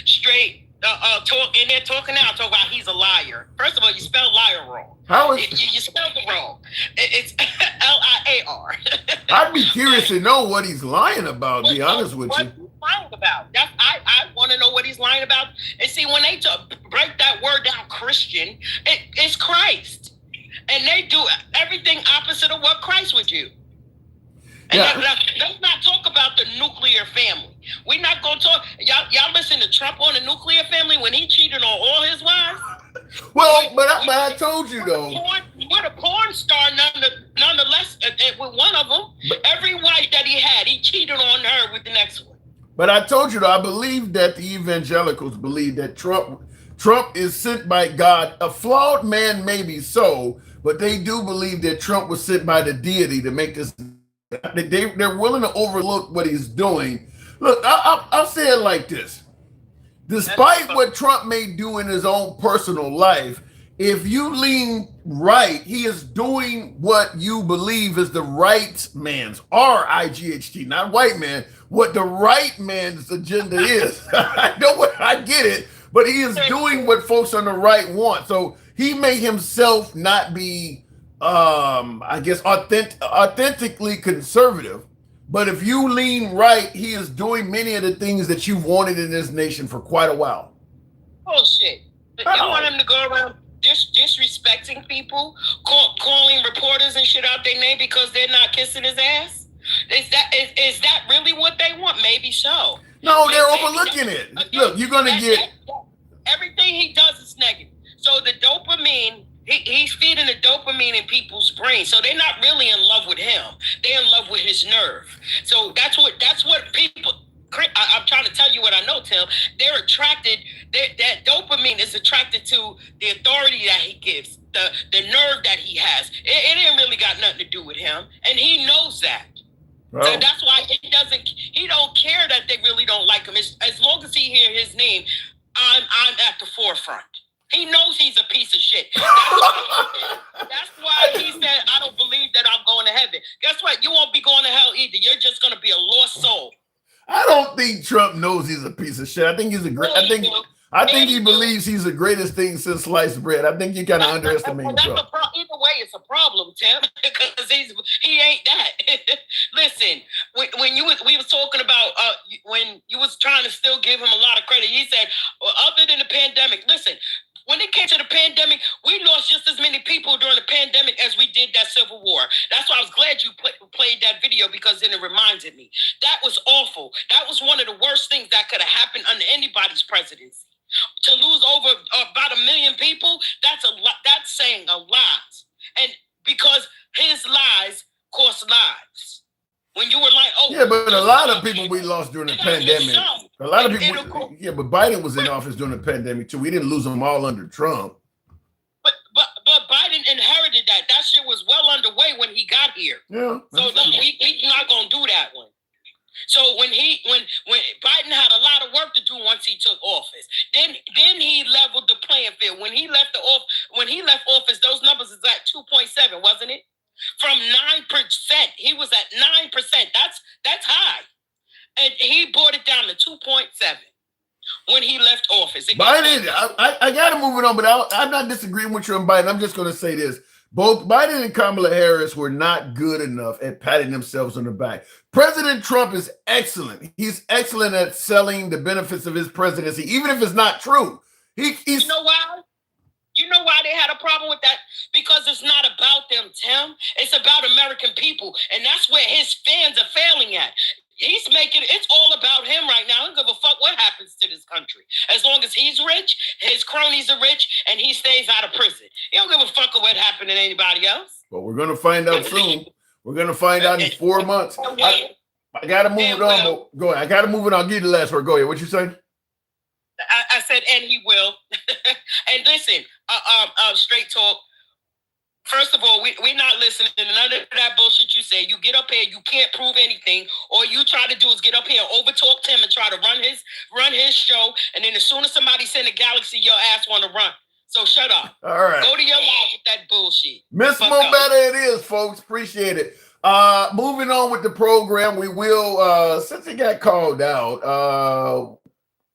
straight talk in there talking now, talk about he's a liar. First of all, you spelled liar wrong. How is you spelled it wrong? It's L-I-A-R. I'd be curious to know what he's lying about. Be honest with you. What he's lying about? I want to know what he's lying about. And see, when they break that word down, Christian, it's Christ, and they do everything opposite of what Christ would do. And let's not talk about the nuclear family. We're not going to talk. Y'all listen to Trump on the nuclear family when he cheated on all his wives? Well, but I told you, though. What a porn star, nonetheless, with one of them. Every wife that he had, he cheated on her with the next one. But I told you, though, I believe that the evangelicals believe that Trump is sent by God. A flawed man, maybe so, but they do believe that Trump was sent by the deity to make this. They're willing to overlook what he's doing. Look, I'll say it like this. Despite what Trump may do in his own personal life, if you lean right, he is doing what you believe is the right man's, R-I-G-H-T, not white man, what the right man's agenda is. I get it, but he is doing what folks on the right want. So he may himself not be I guess authentically conservative, but if you lean right, he is doing many of the things that you've wanted in this nation for quite a while. Bullshit. You want him to go around disrespecting people, calling reporters and shit out their name because they're not kissing his ass? Is that really what they want? Maybe so. No, they're overlooking it. Look, you're gonna get everything he does is negative. So the dopamine, he's feeding the dopamine in people's brains. So they're not really in love with him. They're in love with his nerve. So that's what people. I'm trying to tell you what I know, Tim. They're attracted. That dopamine is attracted to the authority that he gives, the nerve that he has. It ain't really got nothing to do with him, and he knows that. bro. So that's why he don't care that they really don't like him. As long as he hear his name, I'm at the forefront. He knows he's a piece of shit. That's why he said, I don't believe that I'm going to heaven. Guess what? You won't be going to hell either. You're just going to be a lost soul. I don't think Trump knows he's a piece of shit. I think he's a great. I think he believes he's the greatest thing since sliced bread. I think you kind of underestimate Trump. Either way, it's a problem, Tim, because he ain't that. Listen, when we was talking about when you was trying to still give him a lot of credit, he said, well, other than the pandemic, listen. When it came to the pandemic, we lost just as many people during the pandemic as we did that Civil War. That's why I was glad you played that video, because then it reminded me. That was awful. That was one of the worst things that could have happened under anybody's presidency. To lose over about 1 million people, that's saying a lot. And because his lies cost lives. When you were like, oh. Yeah, but a lot of people we lost during the pandemic. A lot of people, yeah, but Biden was in office during the pandemic too. We didn't lose them all under Trump. But Biden inherited that. That shit was well underway when he got here. Yeah. So he's not gonna do that one. So when Biden had a lot of work to do once he took office, then he leveled the playing field. When he left office, those numbers is at 2.7, wasn't it? From 9%, he was at 9%. That's high. And he brought it down to 2.7 when he left office. Biden, I got to move it on, but I'm not disagreeing with you on Biden. I'm just going to say this. Both Biden and Kamala Harris were not good enough at patting themselves on the back. President Trump is excellent. He's excellent at selling the benefits of his presidency, even if it's not true. He's. You know why? You know why they had a problem with that? Because it's not about them, Tim. It's about American people. And that's where his fans are failing at. It's all about him right now. I don't give a fuck what happens to this country. As long as he's rich, his cronies are rich, and he stays out of prison. He don't give a fuck what happened to anybody else. But we're going to find out soon. We're going to find out in 4 months. I got to move it on. Go ahead. I got to move it on. I'll give you the last word. Go ahead. What you say? I said, and he will. And listen, straight talk. First of all, we're not listening to none of that bullshit you say. You get up here, you can't prove anything. All you try to do is get up here, overtalk Tim, and try to run his show. And then as soon as somebody send a galaxy, your ass want to run. So shut up. All right. Go to your life with that bullshit. Miss Mo Better it is, folks. Appreciate it. Moving on with the program, we will, since it got called out,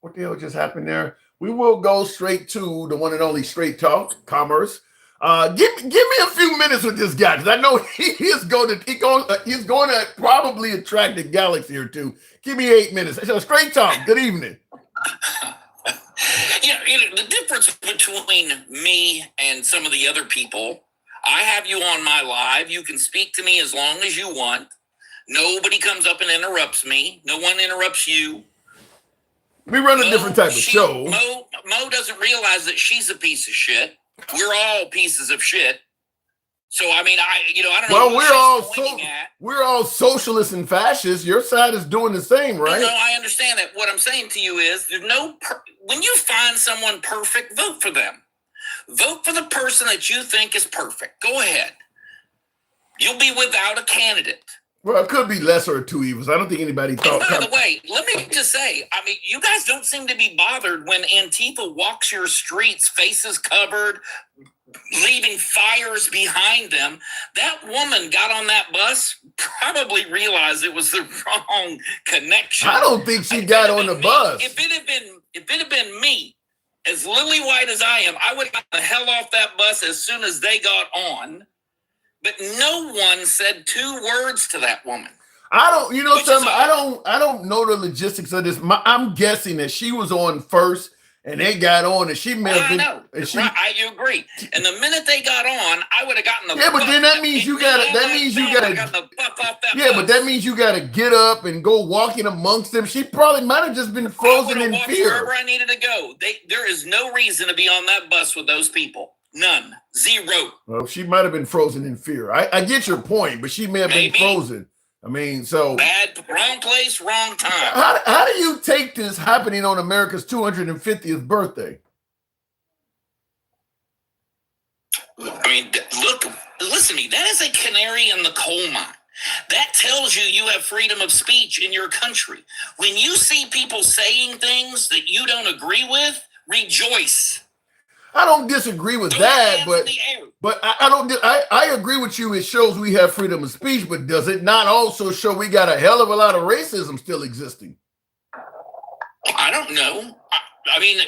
what the hell just happened there? We will go straight to the one and only Straight Talk Commerce. Give me a few minutes with this guy, because I know he's going to probably attract a galaxy or two. Give me 8 minutes. So Straight Talk, good evening. The difference between me and some of the other people, I have you on my live. You can speak to me as long as you want. Nobody comes up and interrupts me. No one interrupts you. We run a different type of show. Mo doesn't realize that she's a piece of shit. We're all pieces of shit. So I mean, I don't know. Well, we're all socialists and fascists. Your side is doing the same, right? No, I understand that. What I'm saying to you is, when you find someone perfect, vote for them. Vote for the person that you think is perfect. Go ahead. You'll be without a candidate. Well, it could be lesser of two evils. I don't think anybody thought. By the way, let me just say, I mean, you guys don't seem to be bothered when Antifa walks your streets, faces covered, leaving fires behind them. That woman got on that bus, probably realized it was the wrong connection. I don't think she got on the bus. If it had been me, as lily white as I am, I would have got the hell off that bus as soon as they got on. But no one said 2 words to that woman. I don't know the logistics of this. I'm guessing that she was on first and they got on, and she may have I been. know. And she, Right, I agree. And the minute they got on, I would have gotten the yeah, but then that means you gotta. That means you gotta. gotten the fuck off that Yeah, but bus. that means you gotta get up and go walking amongst them. She probably might have just been frozen I in walked fear. wherever I needed to go. There is no reason to be on that bus with those people. None. Zero. Well, she might have been frozen in fear. I get your point, but she may have Maybe. been frozen. I mean, so Wrong place, wrong time. how do you take this happening on America's 250th birthday? I mean, look, listen to me. That is a canary in the coal mine. That tells you you have freedom of speech in your country. When you see people saying things that you don't agree with, rejoice. I don't disagree with Throw your that, hands but in the air. I don't. I agree with you. It shows we have freedom of speech, but does it not also show we got a hell of a lot of racism still existing? I don't know. I mean,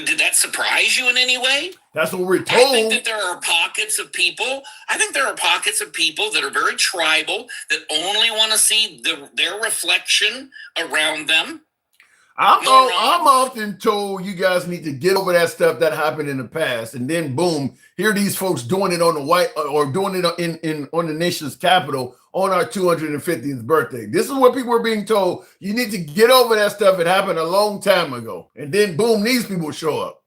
did that surprise you in any way? That's what we're I think told. that there are pockets of people. I think there are pockets of people that are very tribal that only want to see their reflection around them. I'm often told you guys need to get over that stuff that happened in the past, and then boom, here are these folks doing it on the white or doing it in on the nation's capital on our 250th birthday. This is what people are being told. You need to get over that stuff. It happened a long time ago, and then boom, these people show up.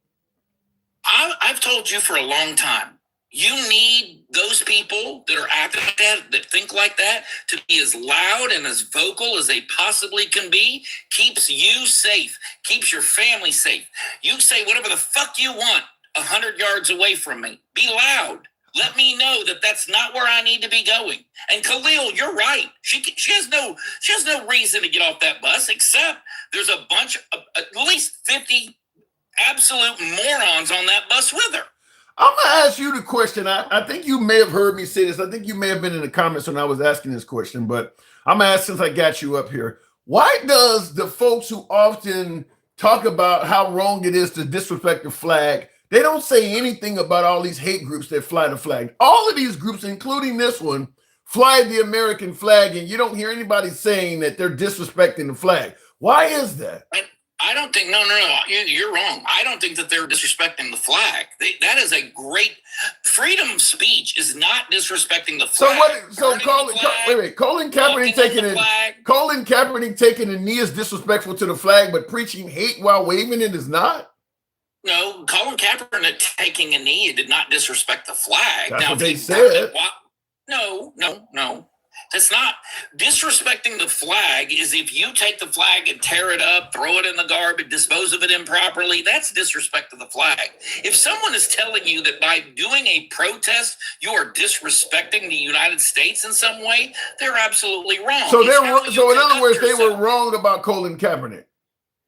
I've told you for a long time. You need those people that are acting like that think like that, to be as loud and as vocal as they possibly can be. Keeps you safe, keeps your family safe. You say whatever the fuck you want 100 yards away from me. Be loud. Let me know that that's not where I need to be going. And Khalil, you're right. She has no reason to get off that bus, except there's a bunch of at least 50 absolute morons on that bus with her. I'm gonna ask you the question. I think you may have heard me say this. I think you may have been in the comments when I was asking this question, but I'm gonna ask since I got you up here. Why does the folks who often talk about how wrong it is to disrespect the flag, they don't say anything about all these hate groups that fly the flag? All of these groups, including this one, fly the American flag, and you don't hear anybody saying that they're disrespecting the flag. Why is that? I don't think, no, you're wrong. I don't think that they're disrespecting the flag. That is a great, freedom of speech is not disrespecting the flag. Colin Kaepernick taking a knee is disrespectful to the flag, but preaching hate while waving it is not? No, Colin Kaepernick taking a knee did not disrespect the flag. That's now, what they said. No. That's not disrespecting the flag. Is if you take the flag and tear it up, throw it in the garbage, dispose of it improperly, that's disrespect to the flag. If someone is telling you that by doing a protest, you are disrespecting the United States in some way, they're absolutely wrong. So in other words, they were wrong about Colin Kaepernick.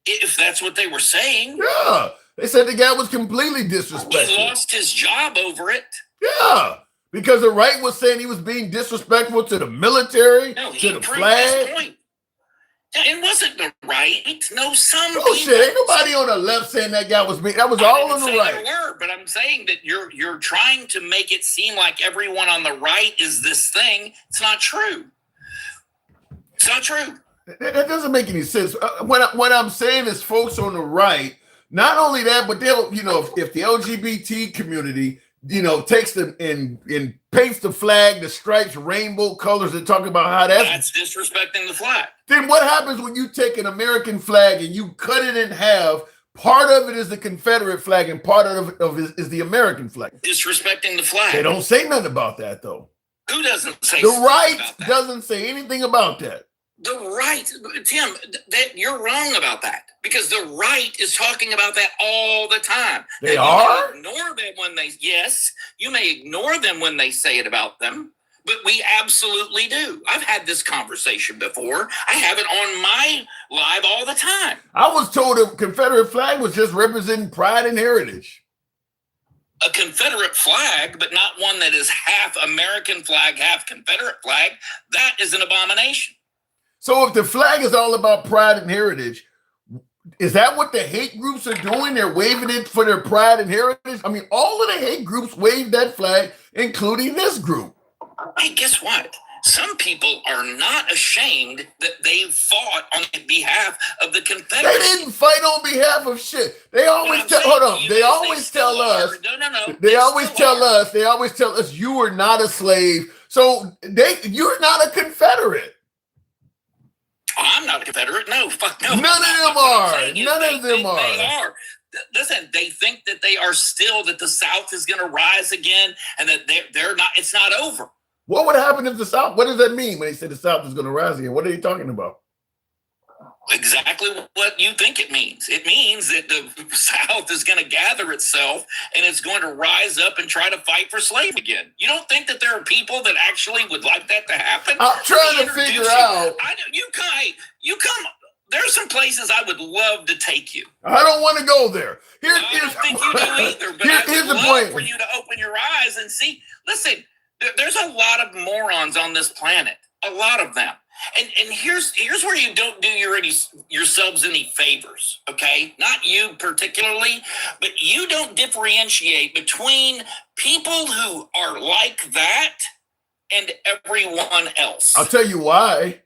If that's what they were saying. Yeah. They said the guy was completely disrespectful. He lost his job over it. Yeah. Because the right was saying he was being disrespectful to the military, to the flag. It wasn't the right. No, some people. Shit, ain't nobody on the left saying that guy was being. That was all on the right. There were, but I'm saying that you're trying to make it seem like everyone on the right is this thing. It's not true. It's not true. That doesn't make any sense. What I'm saying is, folks on the right. Not only that, but they'll, if the LGBT community, takes them and paints the flag, the stripes, rainbow colors, and talk about how that's disrespecting the flag. Then what happens when you take an American flag and you cut it in half? Part of it is the Confederate flag, and part of it is the American flag. Disrespecting the flag. They don't say nothing about that, though. Who doesn't say? The right doesn't say anything about that. The right, Tim, that you're wrong about that, because the right is talking about that all the time. They are? You may ignore them you may ignore them when they say it about them, but we absolutely do. I've had this conversation before. I have it on my live all the time. I was told the Confederate flag was just representing pride and heritage. A Confederate flag, but not one that is half American flag, half Confederate flag, that is an abomination. So if the flag is all about pride and heritage, is that what the hate groups are doing? They're waving it for their pride and heritage? I mean, all of the hate groups wave that flag, including this group. Hey, guess what? Some people are not ashamed that they fought on behalf of the They Confederacy. didn't fight on behalf of shit. They always tell. Hold on. They always tell us. No. They always tell us. They always tell us you are not a slave. So you're not a Confederate. I'm not a Confederate. No, fuck no. None of them are. None of them are. They are. Listen, they think that they are still, that the South is going to rise again, and that they're not. It's not over. What would happen if the South? What does that mean when they say the South is going to rise again? What are they talking about? Exactly what you think it means. It means that the South is going to gather itself and it's going to rise up and try to fight for slavery again. You don't think that there are people that actually would like that to happen? I'm trying to figure out. I know you come. There's some places I would love to take you. I don't want to go there. I don't think you do either. But here's the love point. for you to open your eyes and see. Listen, there's a lot of morons on this planet. A lot of them. And here's where you don't do yourselves any favors, okay? Not you particularly, but you don't differentiate between people who are like that and everyone else. I'll tell you why.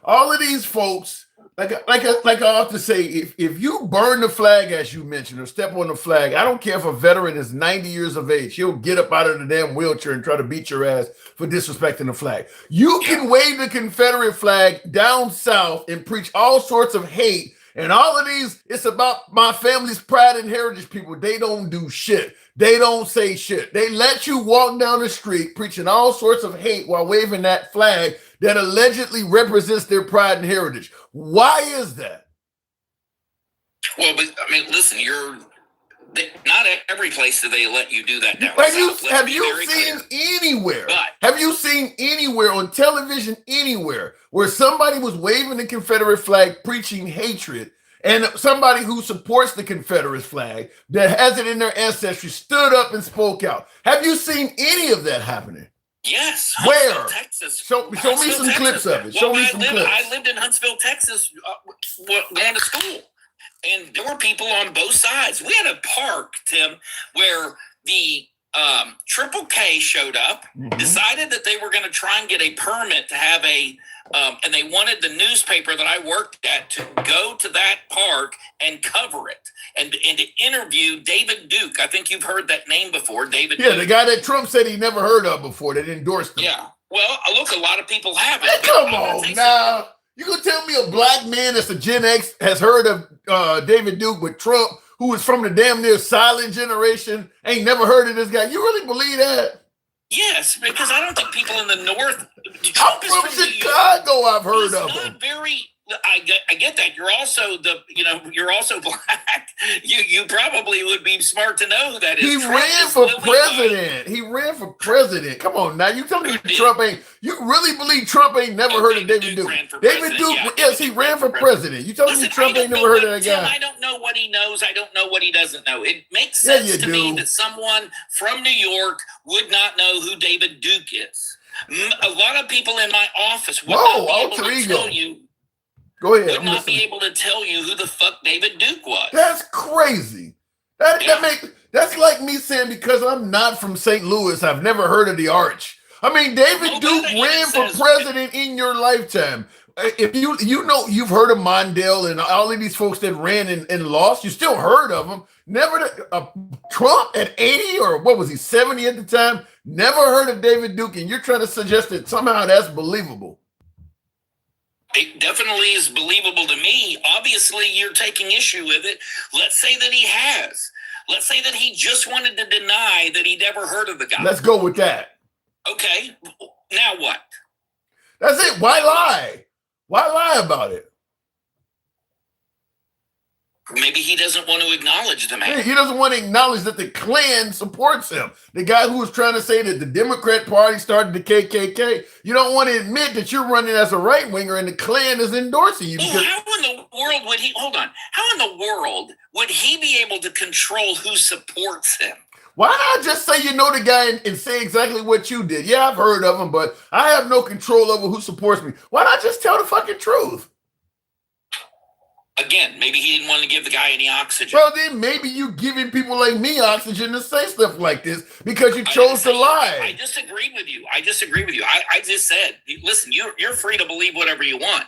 All of these folks, like I often say, if you burn the flag, as you mentioned, or step on the flag, I don't care if a veteran is 90 years of age, he'll get up out of the damn wheelchair and try to beat your ass for disrespecting the flag. You can wave the Confederate flag down south and preach all sorts of hate. And all of these, it's about my family's pride and heritage people. They don't do shit. They don't say shit. They let you walk down the street preaching all sorts of hate while waving that flag that allegedly represents their pride and heritage. Why is that? Well, but I mean, listen, not at every place do they let you do that now. Have you seen anywhere on television anywhere where somebody was waving the Confederate flag preaching hatred, and somebody who supports the Confederate flag that has it in their ancestry stood up and spoke out? Have you seen any of that happening? Yes. Where? Huntsville, Texas. Show me some Texas. clips of it. Show me some clips. I lived in Huntsville, Texas, going to school. And there were people on both sides. We had a park, Tim, where the Triple K showed up, decided that they were going to try and get a permit to have and they wanted the newspaper that I worked at to go to that park and cover it and to interview David Duke. I think you've heard that name before, David Duke. The guy that Trump said he never heard of before that endorsed him. Yeah. Well, look, a lot of people haven't. Hey, come on now. You gonna tell me a black man that's a Gen X has heard of David Duke with Trump, who was from the damn near silent generation, ain't never heard of this guy? You really believe that? Yes, because I don't think people in the North. I'm from Chicago. I've heard of him. I get that. You're also you're also black. You probably would be smart to know who that is. He ran for president. He ran for president. Come on now. You tell me Trump ain't. You really believe Trump ain't never heard of David Duke? David Duke, yes, he ran for president. You telling me Trump ain't never heard of that guy? I don't know what he knows. I don't know what he doesn't know. It makes sense to me that someone from New York would not know who David Duke is. A lot of people in my office would not be able to tell you. Go ahead. Would not be able to tell you who the fuck David Duke was. That's crazy. That's like me saying because I'm not from St. Louis, I've never heard of the Arch. I mean, David Duke ran for president in your lifetime. If you've heard of Mondale and all of these folks that ran and lost, you still heard of them. Never Trump at 80 or what was he, 70 at the time? Never heard of David Duke, and you're trying to suggest that somehow that's believable. It definitely is believable to me. Obviously, you're taking issue with it. Let's say that he has. Let's say that he just wanted to deny that he'd ever heard of the guy. Let's go with that. Okay. Now what? That's it. Why lie? Why lie about it? Maybe he doesn't want to acknowledge the man. He doesn't want to acknowledge that the Klan supports him. The guy who was trying to say that the Democrat Party started the KKK. You don't want to admit that you're running as a right winger and the Klan is endorsing you. Well, how in the world would he? Hold on. How in the world would he be able to control who supports him? Why not just say you know the guy and say exactly what you did? Yeah, I've heard of him, but I have no control over who supports me. Why not just tell the fucking truth? Again, maybe he didn't want to give the guy any oxygen. Well, then maybe you giving people like me oxygen to say stuff like this because you I chose to didn't say- I lie. disagree with you. I just said, listen, you're free to believe whatever you want.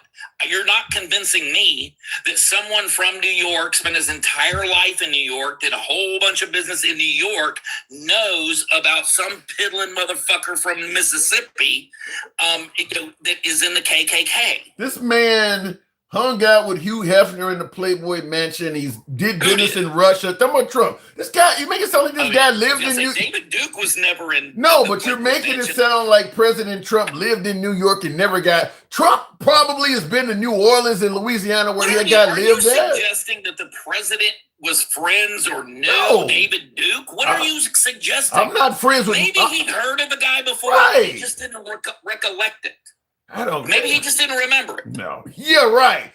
You're not convincing me that someone from New York spent his entire life in New York, did a whole bunch of business in New York, knows about some piddling motherfucker from Mississippi that is in the KKK. This man hung out with Hugh Hefner in the Playboy Mansion. He did business in Russia. Talking about Trump. This guy, you make it sound like this guy lived in New York. David Duke was never in. No, the but you're Playboy making it Mansion. sound like President Trump lived in New York and never got. Trump probably has been to New Orleans and Louisiana where that guy lived Are you there. suggesting that the president was friends or knew No. David Duke? What are you suggesting? I'm not friends with. Maybe he'd heard of the guy before. Right. He just didn't recollect it. I don't. Maybe he just didn't remember it. No. Yeah, right.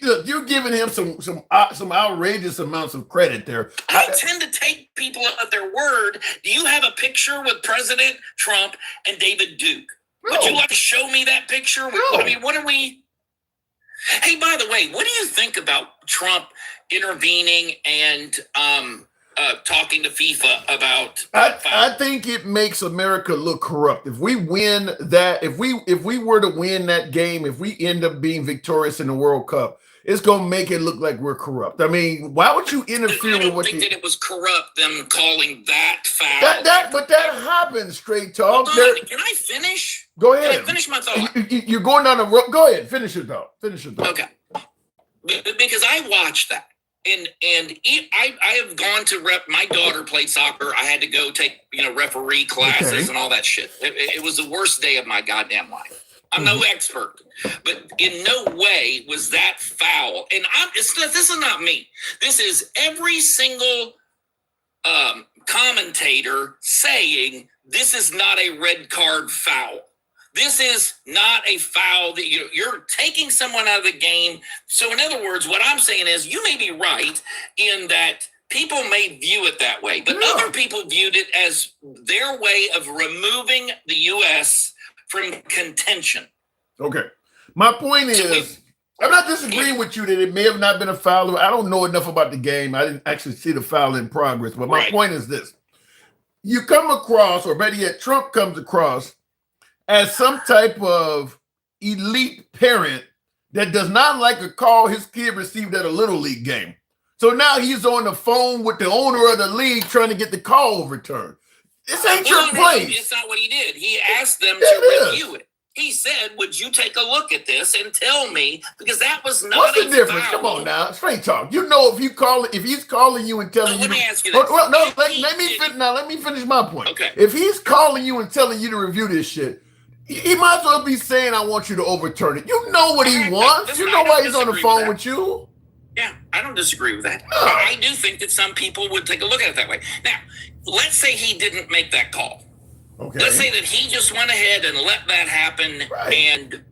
Look, you're giving him some outrageous amounts of credit there. I tend to take people at their word. Do you have a picture with President Trump and David Duke? Would you like to show me that picture? No. I mean, what are we? Hey, by the way, what do you think about Trump intervening and talking to FIFA about? I think it makes America look corrupt. If we win that, if we were to win that game, if we end up being victorious in the World Cup, it's gonna make it look like we're corrupt. I mean, why would you interfere I with don't what think you? that it was corrupt. Them calling that foul. But that happens. Straight talk. Hold on, can I finish? Go Can ahead. I finish my thought? You're going down the road. Go ahead. Finish your thought. Finish your thought. Okay. Because I watched that. I have gone to my daughter played soccer. I had to go take, referee classes Okay. and all that shit. It was the worst day of my goddamn life. I'm no expert, but in no way was that foul. And this is not me. This is every single commentator saying this is not a red card foul. This is not a foul that you're taking someone out of the game. So in other words, what I'm saying is you may be right in that people may view it that way, but other people viewed it as their way of removing the U.S. from contention. Okay. My point is, I'm not disagreeing with you that it may have not been a foul. I don't know enough about the game. I didn't actually see the foul in progress. But my point is this. You come across, or better yet, Trump comes across as some type of elite parent that does not like a call his kid received at a Little League game. So now he's on the phone with the owner of the league trying to get the call overturned. This ain't your place. It's not what he did. He asked them to review it. He said, would you take a look at this and tell me? Because that was not What's the a difference? foul. Come on now, straight talk. You know, if he's calling you and telling you. Let me ask you this. Well, no, let me finish my point. Okay. If he's calling you and telling you to review this shit, he might as well be saying, "I want you to overturn it." You know what he wants. You know why he's on the phone with you. Yeah, I don't disagree with that. No. I do think that some people would take a look at it that way. Now, let's say he didn't make that call. Okay. Let's say that he just went ahead and let that happen. Right. And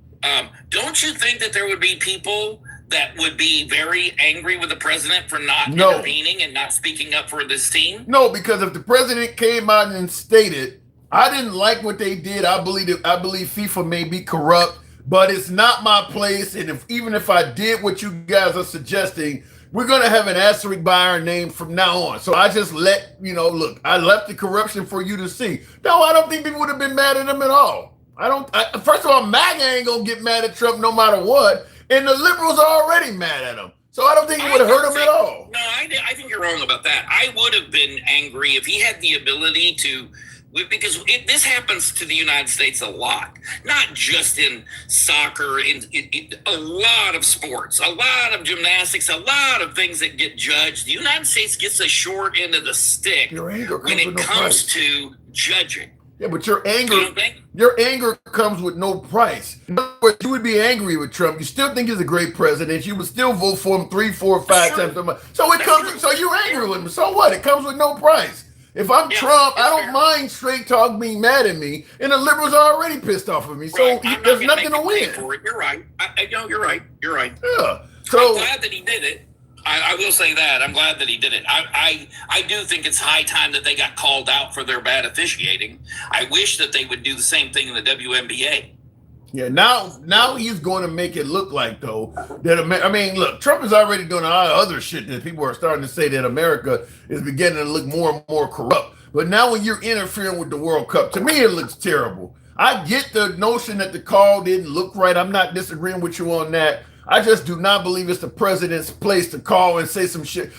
don't you think that there would be people that would be very angry with the president for not intervening and not speaking up for this team? No, because if the president came out and stated, "I didn't like what they did. I believe FIFA may be corrupt, but it's not my place. And even if I did what you guys are suggesting, we're gonna have an asterisk by our name from now on. So I just look, I left the corruption for you to see." No, I don't think people would have been mad at him at all. First of all, MAGA ain't gonna get mad at Trump no matter what, and the liberals are already mad at him. So I don't think it would have hurt him at all. No, I think you're wrong about that. I would have been angry if he had the ability to. Because this happens to the United States a lot, not just in soccer, in a lot of sports, a lot of gymnastics, a lot of things that get judged. The United States gets a short end of the stick when it comes to judging. Yeah, but your You anger don't think? comes with no price. In other words, you would be angry with Trump. You still think he's a great president. You would still vote for him 3, 4, 5 times a month. So so you're angry with him. So what? It comes with no price. If I'm Trump, I don't mind straight talk being mad at me, and the liberals are already pissed off of me. So there's nothing to win. For it. You're right. You're right. You're right. Yeah. So I'm glad that he did it. I will say that. I'm glad that he did it. I do think it's high time that they got called out for their bad officiating. I wish that they would do the same thing in the WNBA. Yeah, now he's going to make it look like though that I mean, look, Trump is already doing a lot of other shit that people are starting to say that America is beginning to look more and more corrupt. But now when you're interfering with the World Cup, to me it looks terrible. I get the notion that the call didn't look right. I'm not disagreeing with you on that. I just do not believe it's the president's place to call and say some shit.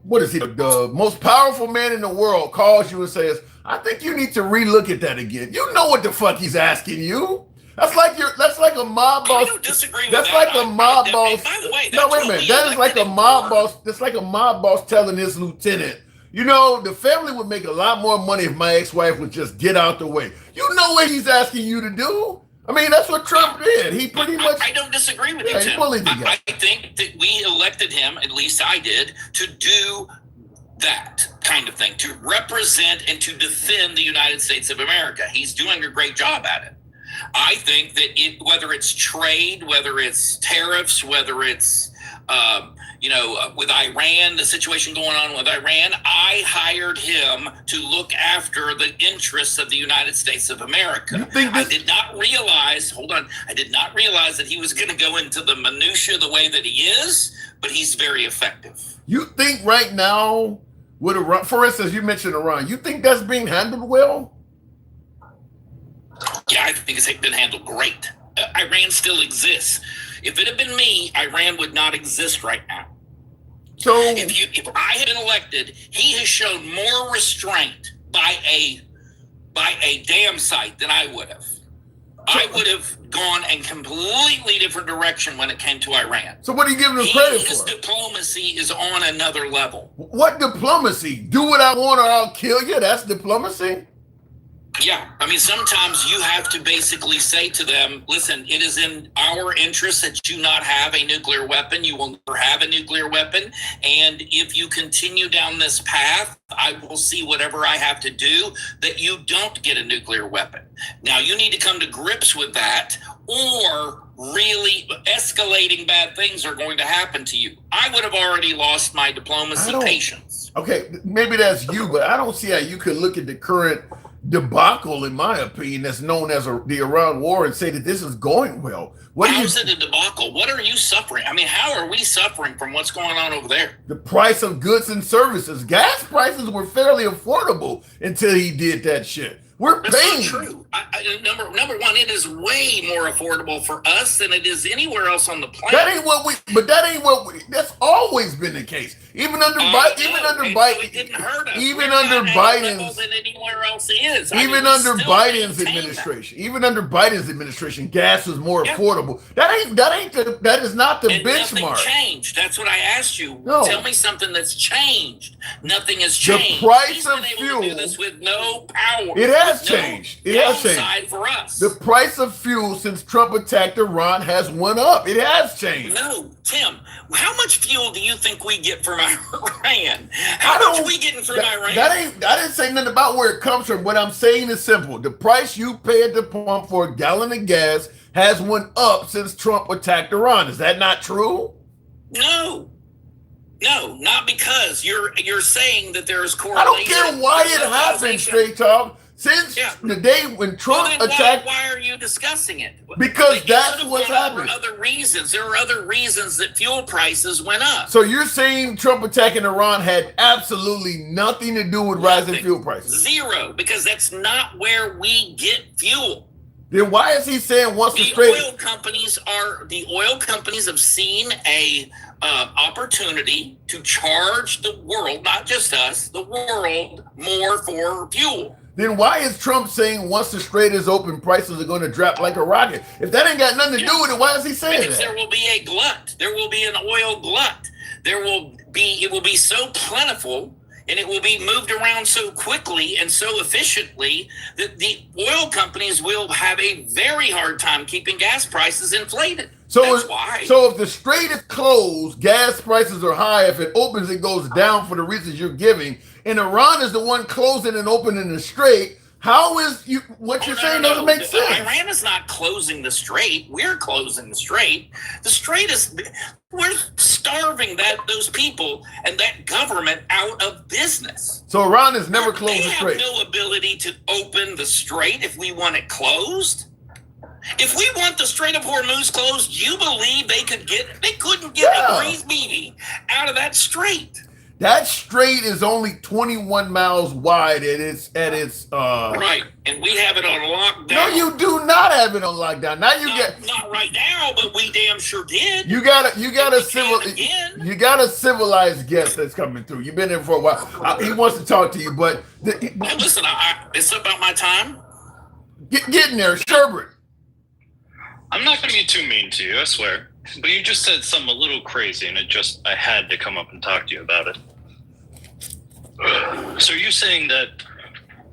What is he? The most powerful man in the world calls you and says, I think you need to relook at that again. You know what the fuck he's asking you. That's like a mob boss. I don't disagree with that's that. like a mob boss. By the way, No, wait a minute. That is like a mob boss. That's like a mob boss telling his lieutenant, you know, the family would make a lot more money if my ex-wife would just get out the way. You know what he's asking you to do? I mean, that's what Trump did. He pretty much. I don't disagree with Yeah, you, he Tim. bullied the guy. I think that we elected him, at least I did, to do that kind of thing, to represent and to defend the United States of America. He's doing a great job at it. I think that whether it's trade, whether it's tariffs, whether it's with Iran, the situation going on with Iran, I hired him to look after the interests of the United States of America. I did not realize that he was going to go into the minutia the way that he is, but he's very effective. You think right now with Iran, for instance, you mentioned Iran, you think that's being handled well? Yeah, I think it's been handled great. Iran still exists. If it had been me, Iran would not exist right now. So if I had been elected, he has shown more restraint by a damn sight than I would have. I would have gone in completely different direction when it came to Iran. So what are you giving him credit His for? diplomacy is on another level. What diplomacy? Do what I want or I'll kill you? That's diplomacy? Yeah, I mean, sometimes you have to basically say to them, listen, it is in our interest that you not have a nuclear weapon. You will never have a nuclear weapon. And if you continue down this path, I will see whatever I have to do that you don't get a nuclear weapon. Now, you need to come to grips with that, or really escalating bad things are going to happen to you. I would have already lost my diplomacy patience. Okay, maybe that's you, but I don't see how you could look at the current debacle, in my opinion, that's known as the Iran war and say that this is going well. How is it a debacle? What are you suffering? I mean, how are we suffering from what's going on over there? The price of goods and services. Gas prices were fairly affordable until he did that shit. We're That's paying. not true. Number one, it is way more affordable for us than it is anywhere else on the planet. That's always been the case. Even under Biden, it didn't hurt us. even We're under not at a level Biden's, than anywhere else is. even under Biden's administration, gas was more affordable. That is not the benchmark. Nothing changed. That's what I asked you. No. Tell me something that's changed. Nothing has changed. The price He's of been able fuel. to do this with no power. It has No changed. It has changed. downside for us. The price of fuel since Trump attacked Iran has went up. It has changed. No, Tim, how much fuel do you think we get from Iran? How much are we getting from Iran? I didn't say nothing about where it comes from. What I'm saying is simple. The price you pay at the pump for a gallon of gas has went up since Trump attacked Iran. Is that not true? No, not because you're saying that there is I correlation. don't care why it happened, causation. Straight Talk. Since the day when Trump Well, then attacked, why are you discussing it? because It that's could've what's gone up for happening. Other reasons. There are other reasons that fuel prices went up. So you're saying Trump attacking Iran had absolutely nothing to do with rising fuel prices? Zero, because that's not where we get fuel. Then why is he saying once the The straight? oil companies have seen a opportunity to charge the world, not just us, the world, more for fuel. Then why is Trump saying once the Strait is open, prices are going to drop like a rocket? If that ain't got nothing to do with it, why is he saying Because there that? will be a glut. There will be an oil glut. It will be so plentiful, and it will be moved around so quickly and so efficiently that the oil companies will have a very hard time keeping gas prices inflated. That's why. So if the Strait is closed, gas prices are high. If it opens, it goes down for the reasons you're giving. And Iran is the one closing and opening the Strait. How is what you're saying doesn't make sense? Iran is not closing the Strait. We're closing the Strait. The Strait we're starving those people and that government out of business. So Iran has never closed the Strait. They have no ability to open the Strait if we want it closed. If we want the Strait of Hormuz closed, you believe they couldn't get Yeah. a grease meaty out of that strait. That strait is only 21 miles wide at its Right. And we have it on lockdown. No, you do not have it on lockdown. Now you not right now, but we damn sure did. you got a Again. you got a civilized guest that's coming through. You've been there for a while. He wants to talk to you, but Listen, it's about my time. get in there, Sherbert. I'm not going to be too mean to you, I swear. But you just said something a little crazy, and I had to come up and talk to you about it. So are you saying that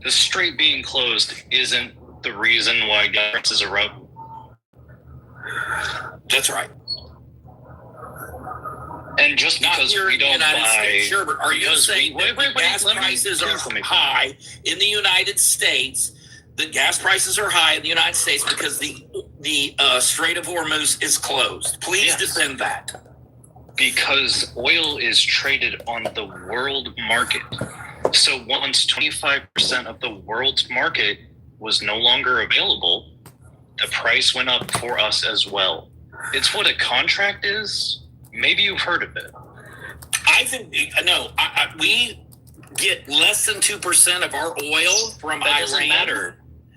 the strait being closed isn't the reason why gas prices are up? That's right. And just Not because here we in the don't United buy... States. Sure, but are you because saying that the gas prices are high in the United States? The gas prices are high in the United States because the Strait of Hormuz is closed. Please Yes. defend that. Because oil is traded on the world market. So once 25% of the world's market was no longer available, the price went up for us as well. It's what a contract is. Maybe you've heard of it. I think we get less than 2% of our oil from That Iran. doesn't matter.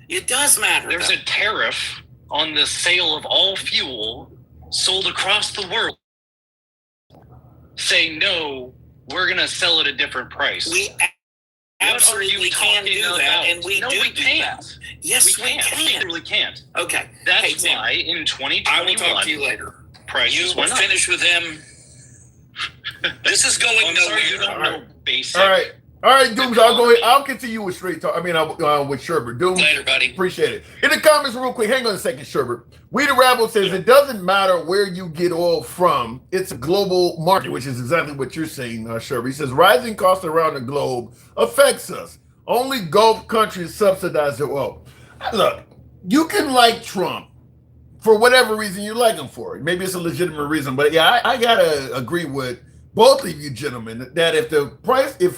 It does matter. There's a tariff on the sale of all fuel sold across the world. Say no, we're going to sell at a different price. We absolutely can do that, and we no, do we do can't. that. Yes, we can. We really can't. Okay. That's Hey, Tim, why in 2021, I will talk to you later. prices You went up. finish with him. This is going I'm nowhere. sorry, you don't know basic. All right, Dooms. I'll go ahead. I'll continue with straight talk. I mean, with Sherbert. Dooms. Later, buddy. Appreciate it. In the comments, real quick. Hang on a second, Sherbert. We the Rabble says it doesn't matter where you get oil from. It's a global market, which is exactly what you're saying, Sherbert. He says rising costs around the globe affects us. Only Gulf countries subsidize their oil. Look, you can like Trump for whatever reason you like him for. Maybe it's a legitimate reason, but yeah, I gotta agree with both of you gentlemen that if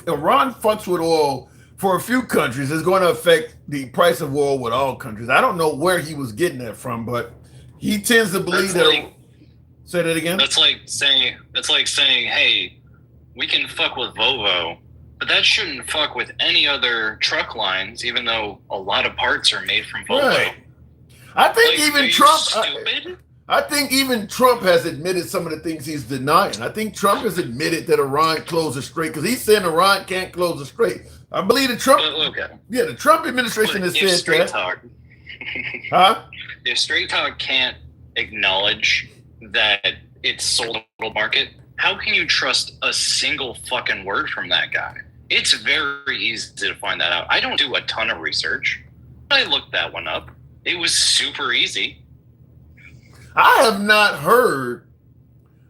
Iran fucks with oil for a few countries, it's going to affect the price of oil with all countries. I don't know where he was getting that from, but he tends to believe say that again. That's like saying, hey, we can fuck with Volvo, but that shouldn't fuck with any other truck lines, even though a lot of parts are made from Volvo. Right. I think Like, are even you Trump. stupid? I think even Trump has admitted some of the things he's denying. I think Trump has admitted that Iran closed the strait because he's saying Iran can't close the strait. I believe the Trump, the Trump administration has said Straight that. Talk, Huh? if Straight Talk can't acknowledge that it's sold on the market, how can you trust a single fucking word from that guy? It's very easy to find that out. I don't do a ton of research. I looked that one up. It was super easy. I have not heard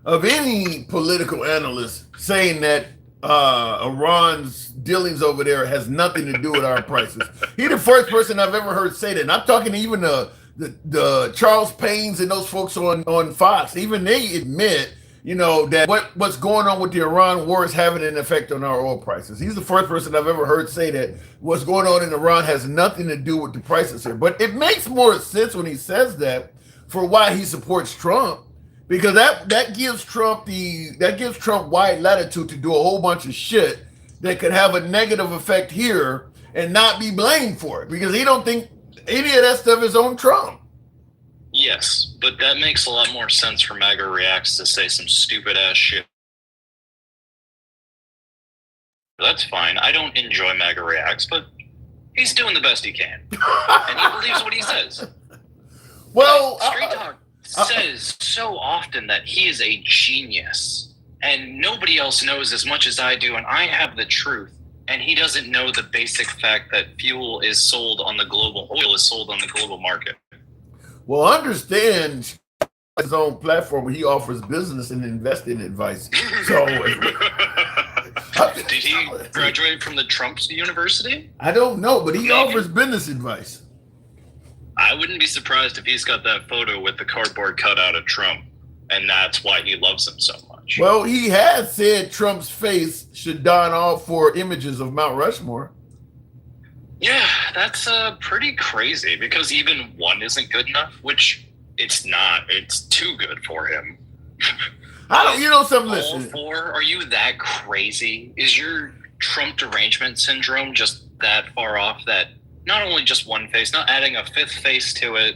of any political analyst saying that Iran's dealings over there has nothing to do with our prices. He's the first person I've ever heard say that. And I'm talking to even the Charles Paynes and those folks on Fox. Even they admit, that what's going on with the Iran war is having an effect on our oil prices. He's the first person I've ever heard say that what's going on in Iran has nothing to do with the prices here. But it makes more sense when he says that for why he supports Trump, because that gives Trump wide latitude to do a whole bunch of shit that could have a negative effect here and not be blamed for it, because he don't think any of that stuff is on Trump. Yes, but that makes a lot more sense for MAGA Reacts to say some stupid ass shit. That's fine. I don't enjoy MAGA Reacts, but he's doing the best he can. And he believes what he says. Well, Straight Talk says so often that he is a genius, and nobody else knows as much as I do, and I have the truth. And he doesn't know the basic fact that oil is sold on the global market. Well, understand his own platform where he offers business and investing advice. So did he graduate from the Trump University? I don't know, but he offers business advice. I wouldn't be surprised if he's got that photo with the cardboard cutout of Trump, and that's why he loves him so much. Well, he has said Trump's face should don all 4 images of Mount Rushmore. Yeah, That's pretty crazy because even one isn't good enough, which it's not. It's too good for him. I don't, you know something, All listen. four? Are you that crazy? Is your Trump derangement syndrome just that far off that not only just one face, not adding a fifth face to it,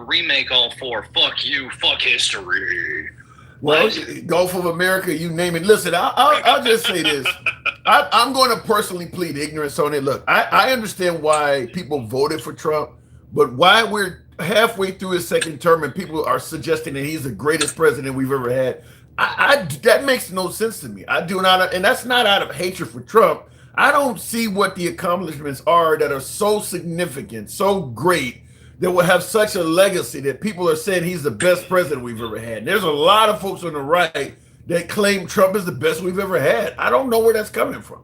remake all four, fuck you, fuck history. Well, Gulf of America, you name it. Listen, I'll just say this. I'm going to personally plead ignorance on it. Look, I understand why people voted for Trump, but why we're halfway through his second term and people are suggesting that he's the greatest president we've ever had, that makes no sense to me. I do not, and that's not out of hatred for Trump. I don't see what the accomplishments are that are so significant, so great, that will have such a legacy that people are saying he's the best president we've ever had. And there's a lot of folks on the right that claim Trump is the best we've ever had. I don't know where that's coming from.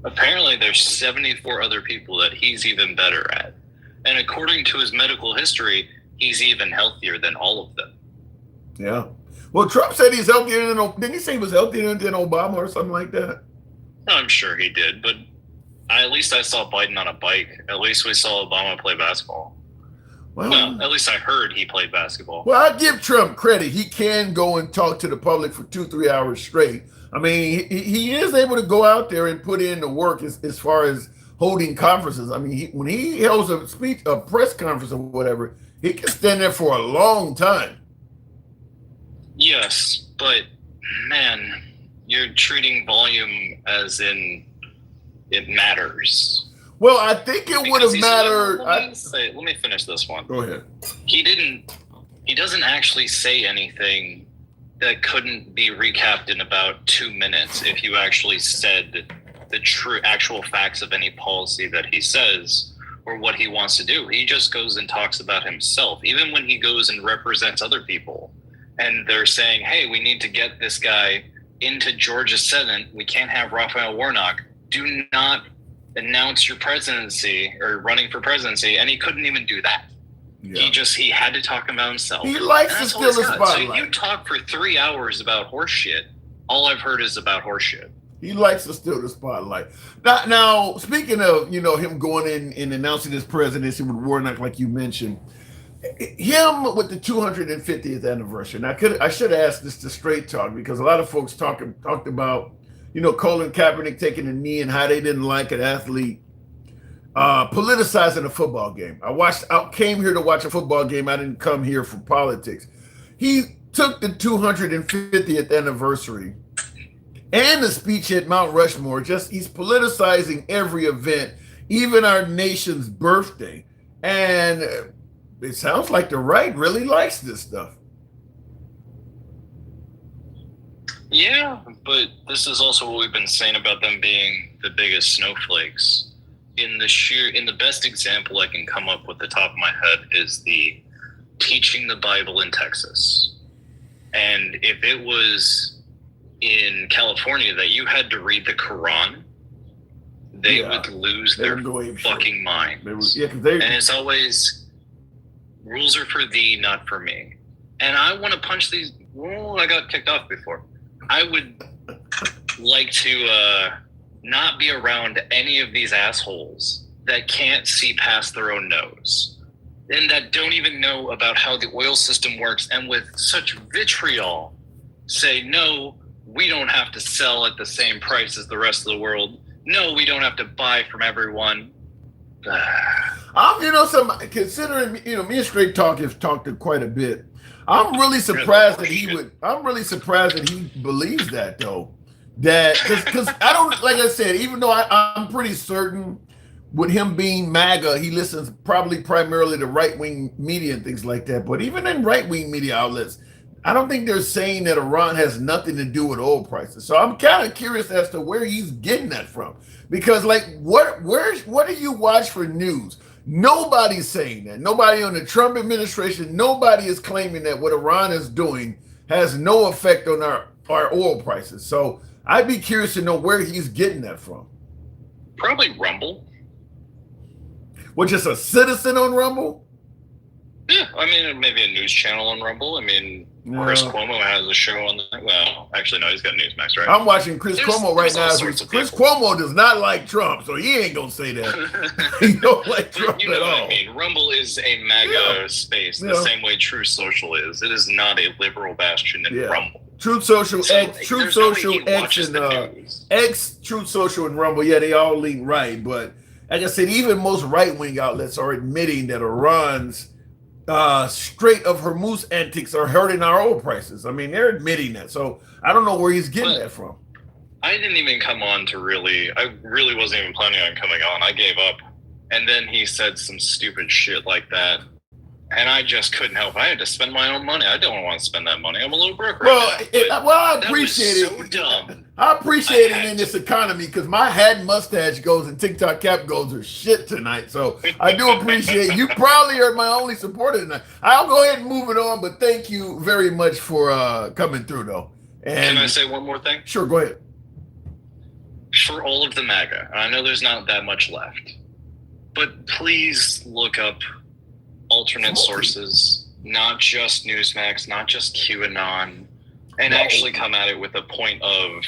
Apparently, there's 74 other people that he's even better at. And according to his medical history, he's even healthier than all of them. Yeah. Well, Trump said he's healthier than, didn't he say he was healthier than Obama or something like that? I'm sure he did, but at least I saw Biden on a bike. At least we saw Obama play basketball. Well, at least I heard he played basketball. Well, I give Trump credit. He can go and talk to the public for 2-3 hours straight. I mean, he is able to go out there and put in the work as far as holding conferences. I mean, when he holds a press conference or whatever, he can stand there for a long time. Yes, but man, you're treating volume as in it matters. Well, I think it would have mattered. Let me finish this one. Go ahead. He doesn't actually say anything that couldn't be recapped in about 2 minutes if you actually said the true actual facts of any policy that he says or what he wants to do. He just goes and talks about himself, even when he goes and represents other people. And they're saying, hey, we need to get this guy into Georgia Senate. We can't have Raphael Warnock. Do not announce your presidency or running for presidency. And he couldn't even do that. Yeah. He had to talk about himself. He likes to steal the spotlight. So you talk for 3 hours about horse shit. All I've heard is about horse shit. He likes to steal the spotlight. Now, speaking of, him going in and announcing his presidency with Warnock, like you mentioned, him with the 250th anniversary. Now, I should ask this to Straight Talk because a lot of folks talked about, Colin Kaepernick taking a knee and how they didn't like an athlete politicizing a football game. I came here to watch a football game. I didn't come here for politics. He took the 250th anniversary and the speech at Mount Rushmore. He's politicizing every event, even our nation's birthday. And it sounds like the right really likes this stuff. Yeah, but this is also what we've been saying about them being the biggest snowflakes. In the best example I can come up with the top of my head is the teaching the Bible in Texas. And if it was in California that you had to read the Quran, they would lose their fucking minds. And it's always, rules are for thee, not for me. And I want to punch these. Well, I got kicked off before. I would like to not be around any of these assholes that can't see past their own nose and that don't even know about how the oil system works, and with such vitriol say, no, we don't have to sell at the same price as the rest of the world. No, we don't have to buy from everyone. Considering, me and Straight Talk have talked quite a bit. I'm really surprised that he believes that, though. Because I don't, like I said, even though I'm pretty certain with him being MAGA, he listens probably primarily to right-wing media and things like that. But even in right-wing media outlets, I don't think they're saying that Iran has nothing to do with oil prices. So I'm kind of curious as to where he's getting that from. Because, what do you watch for news? Nobody's saying that. Nobody on the Trump administration, nobody is claiming that what Iran is doing has no effect on our oil prices. So I'd be curious to know where he's getting that from. Probably Rumble. Which is a citizen on Rumble? Yeah, I mean, maybe a news channel on Rumble. I mean, Chris Cuomo has a show on the. Well, actually, no, he's got Newsmax, right? I'm watching Chris Cuomo right there's all now. sorts of Chris people. Cuomo does not like Trump, so he ain't gonna say that. He don't like Trump You know at what all. I mean? Rumble is a MAGA space, the Yeah. same way True Social is. It is not a liberal bastion in Yeah. Rumble. Truth Social So, X, Truth there's no way Social he X, watches and the news. X, Truth Social, and Rumble. Yeah, they all lean right, but like I said, even most right-wing outlets are admitting that Iran's Strait of Hormuz antics are hurting our oil prices. I mean, they're admitting that. So I don't know where he's getting But- that from. I didn't even come on to I really wasn't even planning on coming on. I gave up. And then he said some stupid shit like that. And I just couldn't help. I had to spend my own money. I don't want to spend that money. I'm a little broke right Well, now. well, I That was appreciate so it. dumb. I appreciate I it had in this economy because my hat and mustache goes and TikTok cap goes are shit tonight. So I do appreciate you. Probably are my only supporter tonight. I'll go ahead and move it on, but thank you very much for coming through though. And Can I say one more thing? sure, go ahead. For all of the MAGA, and I know there's not that much left, but please look up alternate sources, not just Newsmax, not just QAnon, and actually come at it with a point of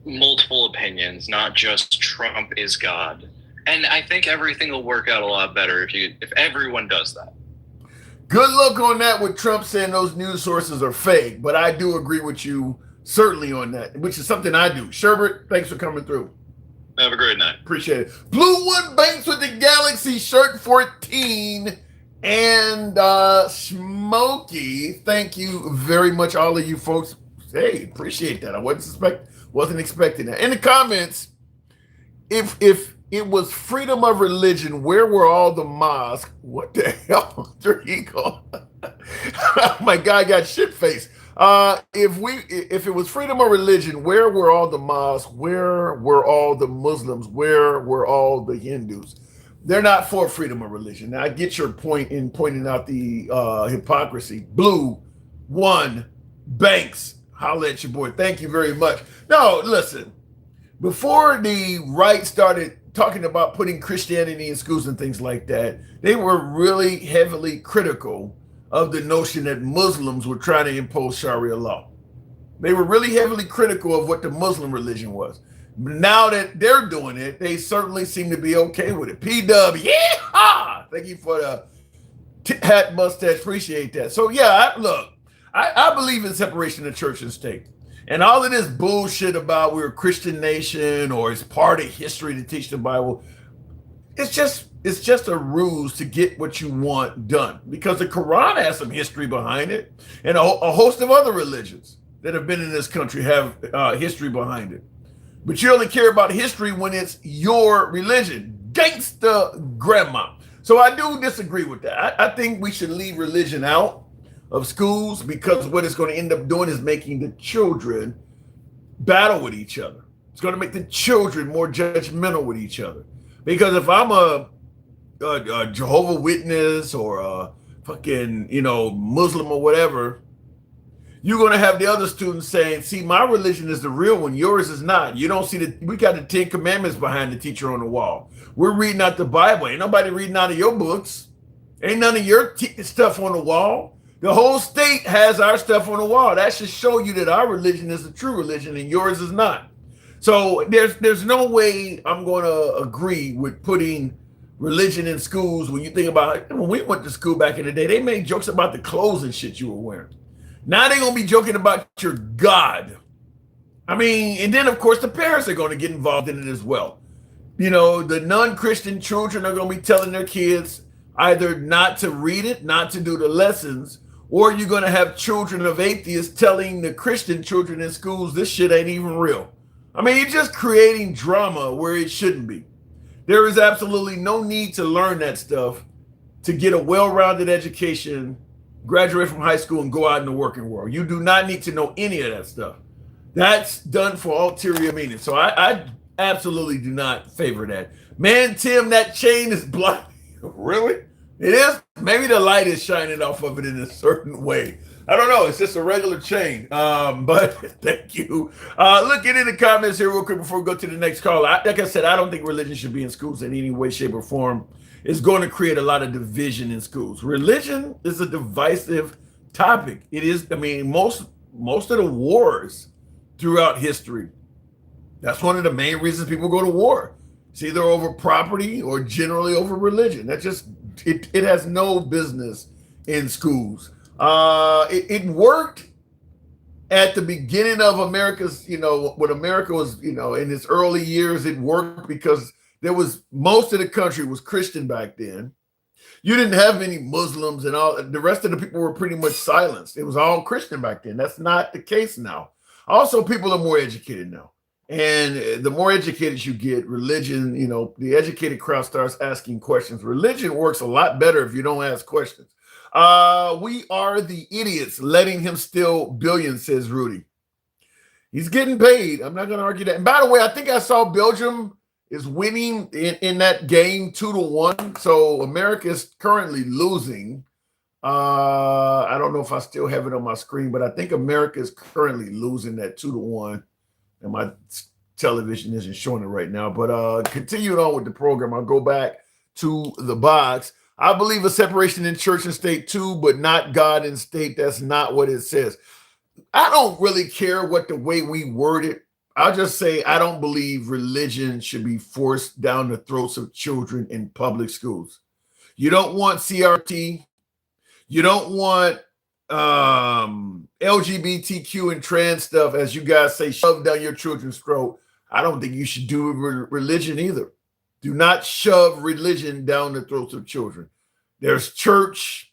multiple opinions, not just Trump is God. And I think everything will work out a lot better if everyone does that. Good luck on that with Trump saying those news sources are fake, but I do agree with you certainly on that, which is something I do. Sherbert, thanks for coming through. Have a great night. Appreciate it. Blue One Banks with the Galaxy shirt 14 and Smokey. Thank you very much, all of you folks. Hey, appreciate that. I wasn't expecting that. In the comments, if it was freedom of religion, where were all the mosques? What the hell? There he go. My guy got shit faced. If it was freedom of religion, where were all the mosques? Where were all the Muslims? Where were all the Hindus? They're not for freedom of religion. Now I get your point in pointing out the hypocrisy. Blue One Banks, holla at your boy. Thank you very much. No, listen. Before the right started talking about putting Christianity in schools and things like that, they were really heavily critical of the notion that Muslims were trying to impose Sharia law. They were really heavily critical of what the Muslim religion was. Now that they're doing it, they certainly seem to be okay with it. PW, yeah! Thank you for the hat mustache. Appreciate that. So yeah, I believe in separation of church and state. And all of this bullshit about we're a Christian nation or it's part of history to teach the Bible, it's just a ruse to get what you want done, because the Quran has some history behind it, and a host of other religions that have been in this country have history behind it. But you only care about history when it's your religion. Gangsta grandma. So I do disagree with that. I think we should leave religion out of schools, because what it's going to end up doing is making the children battle with each other. It's going to make the children more judgmental with each other. Because if I'm a Jehovah Witness or a fucking, Muslim or whatever, you're going to have the other students saying, see, my religion is the real one. Yours is not. You don't see we got the 10 commandments behind the teacher on the wall. We're reading out the Bible. Ain't nobody reading out of your books. Ain't none of your stuff on the wall. The whole state has our stuff on the wall. That should show you that our religion is the true religion and yours is not. So there's no way I'm going to agree with putting religion in schools. When you think about it, when we went to school back in the day, they made jokes about the clothes and shit you were wearing. Now they're going to be joking about your God. I mean, and then of course the parents are going to get involved in it as well. The non-Christian children are going to be telling their kids either not to read it, not to do the lessons, or you're going to have children of atheists telling the Christian children in schools this shit ain't even real. I mean, you're just creating drama where it shouldn't be. There is absolutely no need to learn that stuff to get a well-rounded education, graduate from high school, and go out in the working world. You do not need to know any of that stuff. That's done for ulterior meaning. So I absolutely do not favor that. Man, Tim, that chain is blind. Really? It is? Maybe the light is shining off of it in a certain way. I don't know. It's just a regular chain. But thank you. Looking in the comments here real quick before we go to the next call. Like I said, I don't think religion should be in schools in any way, shape, or form. It's going to create a lot of division in schools. Religion is a divisive topic. It is. I mean, most of the wars throughout history, that's one of the main reasons people go to war. It's either over property or generally over religion. That just it has no business in schools. It worked at the beginning of America's, when America was, in its early years. It worked because most of the country was Christian back then. You didn't have any Muslims, and all the rest of the people were pretty much silenced. It was all Christian back then. That's not the case now. Also, people are more educated now. And the more educated you get, religion, the educated crowd starts asking questions. Religion works a lot better if you don't ask questions. We are the idiots letting him steal billions, says Rudy. He's getting paid. I'm not going to argue that. And by the way, I think I saw Belgium is winning in that game 2-1. So America is currently losing. I don't know if I still have it on my screen, but I think America is currently losing that 2-1. And my television isn't showing it right now. But continuing on with the program, I'll go back to the box. I believe a separation in church and state too, but not God and state. That's not what it says. I don't really care what the way we word it. I'll just say I don't believe religion should be forced down the throats of children in public schools. You don't want CRT. You don't want LGBTQ and trans stuff, as you guys say, shoved down your children's throat. I don't think you should do religion either. Do not shove religion down the throats of children. There's church.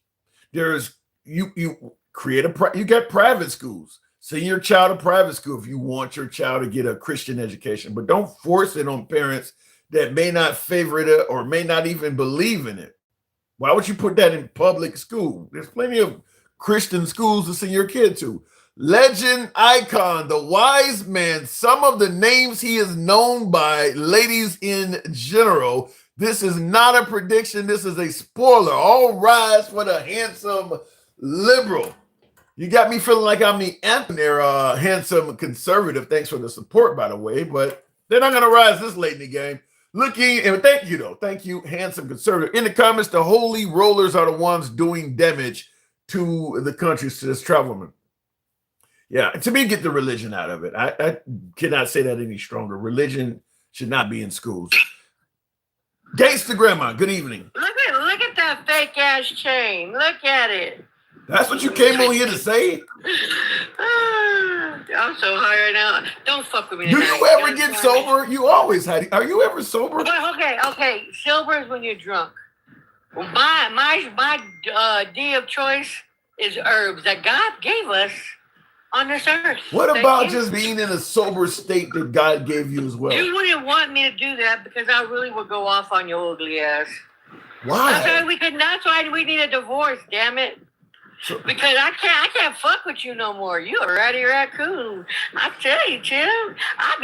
There's you create you got private schools. Send your child to private school if you want your child to get a Christian education, but don't force it on parents that may not favor it or may not even believe in it. Why would you put that in public school? There's plenty of Christian schools to send your kid to. Legend icon, the wise man, some of the names he is known by, ladies in general. This is not a prediction. This is a spoiler. All rise for the handsome liberal. You got me feeling like I'm the anthem there, handsome conservative. Thanks for the support, by the way, but they're not going to rise this late in the game. And thank you, though. Thank you, handsome conservative. In the comments, the holy rollers are the ones doing damage to the country, says Travelman. Yeah, to me, get the religion out of it. I cannot say that any stronger. Religion should not be in schools. Gangsta Grandma, good evening. Look at that fake ass chain. Look at it. That's what you came on here to say? I'm so high right now. Don't fuck with me Do tonight. you ever get sober? You always had. Are you ever sober? Okay. Sober is when you're drunk. Well, my D of choice is herbs that God gave us on this earth. What about just being in a sober state that God gave you as well? You wouldn't want me to do that because I really would go off on your ugly ass. Why? That's why we need a divorce, damn it. Because I can't fuck with you no more. You a ratty raccoon. I tell you, Tim. I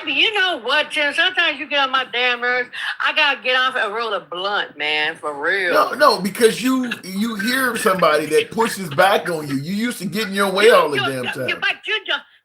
be. You know what, Tim? Sometimes you get on my damn nerves. I gotta get off and roll a blunt, man, for real. No, because you hear somebody that pushes back on you. You used to get in your way all the damn time. But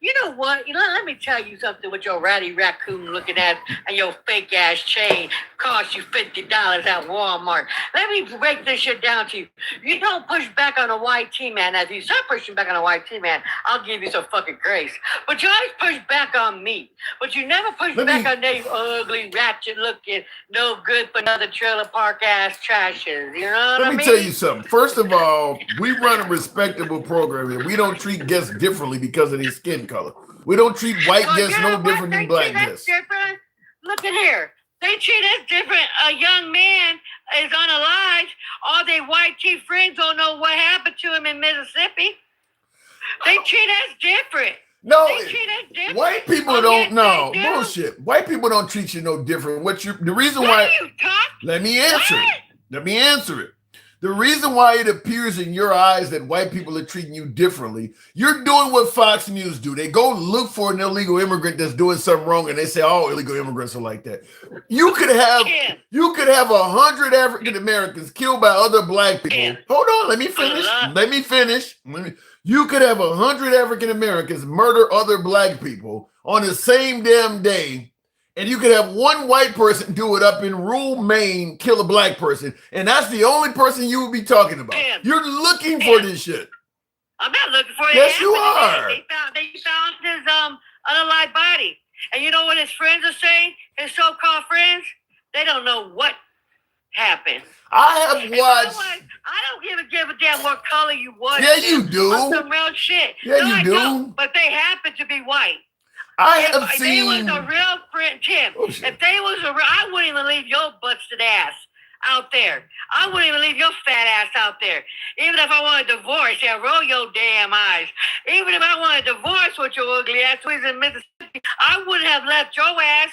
you know what? Let me tell you something with your ratty raccoon looking at and your fake ass chain cost you $50 at Walmart. Let me break this shit down to you. You don't push back on a white T-man. If you start pushing back on a white T-man, I'll give you some fucking grace. But you always push back on me. But you never push back on these ugly, ratchet looking, no good for another trailer park ass trashes. You know what I mean? Let me tell you something. First of all, we run a respectable program here. We don't treat guests differently because of their skin color. We don't treat white guests no different than black guests. Different. Look at here. They treat us different. A young man is unalive. All their white tea friends don't know what happened to him in Mississippi. They treat us different. No, they treat us different. White people don't know. Bullshit. White people don't treat you no different. The reason why? Let me answer it. Let me answer it. The reason why it appears in your eyes that white people are treating you differently, you're doing what Fox News do. They go look for an illegal immigrant that's doing something wrong, and they say, "Oh, illegal immigrants are like that." You could have 100 African Americans killed by other black people. Hold on, let me finish. You could have 100 African Americans murder other black people on the same damn day, and you could have one white person do it up in rural Maine, kill a black person, and that's the only person you would be talking about. Damn. You're looking for this shit. I'm not looking for it. Yes, you happened are. today. They found his unalive body. And you know what his friends are saying? His so-called friends? They don't know what happened. I have And you know watched. what? I don't give a damn what color you was. Yeah, you do. On some real shit. Yeah, no, you I do. Don't, but they happen to be white. I If have they was seen. a real friend, Tim. Oh, shit. If they was a real, I wouldn't even leave your busted ass out there. I wouldn't even leave your fat ass out there. Even if I want a divorce, yeah, roll your damn eyes. Even if I want a divorce with your ugly ass who's in Mississippi, I wouldn't have left your ass.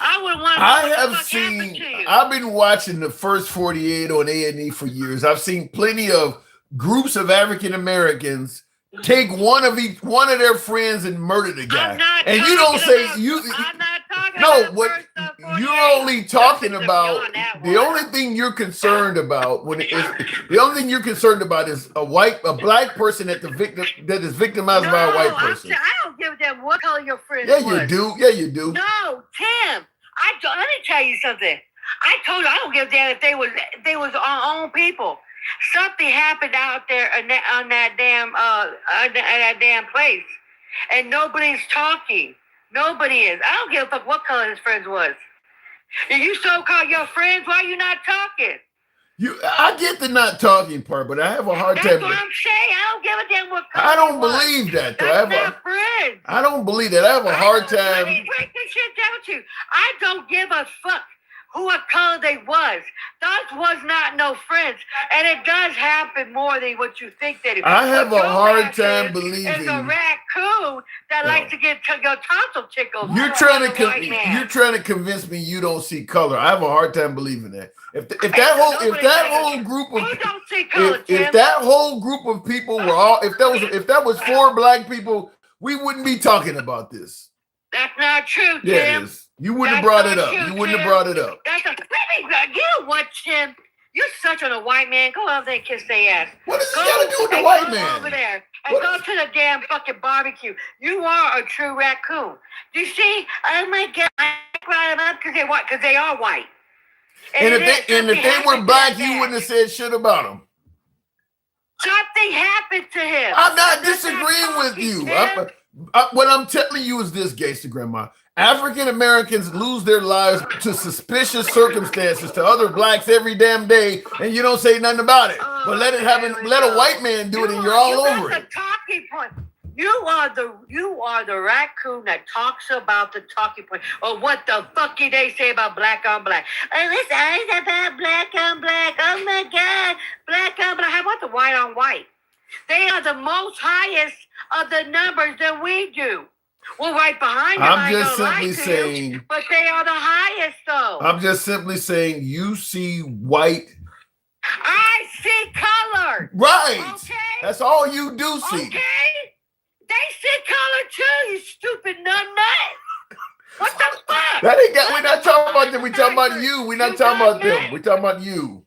I wouldn't want to know I what the have fuck happened seen. to you. I've been watching the first 48 on A&E for years. I've seen plenty of groups of African Americans take one of their friends and murder the guy. I'm not And you don't talking say about- you. I'm not talking No, about what first, 48. you're only talking This is about, beyond that the one. only thing you're concerned about is a black person that is victimized by a white person. I don't give a damn what color your friends Yeah, was. you do. Yeah, you do. No, Tim. Let me tell you something. I told you I don't give a damn if they was our own people. Something happened out there on that damn place, and nobody's talking. Nobody is. I don't give a fuck what color his friends was. If you so-called your friends, why you not talking? I get the not talking part, but I have a hard That's time. what I'm saying. I don't give a damn what color I don't it was. believe that, though. That's not friends. I don't believe that. I have a hard Let me time. break this shit down to you. I don't give a fuck what color they was. Those was not no friends. And it does happen more than what you think they do. I have What a your hard ass time is believing. a raccoon that likes to get your tonsil tickled. You're by trying a to white man. you're trying to convince me you don't see color. I have a hard time believing that. If Nobody that does. whole group Who of don't see color, if Tim? that whole group of people were all if that was 4 black people, we wouldn't be talking about this. That's not true, Tim. Yeah, it is. You wouldn't have That's brought it not up. true, You wouldn't have Tim. brought it up. You know what, Tim? You're such a white man. Go over there and kiss their ass. What does it Go got to do with the and white go man? over there and What go is- to the damn fucking barbecue. You are a true raccoon. You see? Oh my God! I brought them up because they're white. Because they are white. And it is. if they Something were happened to black, that you guy. wouldn't have said shit about them. Something happened to him. I'm not That's disagreeing with talking, you. Tim. What I'm telling you is this, Gangsta Grandma. African Americans lose their lives to suspicious circumstances to other blacks every damn day, and you don't say nothing about it. But let a white man do it, and you're all over it. That's the talking point. You are the raccoon that talks about the talking point. Or what the fuck did they say about black on black? Oh, it's always about black on black. Oh my God, black on black. How about the white on white? They are the most highest of the numbers that we do. We're right behind them. I'm just simply saying. But they are the highest, though. I'm just simply saying you see white. I see color. Right. Okay. That's all you do see. Okay. They see color too, you stupid numbnut. What the fuck? That ain't got. We're not talking about them. We're talking about you. We're not talking about them. We're talking about you.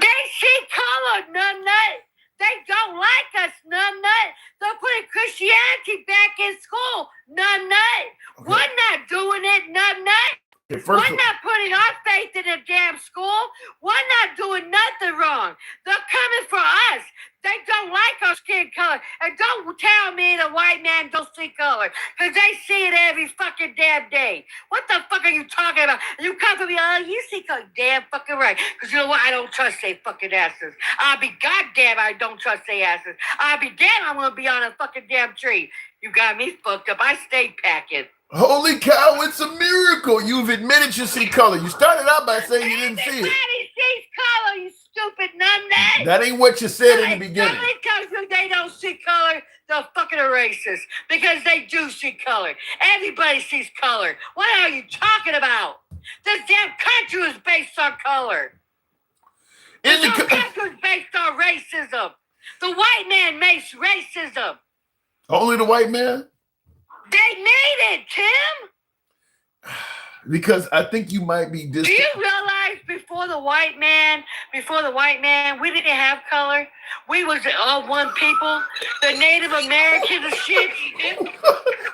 They see color, numbnut. They don't like us, numbnut. They're putting Christianity back in school, numbnut. Okay. We're not doing it, numbnut. Okay, We're first, not putting our faith in a damn school. We're not doing nothing wrong. They're coming for us. They don't like our skin color. And don't tell me the white man don't see color. Because they see it every fucking damn day. What the fuck are you talking about? You come to me, oh, you see color. Damn fucking right. Because you know what? I don't trust they fucking asses. I'll be goddamn I don't trust they asses. I'll be damn I'm going to be on a fucking damn tree. You got me fucked up. I stayed packing. holy cow! It's a miracle. You've admitted you see color. You started out by saying you didn't see it. Everybody sees color, you stupid numbnut. That ain't what you said in the beginning. Somebody tells you they don't see color, they're fucking a racist because they do see color. Everybody sees color. What are you talking about? This damn country is based on color. In This the country is based on racism. The white man makes racism. only the white man. They made it, Tim. Because I think you might be Do you realize guys, before the white man, we didn't have color. We was all one people. The Native Americans and shit.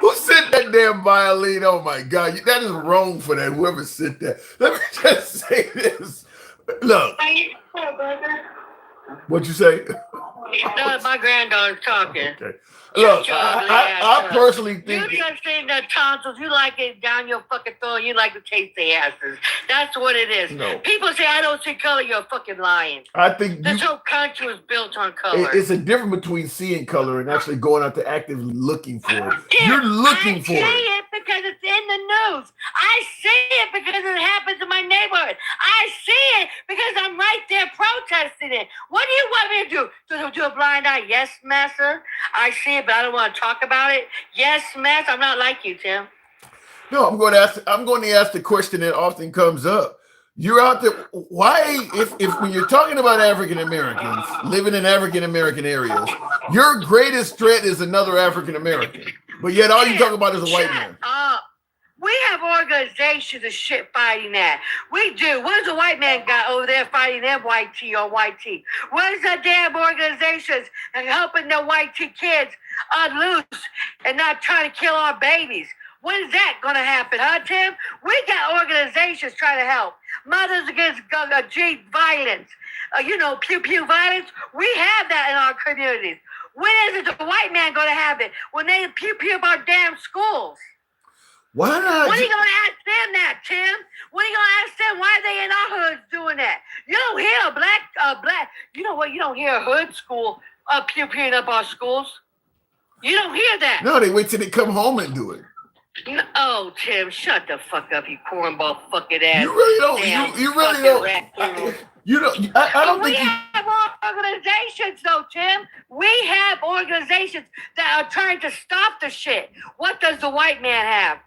Who sent that damn violin? Oh my God, that is wrong for that. Whoever sent that. Let me just say this. Look, what you say? No, my granddaughter's talking. Okay. Look, I personally think you just seen the tonsils. You like it down your fucking throat. You like to taste the asses. That's what it is. No. People say I don't see color. You're fucking lying. I think This whole country was built on color. it's a difference between seeing color and actually going out to actively looking for it. Yeah, You're looking for I it. see it because it's in the news. I see it because it happens in my neighborhood. I see it because I'm right there protesting it. What do you want me to do? To do a blind eye? Yes, master. I see it, but I don't want to talk about it. Yes, master. I'm not like you, Tim. No, I'm going to ask the question that often comes up. You're out there. Why, if when you're talking about African Americans living in African American areas, your greatest threat is another African American, but yet all you talk about is a white man. We have organizations and shit fighting that. We do. What does the white man got over there fighting their white tea or white tea? What is the damn organizations and helping the white tea kids unloose and not trying to kill our babies? When is that going to happen, huh, Tim? We got organizations trying to help. Mothers Against Violence. Pew pew violence. We have that in our communities. When is the white man going to have it? When they pew pew about damn schools. Why not? When are you going to ask them that, Tim? When are you going to ask them why they in our hoods doing that? You don't hear a black, you know what? You don't hear a hood school pew-pewing up our schools. You don't hear that. No, they wait till they come home and do it. No, oh, Tim, shut the fuck up, you cornball fucking ass. You really don't. You really don't. You know, I don't think we have organizations, though, Tim. We have organizations that are trying to stop the shit. What does the white man have?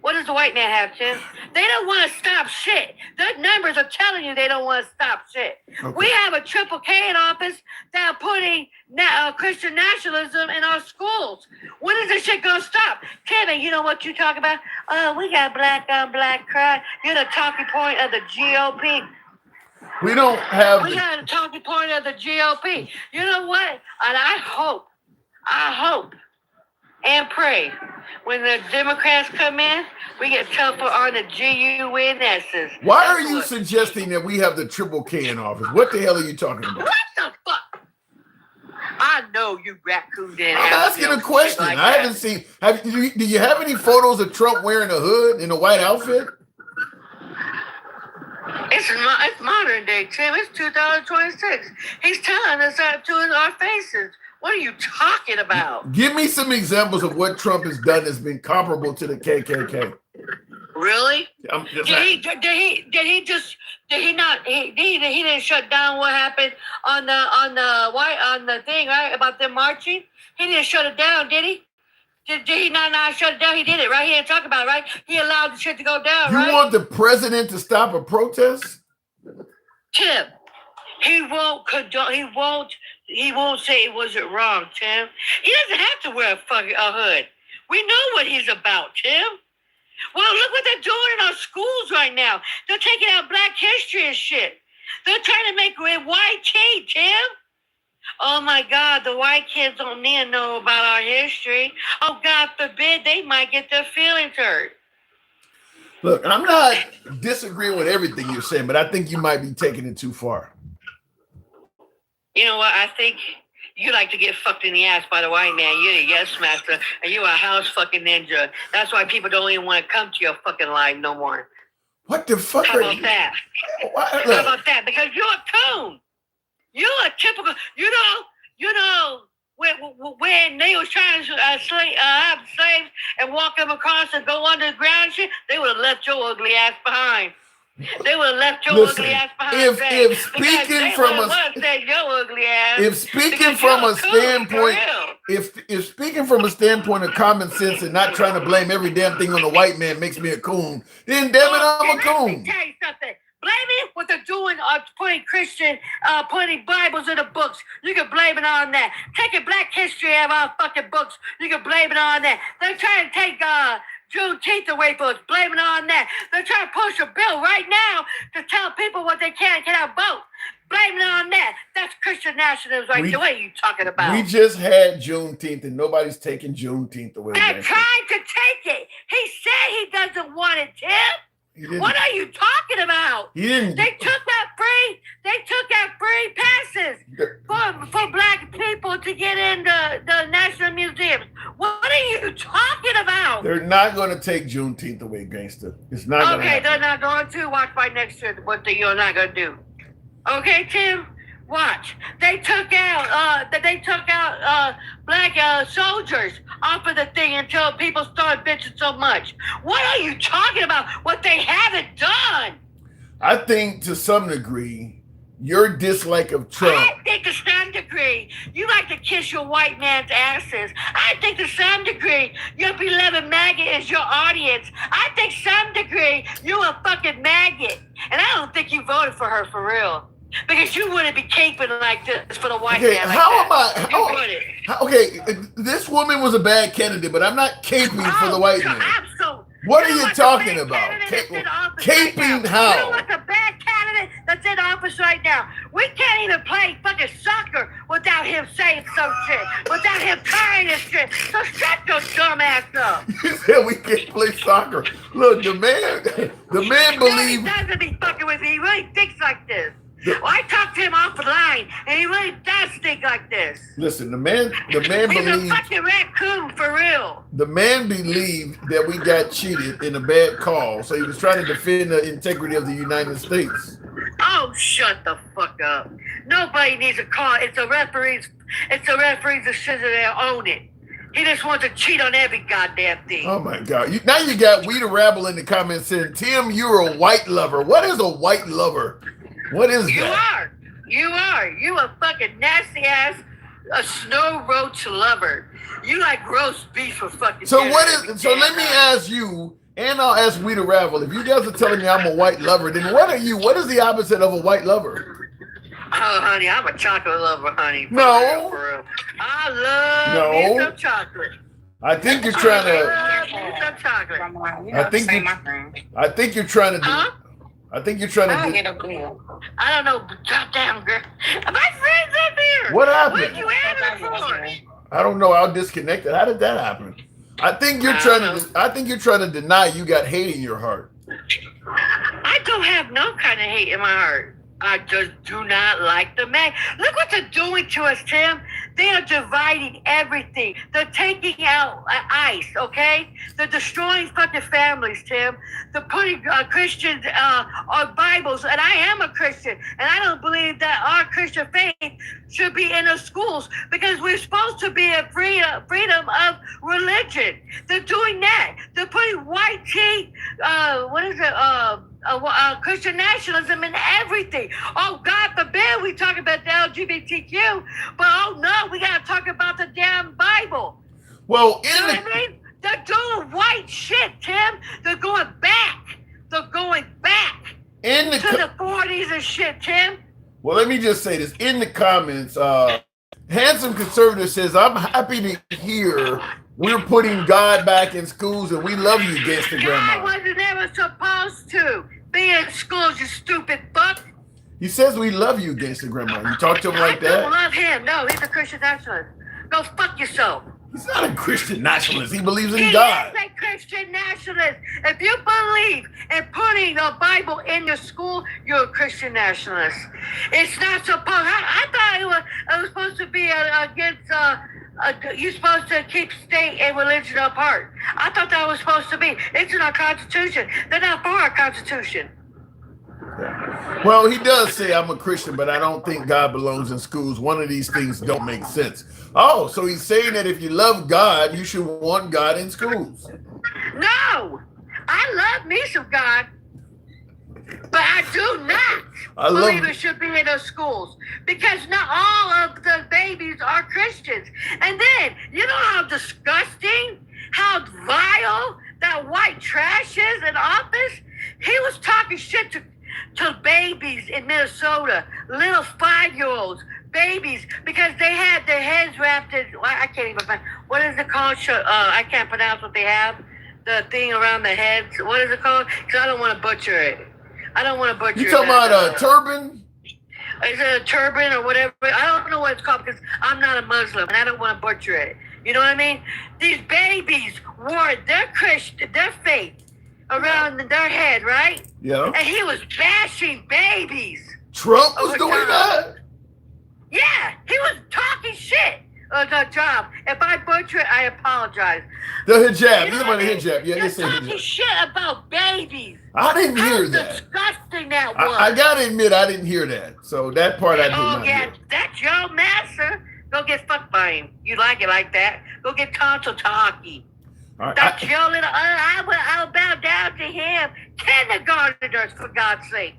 What does the white man have, Tim? They don't want to stop shit. Their numbers are telling you they don't want to stop shit. Okay. We have a Triple K in office that are putting Christian nationalism in our schools. When is this shit going to stop? Tim, you know what you talk about? Oh, we got black on black crime. You're the talking point of the GOP. We don't have. We got a talking point of the GOP. You know what? And I hope and pray when the Democrats come in, we get tougher on the GUNSs. Why are you suggesting that we have the Triple K in office? What the hell are you talking about? What the fuck? I know you raccoon didn't I'm asking a question. Like I haven't seen. Do you have any photos of Trump wearing a hood in a white outfit? It's modern day, Tim. It's 2026. He's telling us that to our faces. What are you talking about? Give me some examples of what Trump has done that's been comparable to the KKK. Really? He didn't shut down what happened on the thing, right? About them marching? He didn't shut it down, did he? Did he not shut it down? He did it, right? He didn't talk about it, right? He allowed the shit to go down, right? You want the president to stop a protest? Tim, he won't condone. He won't say it wasn't wrong, Tim. He doesn't have to wear a hood. We know what he's about, Tim. Well, look what they're doing in our schools right now. They're taking out Black history and shit. They're trying to make it white tea, Tim. Oh my God, the white kids don't need to know about our history. Oh, God forbid, they might get their feelings hurt. Look, I'm not disagreeing with everything you're saying, but I think you might be taking it too far. You know what? I think you like to get fucked in the ass by the white man. You're the yes master, and you're a house fucking ninja. That's why people don't even want to come to your fucking life no more. What the fuck? How about that? How about that? Because you're a coon. You're a typical. You know when they was trying to have slaves and walk them across and go underground shit, they would have left your ugly ass behind. They would have left your ugly ass behind. If speaking from a standpoint of common sense and not trying to blame every damn thing on the white man makes me a coon, then damn it, I'm a coon. Let me tell you something. Blame what they're doing, putting Bibles in the books. You can blame it on that. Taking Black history out of our fucking books. You can blame it on that. They're trying to take Juneteenth away from us, blaming it on that. They're trying to push a bill right now to tell people what they can and cannot vote. Blaming it on that. That's Christian nationalism right there. What are you talking about? We just had Juneteenth, and nobody's taking Juneteenth away. They're trying to take it. He said he doesn't want it, Tim. What are you talking about? He didn't. They took that free passes for black people to get in the National Museum. What are you talking about? They're not going to take Juneteenth away, gangster. It's not going to happen. They're not going to. Watch by next year what you're not going to do. Okay, Tim? Watch. They took out black soldiers off of the thing until people started bitching so much. What are you talking about? What they haven't done? I think to some degree, your dislike of Trump. I think to some degree, you like to kiss your white man's asses. I think to some degree, your beloved maggot is your audience. I think some degree, you a fucking maggot. And I don't think you voted for her for real. Because you wouldn't be caping like this for the white man. Okay, this woman was a bad candidate, but I'm not caping for the white man. What are you talking about? Caping how? You know what's a bad candidate that's in office right now? We can't even play fucking soccer without him saying some shit, without him trying this shit. So shut your dumb ass up. You said we can't play soccer. Look, the man believes. He doesn't be fucking with me. He really thinks like this. Well, I talked to him off the line, and he really does think like this. Listen, the man He's believed. a fucking raccoon for real. The man believed that we got cheated in a bad call, so he was trying to defend the integrity of the United States. Oh, shut the fuck up! Nobody needs a call. It's the referee's decision. They own it. He just wants to cheat on every goddamn thing. Oh my God! Now you got Weeder Rabble in the comments saying, "Tim, you're a white lover." What is a white lover? What is that? You a fucking nasty ass, a snow roach lover. You like roast beef for fucking. So let me ask you, and I'll ask Weeder Rabble. If you guys are telling me I'm a white lover, then what are you? What is the opposite of a white lover? Oh, honey, I'm a chocolate lover, honey. No. For real. I love me some chocolate. I think you're trying to. I love me some chocolate. I think you're trying to do. Huh? I think you're trying to I don't know, goddamn girl. My friend's up here. What happened? What you having for? I don't know. I'll disconnect it. How did that happen? I think you're trying to deny you got hate in your heart. I don't have no kind of hate in my heart. I just do not like the man. Look what they're doing to us, Tim. They are dividing everything. They're taking out ICE, okay? They're destroying fucking families, Tim. They're putting Christians on Bibles, and I am a Christian, and I don't believe that our Christian faith should be in the schools because we're supposed to be a freedom of religion. They're doing that. They're putting white tea, Christian nationalism in everything. Oh, God forbid we talk about the LGBTQ, but oh no, we gotta talk about the damn Bible. Well, you know what I mean? They're doing white shit, Tim. They're going back. They're going back to the 40s and shit, Tim. Well, let me just say this. In the comments, Handsome Conservative says, I'm happy to hear we're putting God back in schools and we love you, Gangsta Grandma. God wasn't ever supposed to be in schools, you stupid fuck. He says we love you, Gangsta Grandma. You talk to him like that? I don't love him. No, he's a Christian nationalist. Go fuck yourself. He's not a Christian nationalist. He believes in God. He is a Christian nationalist. If you believe in putting the Bible in your school, you're a Christian nationalist. It's not supposed. I thought it was supposed to be against. You're supposed to keep state and religion apart. I thought that was supposed to be. It's in our Constitution. They're not for our Constitution. Well, he does say I'm a Christian, but I don't think God belongs in schools. One of these things don't make sense. Oh, so he's saying that if you love God, you should want God in schools. No, I love me some God, but I do not believe it should be in the schools because not all of the babies are Christians. And then, you know how disgusting, how vile that white trash is in office? He was talking shit to babies in Minnesota, little 5-year-olds, babies, because they had their heads wrapped in, I can't even find, what is it called? I can't pronounce what they have. the thing around the head. What is it called? Because I don't want to butcher it. I don't want to butcher You talking that, about a turban? Is it a turban or whatever? I don't know what it's called because I'm not a Muslim and I don't want to butcher it. You know what I mean? These babies wore their faith around their head, right? Yeah. And he was bashing babies. Trump was Oh, doing God. that? Yeah, he was talking shit. The job. If I butcher it, I apologize. The hijab. You You know about what the I mean? hijab. Yeah, You're they say talking hijab. shit about babies. I didn't How hear that. disgusting that was. I gotta admit, I didn't hear that. So that part I did Oh, not yeah, hear. that's your master. Go get fucked by him. You like it like that? Go get tonsil talkie. All right, That's your little. I'll bow down to him. Kindergartners, for God's sake.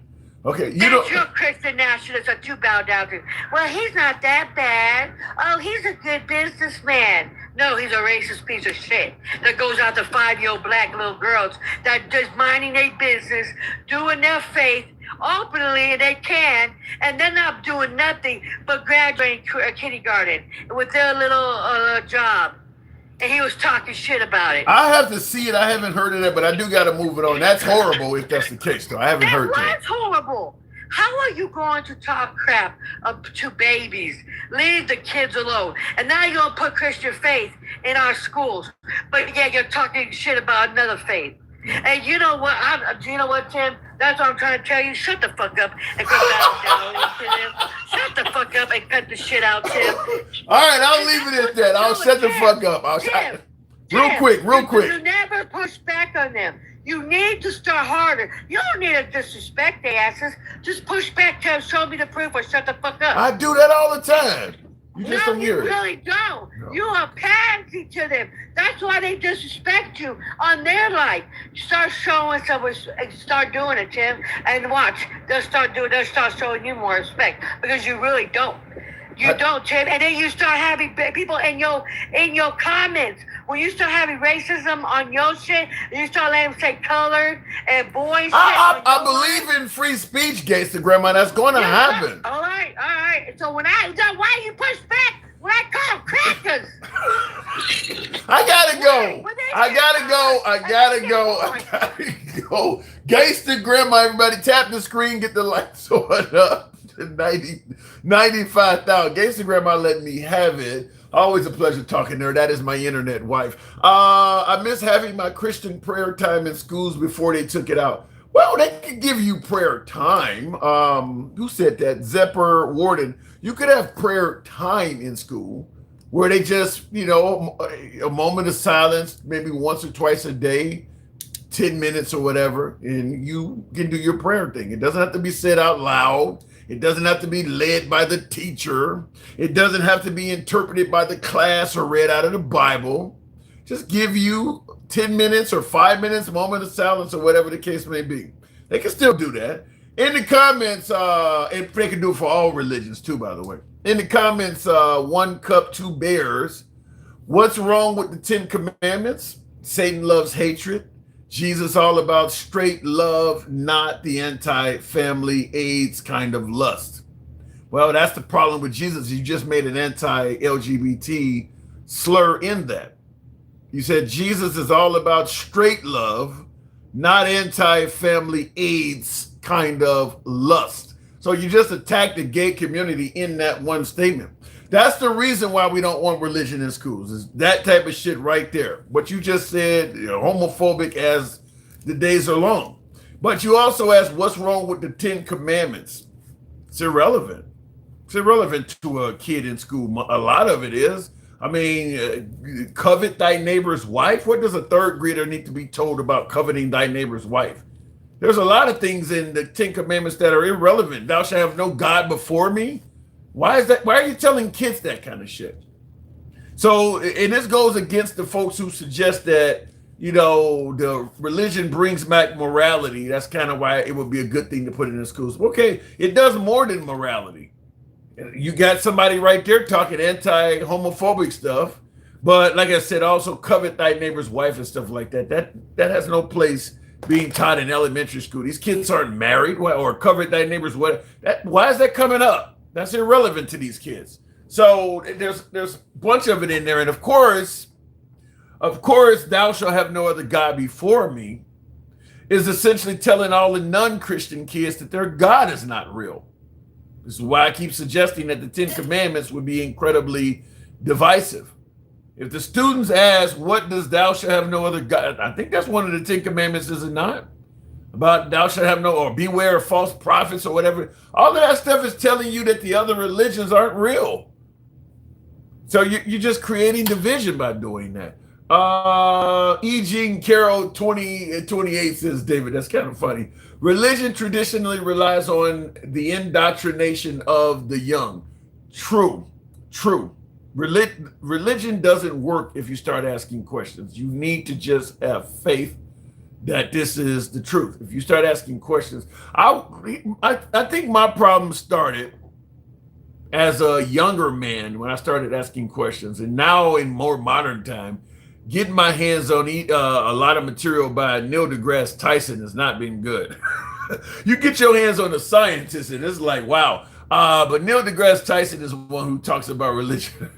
okay, you That's don't. your Christian nationalists that you bow down to. Well, he's not that bad. Oh, he's a good businessman. No, he's a racist piece of shit that goes out to 5-year-old black little girls that just minding their business, doing their faith openly, and they can, and they're not doing nothing but graduating kindergarten with their little job. And he was talking shit about it. I have to see it. I haven't heard of that, but I do got to move it on. That's horrible if that's the case, though. I haven't That heard was that. horrible. How are you going to talk crap to babies? Leave the kids alone. And now you're going to put Christian faith in our schools. But yeah, you're talking shit about another faith. And you know what? Tim? That's what I'm trying to tell you. Shut the fuck up and go down to them. Shut the fuck up and cut the shit out, Tim. All right, I'll leave it at that. I'll shut the fuck up. Real quick. You never push back on them. You need to start harder. You don't need to disrespect their asses. Just push back to them, show me the proof, or shut the fuck up. I do that all the time. You just No, don't you hear it. really don't. No. You are pansy to them. That's why they disrespect you on their life. Start showing some, start doing it, Tim, and watch. They'll start showing you more respect because you really don't. You don't, Tim. And then you start having people in your comments. When you start having racism on your shit, and you start letting them say colored and boy shit. I believe in free speech, Gangsta Grandma. That's going to happen. All right. So why you push back when I call them crackers? I gotta go. Gangsta Grandma, everybody tap the screen, get the lights on up. 95,000. Gangsta Grandma let me have it. Always a pleasure talking to her. That is my internet wife. I miss having my Christian prayer time in schools before they took it out. Well, they could give you prayer time. Who said that? Zepper Warden. You could have prayer time in school where they just, a moment of silence, maybe once or twice a day, 10 minutes or whatever, and you can do your prayer thing. It doesn't have to be said out loud. It doesn't have to be led by the teacher. It doesn't have to be interpreted by the class or read out of the Bible. Just give you 10 minutes or 5 minutes, moment of silence, or whatever the case may be. They can still do that. In the comments, and they can do it for all religions too, by the way. In the comments, 1 cup, 2 bears. What's wrong with the 10 commandments? Satan loves hatred. Jesus all about straight love, not the anti-family AIDS kind of lust. Well, that's the problem with Jesus. You just made an anti-LGBT slur in that. You said Jesus is all about straight love, not anti-family AIDS kind of lust. So you just attacked the gay community in that one statement. That's the reason why we don't want religion in schools, is that type of shit right there. What you just said, homophobic as the days are long. But you also asked, what's wrong with the 10 commandments? It's irrelevant. It's irrelevant to a kid in school. A lot of it is. I mean, covet thy neighbor's wife. What does a third grader need to be told about coveting thy neighbor's wife? There's a lot of things in the 10 commandments that are irrelevant. Thou shalt have no God before me. Why is that? Why are you telling kids that kind of shit? So, and this goes against the folks who suggest that, the religion brings back morality. That's kind of why it would be a good thing to put it in schools. Okay, it does more than morality. You got somebody right there talking anti-homophobic stuff, but like I said, also covet thy neighbor's wife and stuff like that. That has no place being taught in elementary school. These kids aren't married, or covet thy neighbor's wife. Why is that coming up? That's irrelevant to these kids. So there's a bunch of it in there. And of course, Of course, thou shalt have no other God before me is essentially telling all the non-Christian kids that their God is not real. This is why I keep suggesting that the 10 Commandments would be incredibly divisive. If the students ask, what does thou shalt have no other God? I think that's one of the 10 Commandments, is it not? About thou shalt have no, or beware of false prophets or whatever. All of that stuff is telling you that the other religions aren't real. So you're just creating division by doing that. E. Jean Carroll 2028 says, David, that's kind of funny. Religion traditionally relies on the indoctrination of the young. True. Religion doesn't work if you start asking questions. You need to just have faith that this is the truth. If you start asking questions, I think my problem started as a younger man when I started asking questions, and now in more modern time, getting my hands on a lot of material by Neil deGrasse Tyson has not been good. You get your hands on a scientist, and it's like, wow. But Neil deGrasse Tyson is one who talks about religion.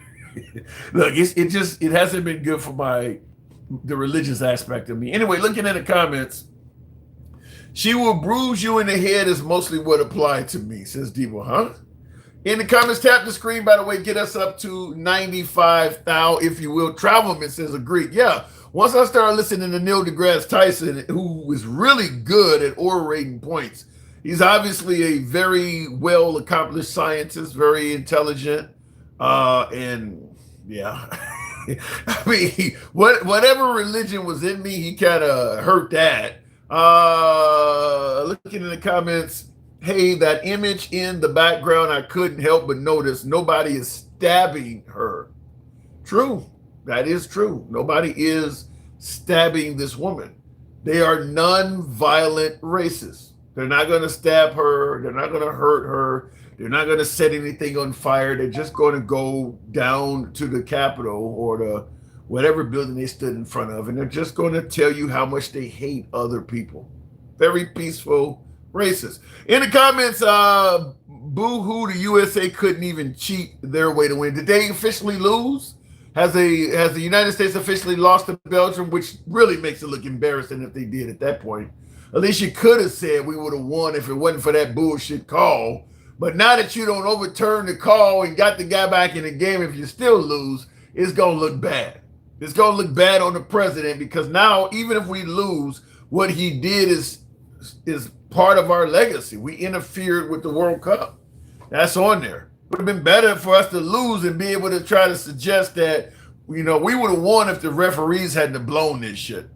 Look, it hasn't been good for the religious aspect of me. Anyway, looking at the comments, she will bruise you in the head is mostly what applied to me, says Debo, huh? In the comments, tap the screen, by the way, get us up to 95,000, if you will. Travelman says, agreed. Yeah, once I started listening to Neil deGrasse Tyson, who is really good at orating points, he's obviously a very well-accomplished scientist, very intelligent, and yeah. I mean, whatever religion was in me, he kind of hurt that. Looking in the comments, hey, that image in the background, I couldn't help but notice nobody is stabbing her. True. That is true. Nobody is stabbing this woman. They are non-violent racists. They're not going to stab her. They're not going to hurt her. They're not going to set anything on fire. They're just going to go down to the Capitol or the whatever building they stood in front of, and they're just going to tell you how much they hate other people. Very peaceful racists. In the comments, boo-hoo, the USA couldn't even cheat their way to win. Did they officially lose? Has the United States officially lost to Belgium, which really makes it look embarrassing if they did at that point. At least you could have said we would have won if it wasn't for that bullshit call. But now that you don't overturn the call and got the guy back in the game, if you still lose, it's going to look bad. It's going to look bad on the president, because now, even if we lose, what he did is part of our legacy. We interfered with the World Cup. That's on there. Would have been better for us to lose and be able to try to suggest that, we would have won if the referees hadn't blown this shit.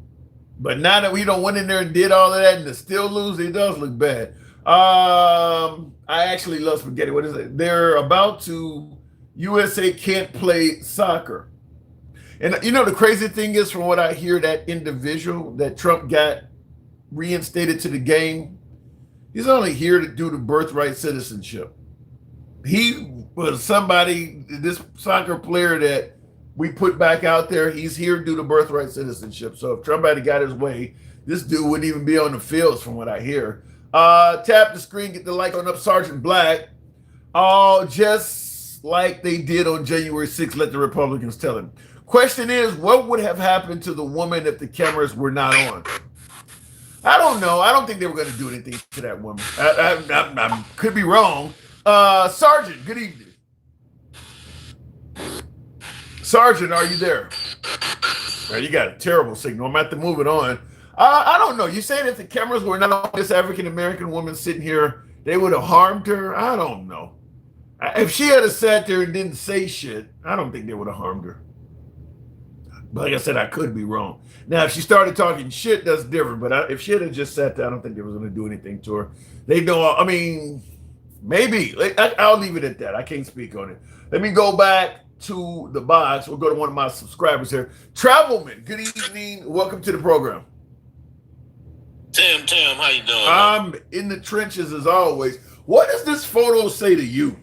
But now that we don't went in there and did all of that and to still lose, it does look bad. I actually love spaghetti. What is it? They're about to, USA can't play soccer. And the crazy thing is, from what I hear, that individual that Trump got reinstated to the game, he's only here to do the birthright citizenship. He was somebody, this soccer player that we put back out there, he's here to do the birthright citizenship. So if Trump had got his way, this dude wouldn't even be on the fields, from what I hear. Tap the screen, get the like on up, Sergeant Black. Oh, just like they did on January 6th, let the Republicans tell him. Question is, what would have happened to the woman if the cameras were not on? I don't know. I don't think they were going to do anything to that woman. I could be wrong. Sergeant, good evening. Sergeant, are you there? Now, you got a terrible signal. I'm going to have to move it on. I don't know. You saying if the cameras were not on this African-American woman sitting here, they would have harmed her? I don't know. If she had sat there and didn't say shit, I don't think they would have harmed her. But like I said, I could be wrong. Now, if she started talking shit, that's different. But if she had just sat there, I don't think they was going to do anything to her. They know, I mean, maybe. I'll leave it at that. I can't speak on it. Let me go back to the box. We'll go to one of my subscribers here. Travelman, good evening. Welcome to the program. Tim, how you doing? I'm in the trenches as always. What does this photo say to you?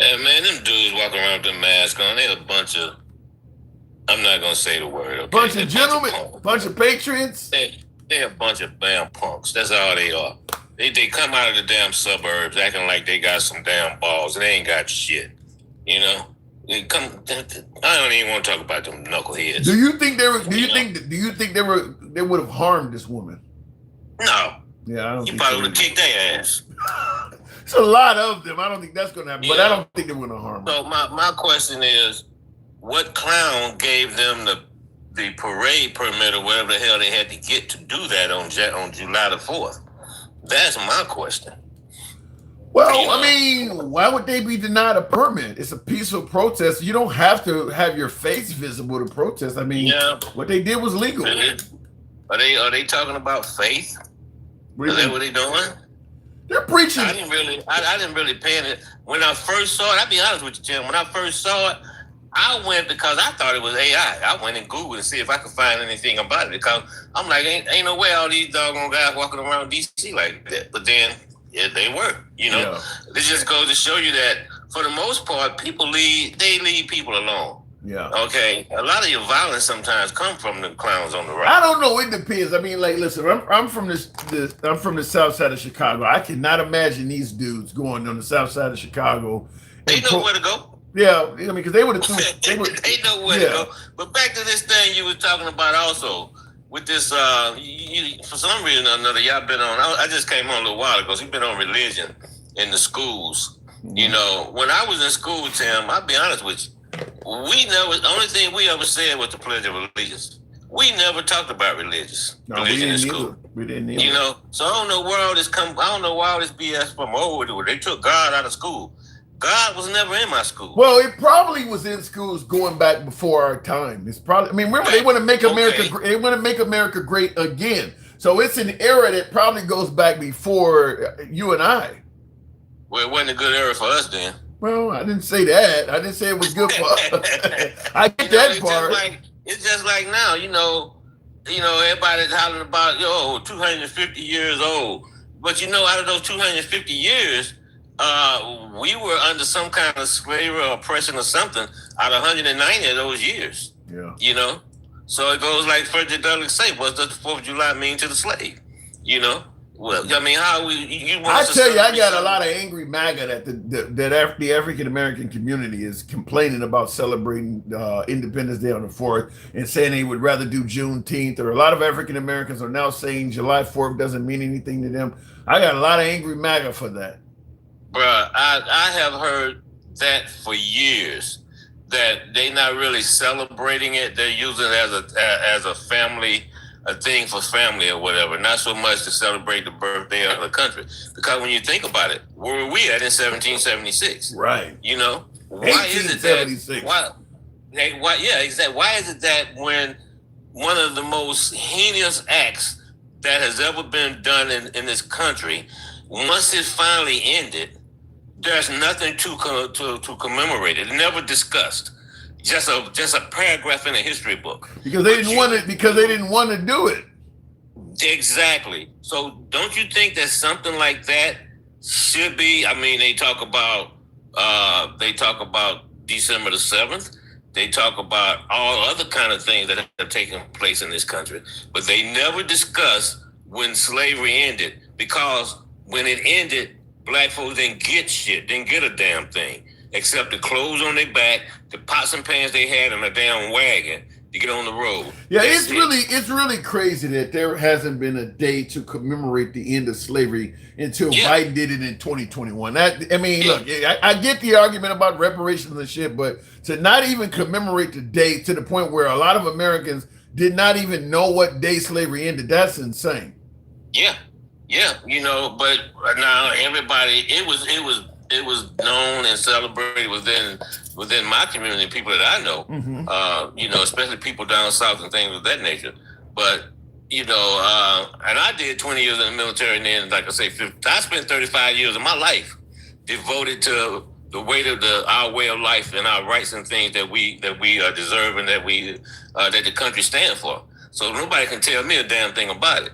Yeah, man, them dudes walking around with them masks on, they a bunch of, I'm not going to say the word, okay? Bunch of gentlemen, bunch of patriots. They're a bunch of damn punks. That's all they are. They come out of the damn suburbs acting like they got some damn balls, and they ain't got shit, I don't even want to talk about them knuckleheads. Do you think they were? Do you think they would have harmed this woman? No. Yeah, I don't. You probably would have kicked their ass. It's a lot of them. I don't think that's going to happen, but I don't think they're going to harm them. So my question is, what clown gave them the parade permit or whatever the hell they had to get to do that on July the 4th? That's my question. Well, I mean, why would they be denied a permit? It's a peaceful protest. You don't have to have your face visible to protest. I mean, what they did was legal. Are they talking about faith? Is that what they doing? They're preaching. I didn't really pay it. When I first saw it, I'll be honest with you, Tim. When I first saw it, I went because I thought it was AI. I went and Googled to see if I could find anything about it because I'm like, ain't no way all these doggone guys walking around DC like that. But then, yeah, they were. You know, It just goes to show you that for the most part, they leave people alone. Yeah. Okay. A lot of your violence sometimes come from the clowns on the right. I don't know. It depends. I mean, like, listen, I'm from I'm from the south side of Chicago. I cannot imagine these dudes going on the south side of Chicago. They know where to go. Yeah, I mean, because they would have. They know where to go. But back to this thing you were talking about also with this. For some reason or another, y'all been on. I just came on a little while ago. So you've been on religion in the schools. Mm-hmm. You know, when I was in school, Tim, I'll be honest with you. The only thing we ever said was the Pledge of Allegiance. We never talked about religion in school. We didn't either. You know, so I don't know where all this I don't know where all this BS from. They took God out of school. God was never in my school. Well, it probably was in schools going back before our time. It's probably. I mean, remember they want to make America. They want to make America great again. So it's an era that probably goes back before you and I. Well, it wasn't a good era for us then. Well, I didn't say that. I didn't say it was good for us. I get that part. It's just like now, you know, everybody's hollering about 250 years old. But out of those 250 years, we were under some kind of slavery or oppression or something out of 190 of those years. Yeah. You know? So it goes like Frederick Douglass say, what does the 4th of July mean to the slave? You know? Well, I mean, I tell you, I got a lot of angry MAGA that the African American community is complaining about celebrating Independence Day on the 4th and saying they would rather do Juneteenth. Or a lot of African Americans are now saying July 4th doesn't mean anything to them. I got a lot of angry MAGA for that. Bruh, I have heard that for years, that they're not really celebrating it. They're using it as a family, a thing for family or whatever, not so much to celebrate the birthday of the country. Because when you think about it, where were we at in 1776? Right. You know, why is it that? Exactly. Why is it that when one of the most heinous acts that has ever been done in this country, once it finally ended, there's nothing to commemorate it. Never discussed. Just a paragraph in a history book. Because they didn't want to do it. Exactly. So don't you think that something like that should be? I mean, they talk about December the 7th. They talk about all other kind of things that have taken place in this country, but they never discuss when slavery ended. Because when it ended, black folks didn't get shit, didn't get a damn thing, except the clothes on their back, the pots and pans they had on a damn wagon to get on the road. Yeah, it's really crazy that there hasn't been a day to commemorate the end of slavery until Biden did it in 2021. Look, I get the argument about reparations and shit, but to not even commemorate the day to the point where a lot of Americans did not even know what day slavery ended, that's insane. Yeah, but now everybody, it was known and celebrated within my community, people that I know, especially people down south and things of that nature. But, and I did 20 years in the military, and then, like I say, I spent 35 years of my life devoted to the weight of our way of life and our rights and things that we deserve and that the country stands for. So nobody can tell me a damn thing about it,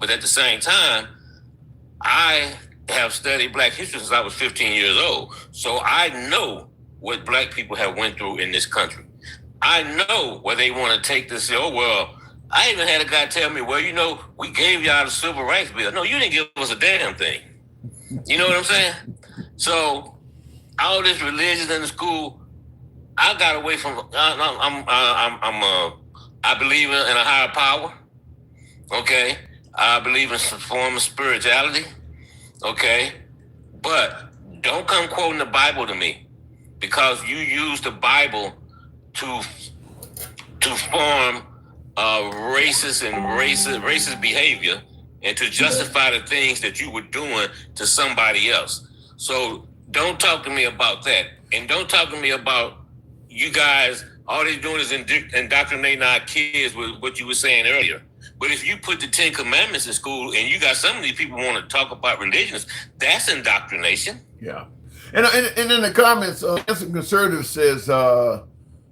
But at the same time, I have studied Black history since I was 15 years old. So I know what Black people have went through in this country. I know where they want to take this. I even had a guy tell me, we gave y'all the Civil Rights Bill. No, you didn't give us a damn thing. You know what I'm saying? So all this religion in the school, I got away from. I believe in a higher power. Okay, I believe in some form of spirituality. Okay, but don't come quoting the Bible to me, because you use the Bible to form racist behavior and to justify the things that you were doing to somebody else. So don't talk to me about that, and don't talk to me about you guys. All they're doing is indoctrinating our kids with what you were saying earlier. But if you put the 10 Commandments in school and you got some of these people want to talk about religions, that's indoctrination. Yeah. And in the comments, some conservative says,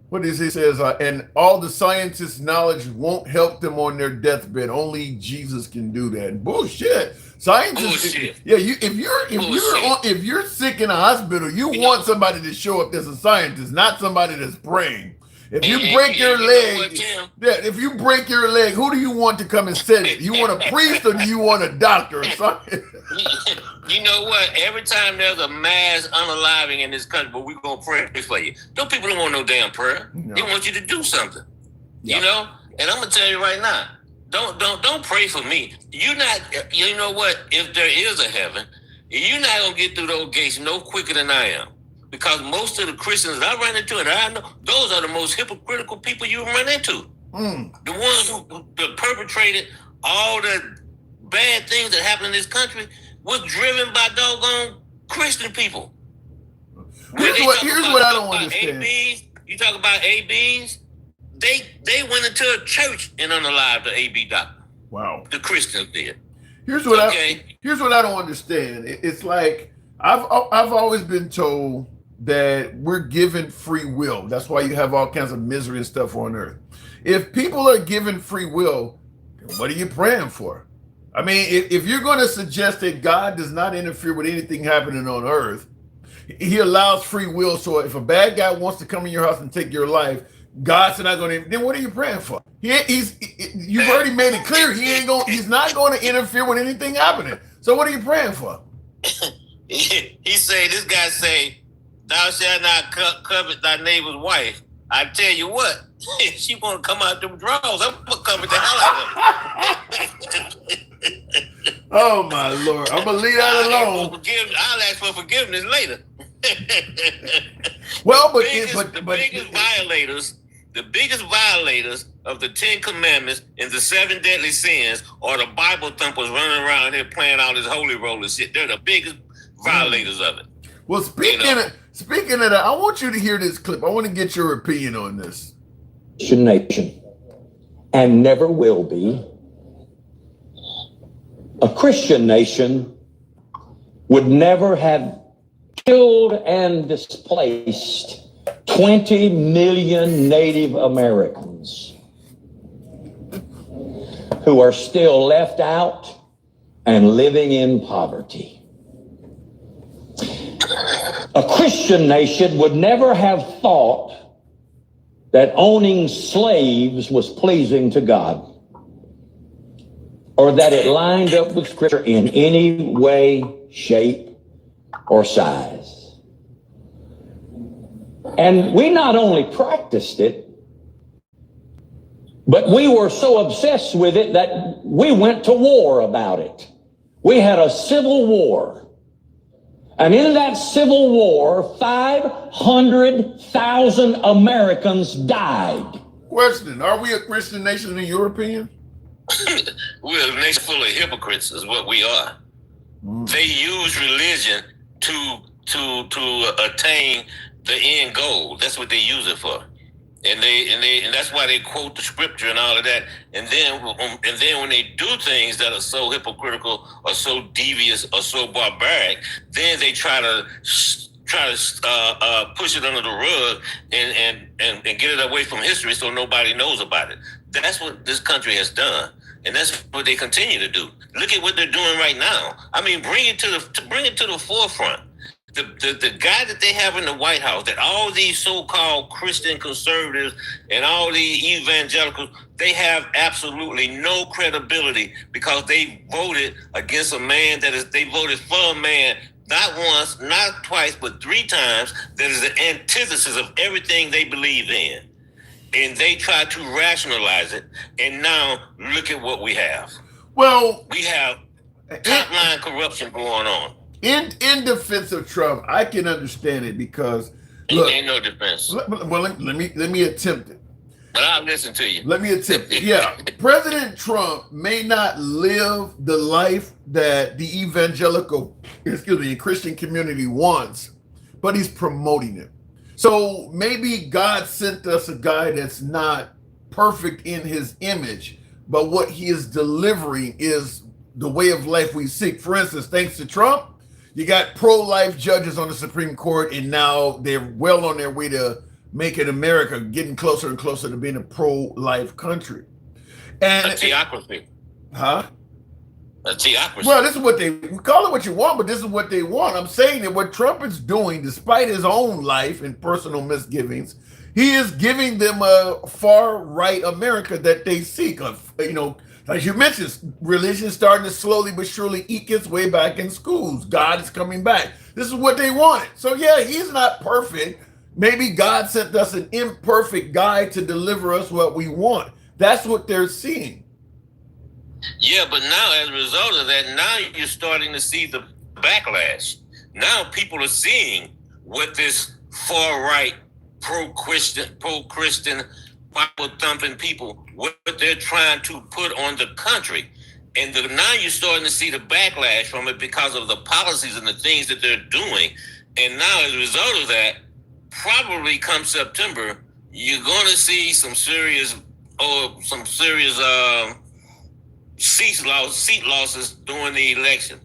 what is he says, and all the scientists' knowledge won't help them on their deathbed. Only Jesus can do that. Bullshit. Scientists. Bullshit. Yeah. If you're sick in a hospital, you want somebody to show up that's a scientist, not somebody that's praying. If you break your leg, if you break your leg, who do you want to come and set it? You want a priest or do you want a doctor or something? You know what? Every time there's a mass unaliving in this country, but we're gonna pray for you. Those people don't want no damn prayer. No. They want you to do something. Yep. You know? And I'm gonna tell you right now, don't pray for me. You know what? If there is a heaven, you're not gonna get through those gates no quicker than I am. Because most of the Christians that I run into, and I know, those are the most hypocritical people you run into. The ones who perpetrated all the bad things that happened in this country was driven by doggone Christian people. Here's what I don't understand. ABs, you talk about ABs, they went into a church and unalived the AB doctor. Wow. The Christians did. Here's what I don't understand. It's like I've always been told that we're given free will. That's why you have all kinds of misery and stuff on earth. If people are given free will, then what are you praying for? I mean, if you're going to suggest that God does not interfere with anything happening on earth, he allows free will. So if a bad guy wants to come in your house and take your life, God's not going to, then what are you praying for? You've already made it clear he's not going to interfere with anything happening. So what are you praying for? This guy say, thou shalt not covet thy neighbor's wife. I tell you what, she want to come out them drawers, I'm going to covet the hell out of her. Oh, my Lord. I'm going to leave that alone. I'll ask for forgiveness later. Well, but the biggest violators of the 10 Commandments and the 7 deadly sins are the Bible thumpers running around here playing all this holy roller shit. They're the biggest violators of it. Well, speaking of that, I want you to hear this clip. I want to get your opinion on this. Nation, and never will be. A Christian nation would never have killed and displaced 20 million Native Americans who are still left out and living in poverty. A Christian nation would never have thought that owning slaves was pleasing to God, or that it lined up with Scripture in any way, shape, or size. And we not only practiced it, but we were so obsessed with it that we went to war about it. We had a civil war. And in that civil war, 500,000 Americans died. Question, are we a Christian nation in your opinion? We're a nation full of hypocrites is what we are. They use religion to attain the end goal. That's what they use it for. And that's why they quote the scripture and all of that. And then when they do things that are so hypocritical or so devious or so barbaric, then they try to push it under the rug and get it away from history so nobody knows about it. That's what this country has done, and that's what they continue to do. Look at what they're doing right now. I mean, bring it to the forefront. The guy that they have in the White House, that all these so-called Christian conservatives and all these evangelicals, they have absolutely no credibility because they voted against a man they voted for a man not once, not twice, but 3 times, that is the antithesis of everything they believe in. And they try to rationalize it. And now look at what we have. Well, We have top line corruption going on. in defense of Trump, I can understand it because It look. ain't no defense. Well, let me attempt it. But I'll listen to you. Let me attempt it. Yeah, President Trump may not live the life that the Christian community wants, but he's promoting it. So maybe God sent us a guy that's not perfect in his image, but what he is delivering is the way of life we seek. For instance, thanks to Trump, you got pro-life judges on the Supreme Court, and now they're well on their way to making America getting closer and closer to being a pro-life country. And A theocracy. huh? A theocracy. Well, this is what they call it what you want, but this is what they want. I'm saying that what Trump is doing, despite his own life and personal misgivings, he is giving them a far-right America that they seek. As you mentioned, religion starting to slowly but surely eke its way back in schools. God is coming back. This is what they wanted. So yeah, he's not perfect. Maybe God sent us an imperfect guy to deliver us what we want. That's what they're seeing. Yeah, but now as a result of that, now you're starting to see the backlash. Now people are seeing what this far-right, pro-Christian, Bible-thumping people, what they're trying to put on the country. And now you're starting to see the backlash from it because of the policies and the things that they're doing. And now as a result of that, probably come September, you're going to see some serious seat losses during the election.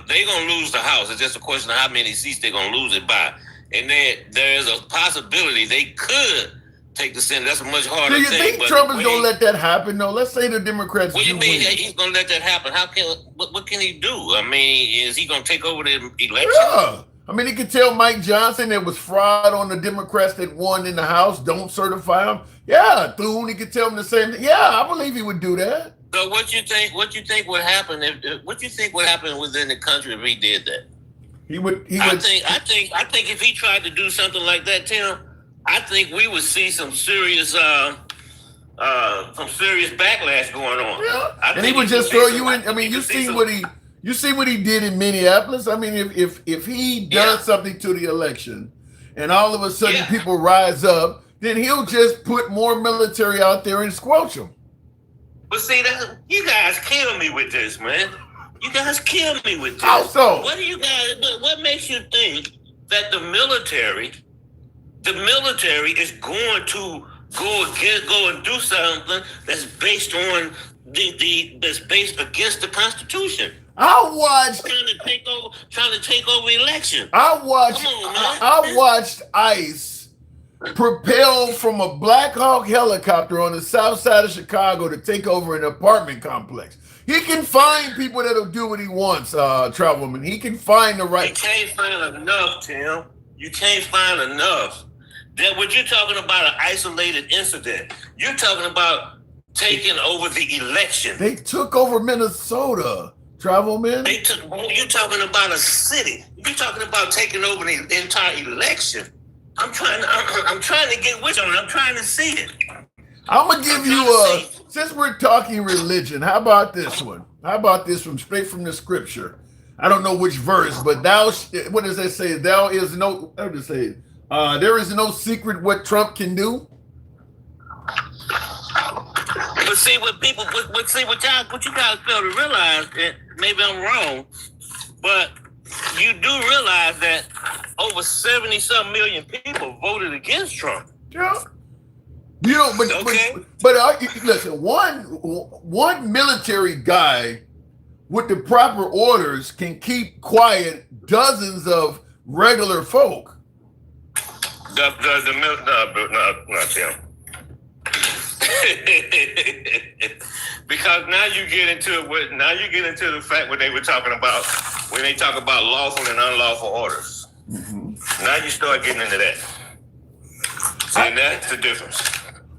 They're going to lose the House. It's just a question of how many seats they're going to lose it by. And there is a possibility they could take the Senate. That's a much harder thing. Do you think Trump is going to let that happen? No, let's say the Democrats What do you mean win. he's going to let that happen? What can he do? I mean, is he going to take over the election? Yeah. I mean, he could tell Mike Johnson there was fraud on the Democrats that won in the House. Don't certify them. Yeah, Thune, he could tell him the same thing. Yeah, I believe he would do that. So what you think would happen what you think would happen within the country if he did that? He would. I think if he tried to do something like that, Tim, I think we would see some serious backlash going on. Yeah. And he would just throw you in. I mean, you see what he did in Minneapolis. I mean, if he does something to the election, and all of a sudden people rise up, then he'll just put more military out there and squelch them. But see, you guys kill me with this, man. You guys kill me with this. How so? What makes you think that the military is going to go and do something that's based on that's based against the Constitution? Trying to take over election. I watched ICE propel from a Black Hawk helicopter on the south side of Chicago to take over an apartment complex. He can find people that'll do what he wants, Travelman. He can find the right. You can't find enough, Tim. You can't find enough. That what you're talking about an isolated incident. You're talking about taking over the election. They took over Minnesota, Travelman. You're talking about a city. You're talking about taking over the entire election. I'm trying to get with you. I'm trying to see it. I'm gonna give you since we're talking religion, how about this one? How about this one straight from the scripture? I don't know which verse, but what does that say? There is no secret what Trump can do. But see what you guys fail to realize, and maybe I'm wrong, but you do realize that over 70-some million people voted against Trump. Yeah. Listen, one military guy with the proper orders can keep quiet dozens of regular folk. Not him. Because now you get into the fact what they were talking about when they talk about lawful and unlawful orders. Mm-hmm. Now you start getting into that. See, that's the difference.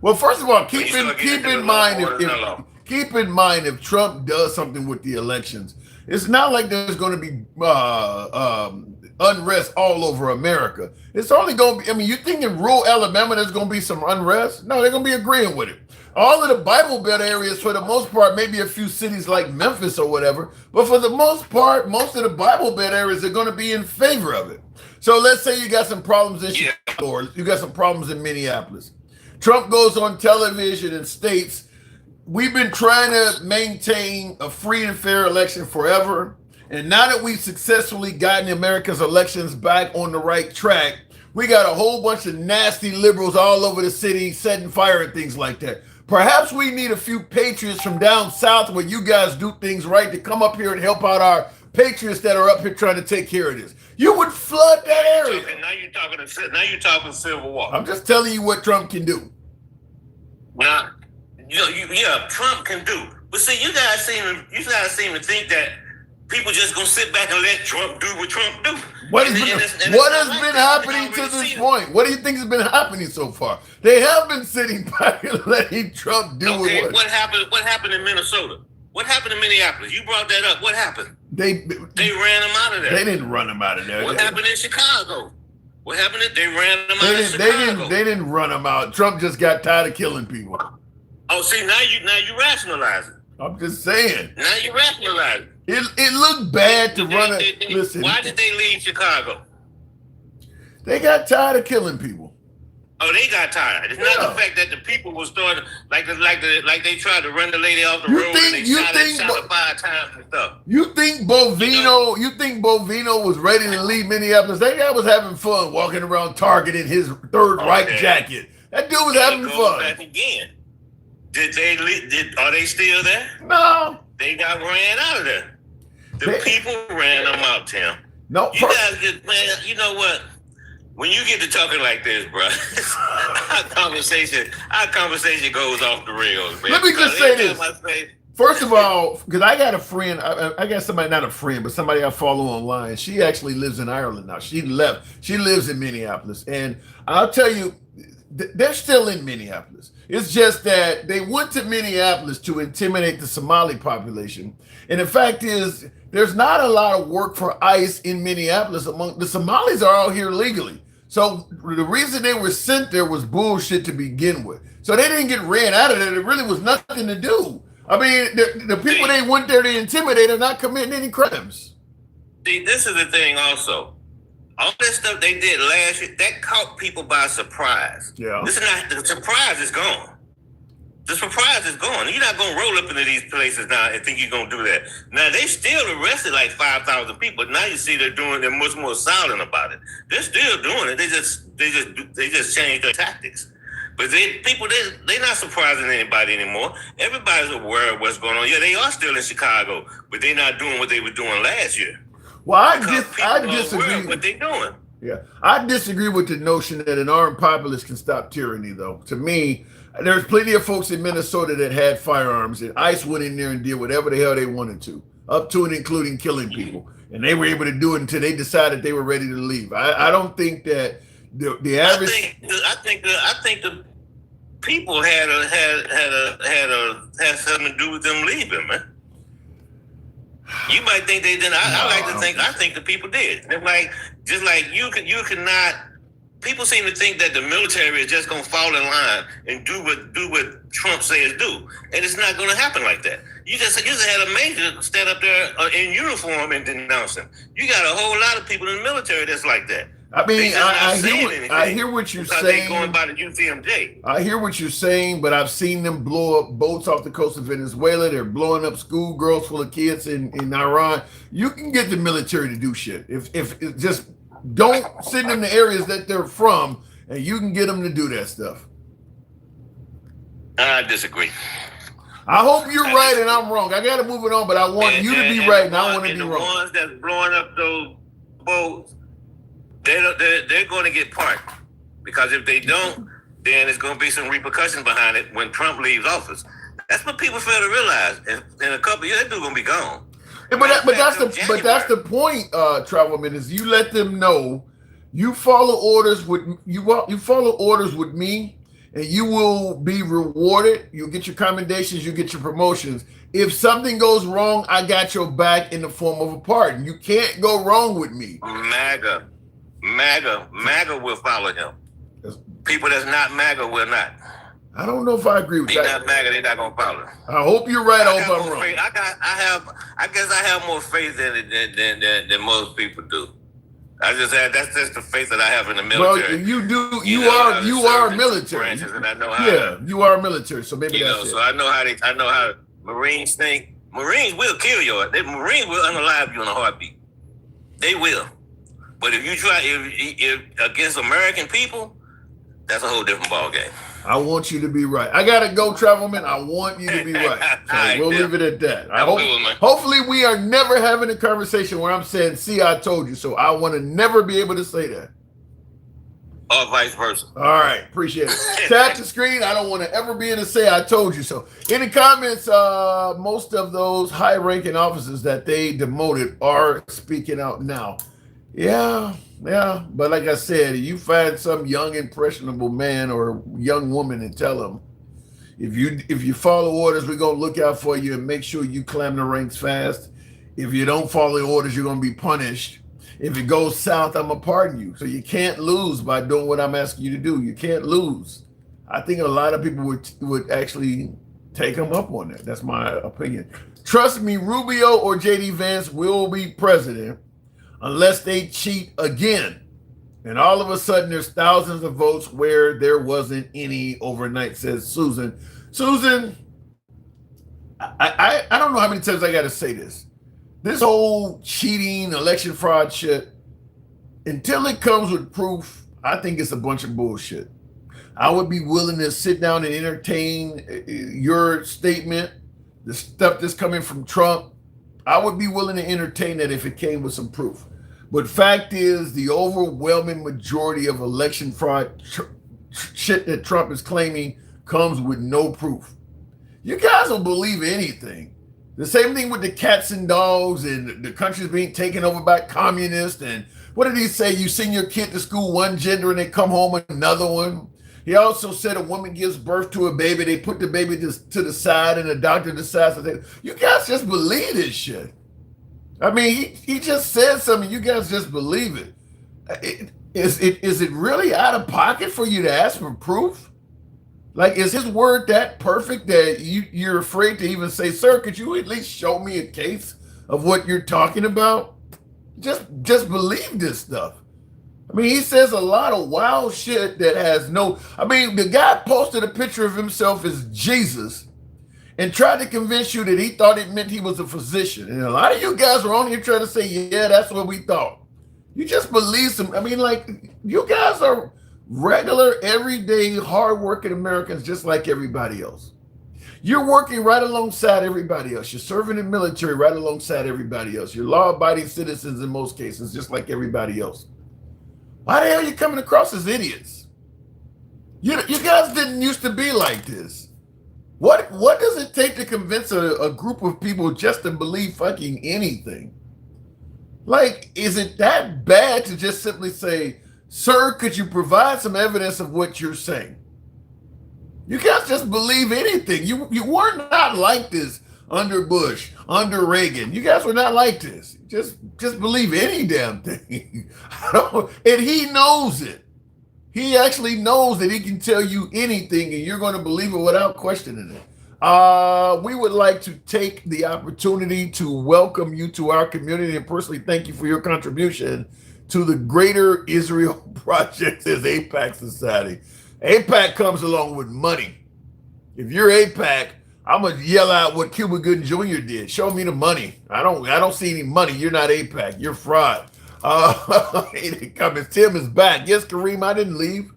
Well, first of all, keep in mind if Trump does something with the elections, It's not like there's going to be unrest all over America. It's only going to be, I mean, you think in rural Alabama there's going to be some unrest? No, they're going to be agreeing with it. All of the Bible Belt areas, for the most part, maybe a few cities like Memphis or whatever, but for the most part, most of the Bible Belt areas are going to be in favor of it. So let's say you got some problems in Chicago, or you got some problems in Minneapolis. Trump goes on television and states, we've been trying to maintain a free and fair election forever. And now that we've successfully gotten America's elections back on the right track, we got a whole bunch of nasty liberals all over the city setting fire and things like that. Perhaps we need a few patriots from down south where you guys do things right to come up here and help out our patriots that are up here trying to take care of this. You would flood that area. Now you're talking Civil War. I'm just telling you what Trump can do. Now, Trump can do. But see, you guys seem to think that people just gonna sit back and let Trump do what Trump do. What has been happening to this point? What do you think has been happening so far? They have been sitting back and letting Trump do what happened. What happened in Minnesota? What happened in Minneapolis? You brought that up. What happened? They ran him out of there. They didn't run him out of there. What happened in Chicago? What happened? They ran him out of Chicago. They didn't run him out. Trump just got tired of killing people. Oh, see, now you rationalize it. I'm just saying. Now you rationalize it. It looked bad to run it. Listen. Why did they leave Chicago? They got tired of killing people. Oh, they got tired. It's not the fact that the people were starting like they tried to run the lady off the road and they shot her 5 times and stuff. You think Bovino? You think Bovino was ready to leave Minneapolis? That guy was having fun walking around Target in his Third Reich jacket. That dude was having fun. Back again. Are they still there? No. They got ran out of there. The people ran them out, Tim. No. You guys get, man, you know what? When you get to talking like this, bro, our conversation goes off the rails, man. Let me just say this. First of all, because I got a friend, I got somebody, not a friend, but somebody I follow online. She actually lives in Ireland now. She left. She lives in Minneapolis. And I'll tell you, they're still in Minneapolis. It's just that they went to Minneapolis to intimidate the Somali population. And the fact is, there's not a lot of work for ICE in Minneapolis. Among the Somalis are out here legally. So the reason they were sent there was bullshit to begin with. So they didn't get ran out of there. There really was nothing to do. I mean, the people they went there to intimidate are not committing any crimes. See, this is the thing also. All this stuff they did last year, that caught people by surprise. Yeah. This is not, the surprise is gone. The surprise is gone. You're not going to roll up into these places now and think you're going to do that. Now, they still arrested like 5,000 people. Now you see they're much more silent about it. They're still doing it. They just changed their tactics. But they're not surprising anybody anymore. Everybody's aware of what's going on. Yeah, they are still in Chicago, but they're not doing what they were doing last year. Well, I disagree with what they're doing. Yeah, I disagree with the notion that an armed populace can stop tyranny, though. To me, there's plenty of folks in Minnesota that had firearms, and ICE went in there and did whatever the hell they wanted to, up to and including killing people. And they were able to do it until they decided they were ready to leave. I don't think that the average. I think the people had something to do with them leaving, man. You might think they didn't. I think the people did. They're just like you cannot. People seem to think that the military is just gonna fall in line and do what Trump says do, and it's not gonna happen like that. You just had a major stand up there in uniform and denounce him. You got a whole lot of people in the military that's like that. I mean, I hear what you're saying. Going by the UCMJ. I hear what you're saying, but I've seen them blow up boats off the coast of Venezuela. They're blowing up schoolgirls full of kids in Iran. You can get the military to do shit. If just don't send them to areas that they're from, and you can get them to do that stuff. I disagree. I hope you're right and I'm wrong. I got to move it on, but I want you to be right and I want to be wrong. The ones that's blowing up those boats, they're going to get parked, because if they don't, then there's going to be some repercussions behind it when Trump leaves office. That's what people fail to realize. In a couple of years, that dude's going to be gone. But that's the point, Travelman, is you let them know you follow orders with me, and you will be rewarded. You'll get your commendations, you get your promotions. If something goes wrong, I got your back in the form of a pardon. You can't go wrong with me. MAGA will follow him. People that's not MAGA will not. I don't know if I agree with They're that. not MAGA, they're not gonna follow. I hope you're right. I hope I'm wrong. I guess I have more faith in it than most people do. That's just the faith that I have in the military. Well, you do. You are military. Branches, and I know how. Yeah, you are military. So maybe that's it. So I know how Marines think. Marines will kill you. Marines will unalive you in a heartbeat. They will. But if you try, if against American people, that's a whole different ball game. I want you to be right. I gotta go, Travelman. I want you to be right. So we'll leave it at that. Hopefully we are never having a conversation where I'm saying, see, I told you. So I want to never be able to say that. Or vice versa. All right. Appreciate it. Tap the screen. I don't want to ever be able to say I told you so. In the comments, most of those high-ranking officers that they demoted are speaking out now. Yeah. But like I said, you find some young, impressionable man or young woman and tell them, if you follow orders, we're going to look out for you and make sure you climb the ranks fast. If you don't follow the orders, you're going to be punished. If it goes south, I'm going to pardon you. So you can't lose by doing what I'm asking you to do. You can't lose. I think a lot of people would actually take them up on that. That's my opinion. Trust me, Rubio or J.D. Vance will be president unless they cheat again. And all of a sudden, there's thousands of votes where there wasn't any overnight, says Susan. Susan, I don't know how many times I got to say this. This whole cheating, election fraud shit, until it comes with proof, I think it's a bunch of bullshit. I would be willing to sit down and entertain your statement, the stuff that's coming from Trump. I would be willing to entertain that if it came with some proof. But fact is, the overwhelming majority of election fraud shit that Trump is claiming comes with no proof. You guys don't believe anything. The same thing with the cats and dogs and the countries being taken over by communists. And what did he say? You send your kid to school one gender and they come home another one. He also said a woman gives birth to a baby, they put the baby to the side and the doctor decides to you guys just believe this shit. I mean, he just said something. You guys just believe it. Is it really out of pocket for you to ask for proof? Like, is his word that perfect that you're afraid to even say, sir, could you at least show me a case of what you're talking about? Just believe this stuff. I mean, he says a lot of wild shit that has no... I mean, the guy posted a picture of himself as Jesus and tried to convince you that he thought it meant he was a physician. And a lot of you guys were on here trying to say, yeah, that's what we thought. You just believe some... I mean, like, you guys are regular, everyday, hardworking Americans just like everybody else. You're working right alongside everybody else. You're serving in the military right alongside everybody else. You're law-abiding citizens in most cases, just like everybody else. Why the hell are you coming across as idiots? You guys didn't used to be like this. What does it take to convince a group of people just to believe fucking anything? Like, is it that bad to just simply say, sir, could you provide some evidence of what you're saying? You guys just believe anything. You were not like this under Bush, under Reagan. You guys were not like this. Just believe any damn thing. And he knows it. He actually knows that he can tell you anything and you're going to believe it without questioning it. We would like to take the opportunity to welcome you to our community and personally thank you for your contribution to the Greater Israel Project as AIPAC Society. AIPAC comes along with money. If you're AIPAC, I'm gonna yell out what Cuba Gooding Jr. did. Show me the money. I don't see any money. You're not AIPAC. You're fraud. Tim is back. Yes, Kareem, I didn't leave.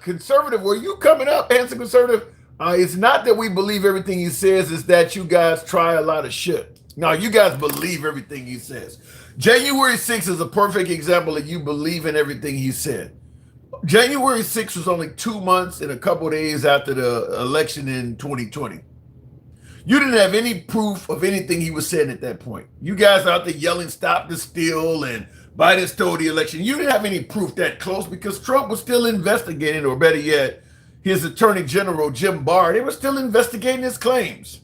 Conservative, were you coming up? Answer conservative. It's not that we believe everything he says. It's that you guys try a lot of shit. No, you guys believe everything he says. January 6th is a perfect example of you believe in everything he said. January 6th was only 2 months and a couple of days after the election in 2020. You didn't have any proof of anything he was saying at that point. You guys out there yelling, stop the steal, and Biden stole the election. You didn't have any proof that close because Trump was still investigating, or better yet, his attorney general, Jim Barr, they were still investigating his claims.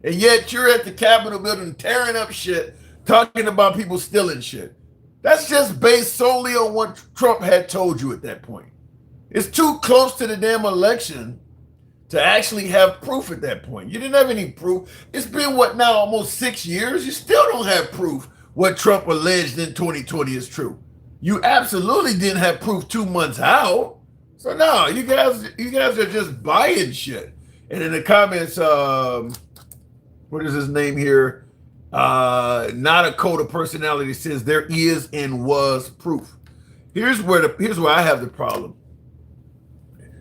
And yet you're at the Capitol building tearing up shit, talking about people stealing shit. That's just based solely on what Trump had told you at that point. It's too close to the damn election to actually have proof at that point. You didn't have any proof. It's been, what now, almost 6 years? You still don't have proof what Trump alleged in 2020 is true. You absolutely didn't have proof 2 months out. So no, you guys are just buying shit. And in the comments, what is his name here? Not a code of personality says there is and was proof. Here's where I have the problem.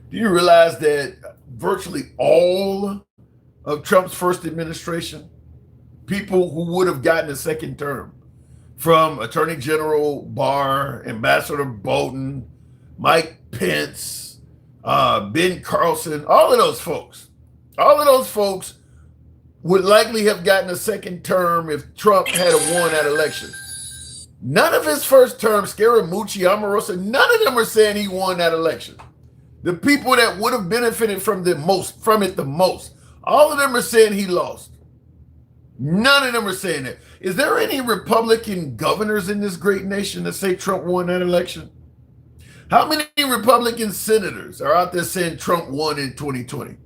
Do you realize that virtually all of Trump's first administration, people who would have gotten a second term, from Attorney General Barr, Ambassador Bolton, Mike Pence, Ben Carlson, all of those folks would likely have gotten a second term if Trump had won that election. None of his first term, Scaramucci, Omarosa, none of them are saying he won that election. The people that would have benefited from it the most, all of them are saying he lost. None of them are saying that. Is there any Republican governors in this great nation that say Trump won that election? How many Republican senators are out there saying Trump won in 2020?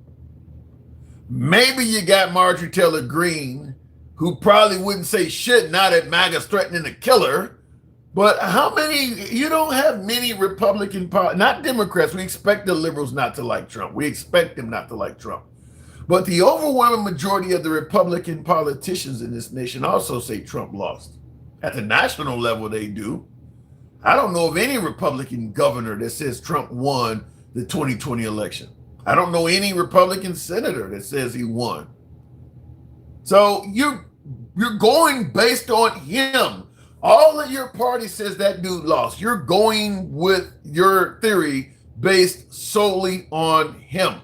Maybe you got Marjorie Taylor Greene, who probably wouldn't say shit now that MAGA's threatening to kill her. But how many, you don't have many Republican, not Democrats. We expect the liberals not to like Trump. We expect them not to like Trump. But the overwhelming majority of the Republican politicians in this nation also say Trump lost. At the national level, they do. I don't know of any Republican governor that says Trump won the 2020 election. I don't know any Republican senator that says he won. So you're going based on him. All of your party says that dude lost. You're going with your theory based solely on him.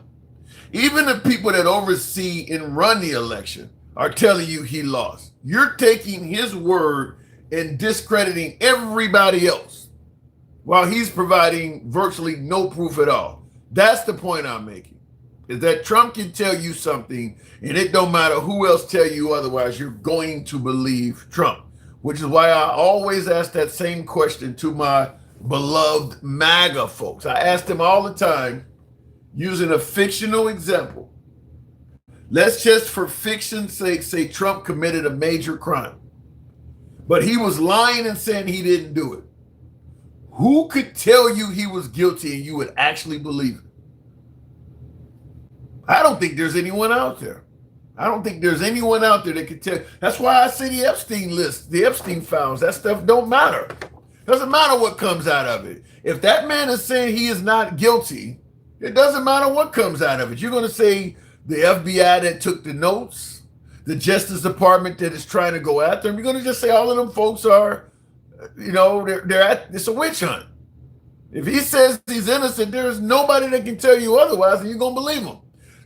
Even the people that oversee and run the election are telling you he lost. You're taking his word and discrediting everybody else while he's providing virtually no proof at all. That's the point I'm making, is that Trump can tell you something and it don't matter who else tell you otherwise, you're going to believe Trump. Which is why I always ask that same question to my beloved MAGA folks. I ask them all the time, using a fictional example. Let's just, for fiction's sake, say Trump committed a major crime. But he was lying and saying he didn't do it. Who could tell you he was guilty and you would actually believe it? I don't think there's anyone out there. I don't think there's anyone out there that could tell. That's why I say the Epstein list, the Epstein files, that stuff don't matter. Doesn't matter what comes out of it. If that man is saying he is not guilty, it doesn't matter what comes out of it. You're going to say the FBI that took the notes, the Justice Department that is trying to go after him. You're going to just say all of them folks are, it's a witch hunt. If he says he's innocent, there's nobody that can tell you otherwise, and you're going to believe him.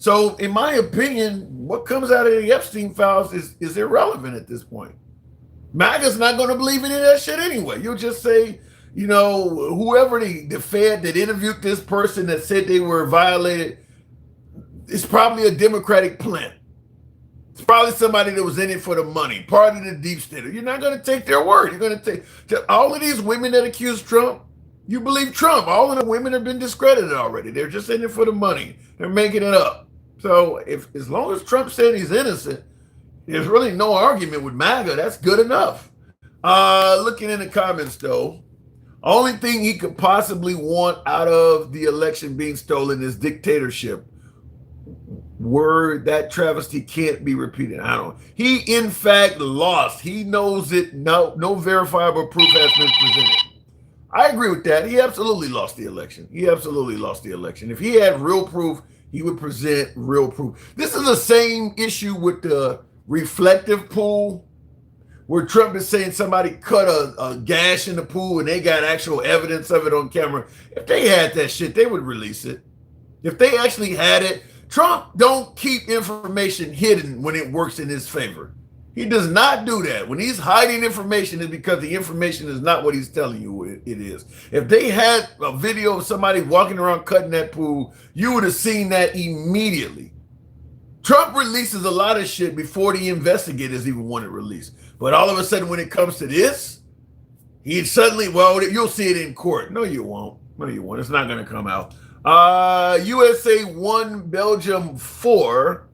So in my opinion, what comes out of the Epstein files is irrelevant at this point. MAGA's not going to believe any of that shit anyway. You'll just say, whoever the Fed that interviewed this person that said they were violated, it's probably a Democratic plant. It's probably somebody that was in it for the money, part of the deep state. You're not going to take their word. You're going to take all of these women that accuse Trump. You believe Trump. All of the women have been discredited already. They're just in it for the money. They're making it up. So as long as Trump said he's innocent, there's really no argument with MAGA. That's good enough. Looking in the comments, though, only thing he could possibly want out of the election being stolen is dictatorship. Word, that travesty can't be repeated. He, in fact, lost. He knows it. No verifiable proof has been presented. I agree with that. He absolutely lost the election. If he had real proof, he would present real proof. This is the same issue with the reflective pool, where Trump is saying somebody cut a gash in the pool and they got actual evidence of it on camera. If they had that shit, they would release it. If they actually had it, Trump don't keep information hidden when it works in his favor. He does not do that. When he's hiding information, it's because the information is not what he's telling you it is. If they had a video of somebody walking around cutting that pool, you would have seen that immediately. Trump releases a lot of shit before the investigators even want it released. But all of a sudden, when it comes to this, he suddenly, well, you'll see it in court. No, you won't. No, you won't. It's not going to come out. USA 1, Belgium 4.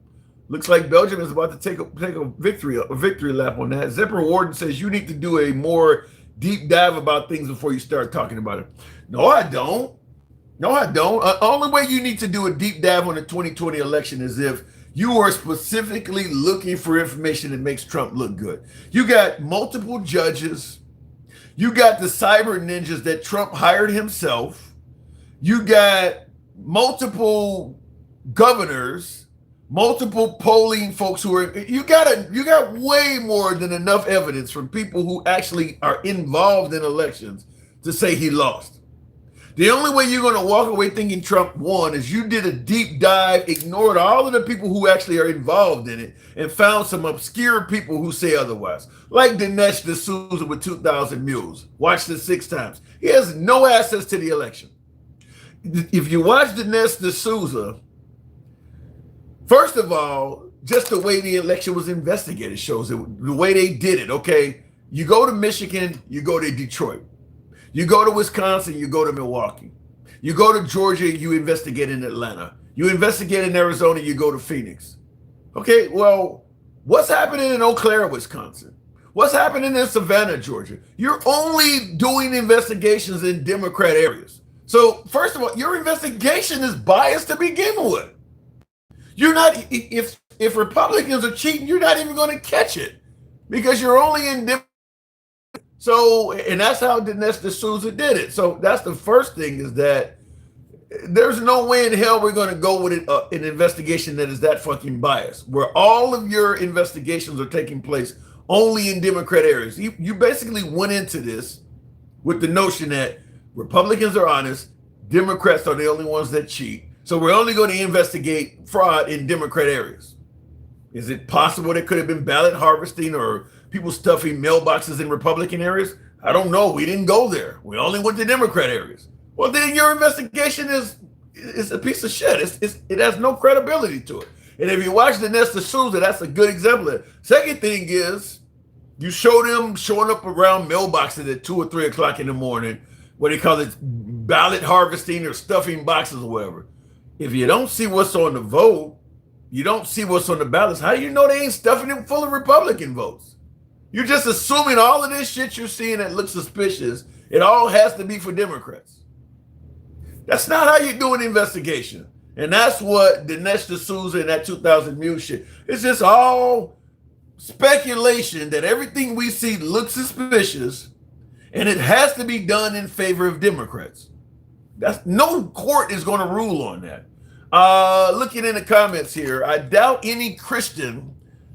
Looks like Belgium is about to take a victory lap on that. Zipper Warden says you need to do a more deep dive about things before you start talking about it. No, I don't. No, I don't. Only way you need to do a deep dive on the 2020 election is if you are specifically looking for information that makes Trump look good. You got multiple judges. You got the cyber ninjas that Trump hired himself. You got multiple governors, multiple polling folks who are, you got way more than enough evidence from people who actually are involved in elections to say he lost. The only way you're going to walk away thinking Trump won is you did a deep dive, ignored all of the people who actually are involved in it, and found some obscure people who say otherwise. Like Dinesh D'Souza with 2,000 Mules. Watched it 6 times. He has no access to the election. If you watch Dinesh D'Souza, first of all, just the way the election was investigated shows it, the way they did it, okay? You go to Michigan, you go to Detroit. You go to Wisconsin, you go to Milwaukee. You go to Georgia, you investigate in Atlanta. You investigate in Arizona, you go to Phoenix. Okay, well, what's happening in Eau Claire, Wisconsin? What's happening in Savannah, Georgia? You're only doing investigations in Democrat areas. So, first of all, your investigation is biased to begin with. You're not, if Republicans are cheating, you're not even going to catch it because you're only in Democrat. So, and that's how Dinesh D'Souza did it. So that's the first thing, is that there's no way in hell we're going to go with it, an investigation that is that fucking biased, where all of your investigations are taking place only in Democrat areas. You basically went into this with the notion that Republicans are honest, Democrats are the only ones that cheat. So we're only going to investigate fraud in Democrat areas. Is it possible there could have been ballot harvesting or people stuffing mailboxes in Republican areas? I don't know. We didn't go there. We only went to Democrat areas. Well, then your investigation is a piece of shit. It has no credibility to it. And if you watch Dinesh D'Souza, that's a good example of it. Second thing is, you show them showing up around mailboxes at 2 or 3 o'clock in the morning, what they call it, ballot harvesting or stuffing boxes or whatever. If you don't see what's on the vote, you don't see what's on the ballots, how do you know they ain't stuffing them full of Republican votes? You're just assuming all of this shit you're seeing that looks suspicious, it all has to be for Democrats. That's not how you do an investigation. And that's what Dinesh D'Souza and that 2,000 Mules shit. It's just all speculation that everything we see looks suspicious, and it has to be done in favor of Democrats. No court is going to rule on that. Looking in the comments here, I doubt any Christian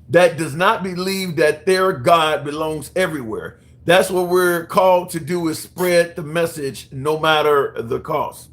that does not believe that their God belongs everywhere. That's what we're called to do, is spread the message no matter the cost.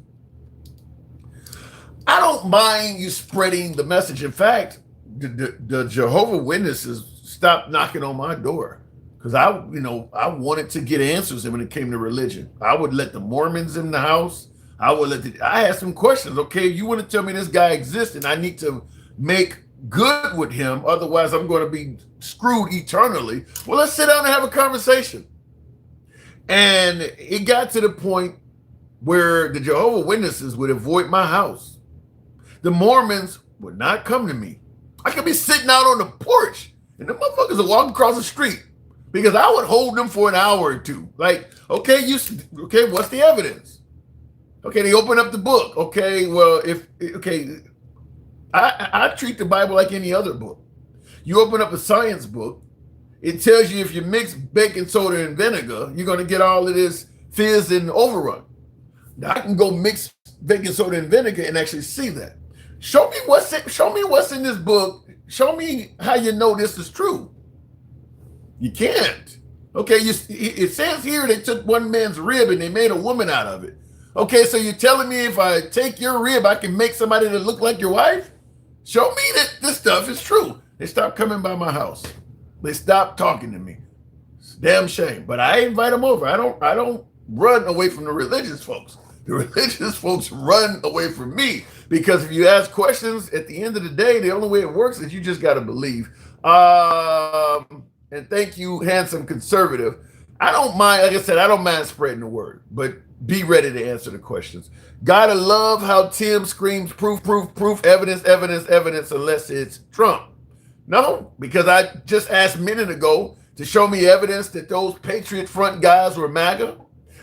I don't mind you spreading the message. In fact, the Jehovah Witnesses stopped knocking on my door because I wanted to get answers when it came to religion. I would let the Mormons in the house. I had some questions. Okay, you want to tell me this guy exists and I need to make good with him, otherwise I'm going to be screwed eternally. Well, let's sit down and have a conversation. And it got to the point where the Jehovah Witnesses would avoid my house. The Mormons would not come to me. I could be sitting out on the porch and the motherfuckers would walk across the street because I would hold them for an hour or two. Like, okay, what's the evidence? Okay, they open up the book. Okay, well, I treat the Bible like any other book. You open up a science book, it tells you if you mix baking soda and vinegar, you're going to get all of this fizz and overrun. Now, I can go mix baking soda and vinegar and actually see that. Show me what's in this book. Show me how you know this is true. You can't. Okay, it says here they took one man's rib and they made a woman out of it. Okay, so you're telling me if I take your rib, I can make somebody that look like your wife? Show me that this stuff is true. They stopped coming by my house. They stopped talking to me. It's a damn shame. But I invite them over. I don't run away from the religious folks. The religious folks run away from me because if you ask questions, at the end of the day, the only way it works is you just got to believe. And thank you, handsome conservative. I don't mind, like I said, I don't mind spreading the word, but be ready to answer the questions. Gotta love how Tim screams proof, evidence, unless it's Trump. No, because I just asked a minute ago to show me evidence that those Patriot Front guys were MAGA.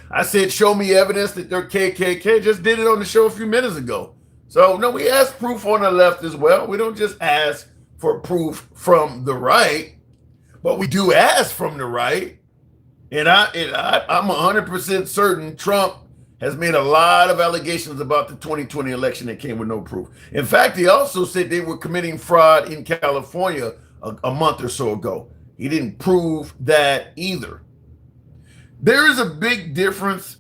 I said, show me evidence that they're KKK. Just did it on the show a few minutes ago. So, no, we ask proof on the left as well. We don't just ask for proof from the right, but we do ask from the right. And I'm 100% certain Trump has made a lot of allegations about the 2020 election that came with no proof. In fact, he also said they were committing fraud in California a month or so ago. He didn't prove that either. There is a big difference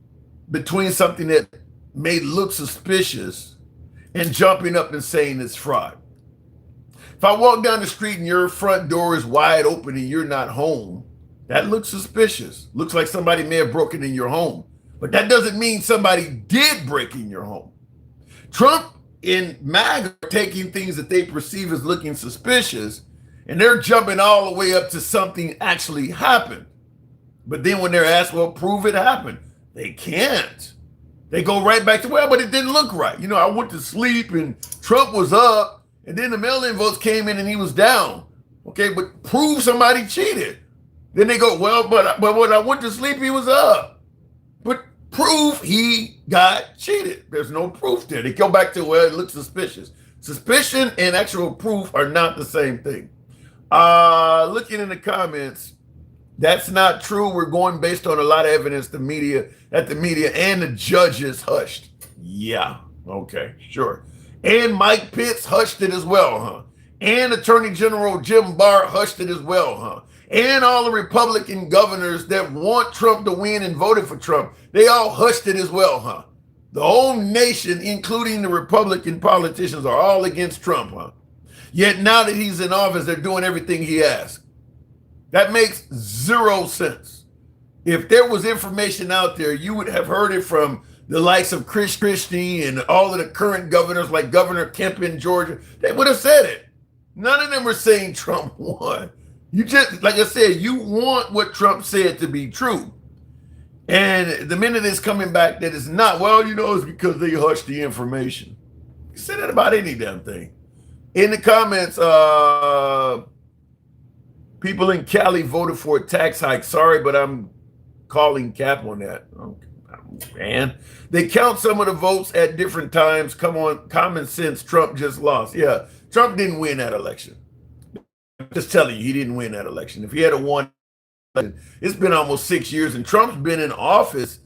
between something that may look suspicious and jumping up and saying it's fraud. If I walk down the street and your front door is wide open and you're not home, that looks suspicious. Looks like somebody may have broken in your home. But that doesn't mean somebody did break in your home. Trump and MAGA are taking things that they perceive as looking suspicious, and they're jumping all the way up to something actually happened. But then when they're asked, well, prove it happened, they can't. They go right back to, well, but it didn't look right. You know, I went to sleep and Trump was up, and then the mail-in votes came in and he was down. Okay, but prove somebody cheated. Then they go, well, but when I went to sleep, he was up. But prove he got cheated. There's no proof there. They go back to, well, it looks suspicious. Suspicion and actual proof are not the same thing. Looking in the comments, that's not true. We're going based on a lot of evidence the media and the judges hushed. Yeah, okay, sure. And Mike Pitts hushed it as well, huh? And Attorney General Jim Barr hushed it as well, huh? And all the Republican governors that want Trump to win and voted for Trump, they all hushed it as well, huh? The whole nation, including the Republican politicians, are all against Trump, huh? Yet now that he's in office, they're doing everything he asks. That makes zero sense. If there was information out there, you would have heard it from the likes of Chris Christie and all of the current governors like Governor Kemp in Georgia. They would have said it. None of them are saying Trump won. You just, like I said, you want what Trump said to be true. And the minute it's coming back that it's not, well, you know, it's because they hushed the information. You say that about any damn thing. In the comments, people in Cali voted for a tax hike. Sorry, but I'm calling cap on that. Okay, man. They count some of the votes at different times. Come on, common sense, Trump just lost. Yeah, Trump didn't win that election. I'm just telling you, he didn't win that election. If he had won, it's been almost 6 years, and Trump's been in office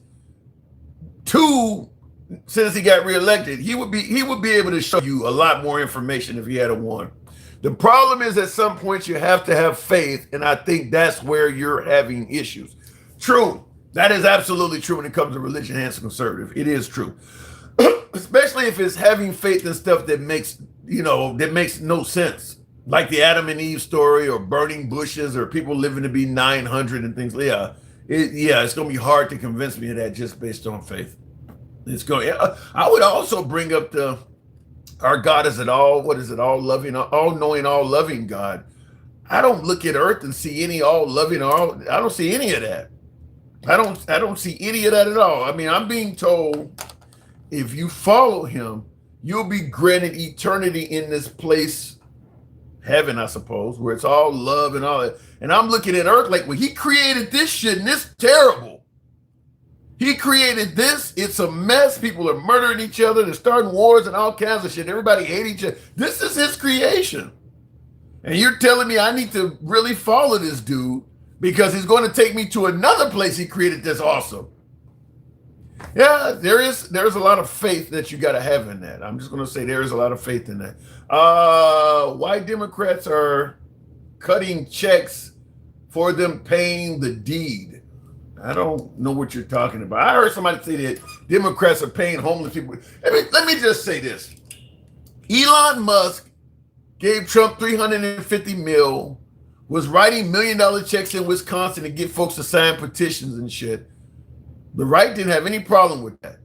since he got reelected. He would be able to show you a lot more information if he had won. The problem is at some point you have to have faith, and I think that's where you're having issues. True. That is absolutely true when it comes to religion and conservative. It is true. Especially if it's having faith in stuff that makes no sense. Like the Adam and Eve story, or burning bushes, or people living to be 900 and things. Yeah, it's going to be hard to convince me of that just based on faith. I would also bring up our God is all loving, all knowing, all loving God. I don't look at earth and see any all loving, I don't see any of that. I don't see any of that at all. I mean, I'm being told if you follow him, you'll be granted eternity in this place, heaven, I suppose, where it's all love and all that. And I'm looking at earth like, well, he created this shit and it's terrible. He created this. It's a mess. People are murdering each other. They're starting wars and all kinds of shit. Everybody hate each other. This is his creation. And you're telling me I need to really follow this dude because he's going to take me to another place he created that's awesome. Yeah, there's a lot of faith that you got to have in that. I'm just going to say there is a lot of faith in that. Why Democrats are cutting checks for them paying the deed. I don't know what you're talking about. I heard somebody say that Democrats are paying homeless people. Let me just say this. Elon Musk gave Trump $350 million, was writing $1 million checks in Wisconsin to get folks to sign petitions and shit. The right didn't have any problem with that.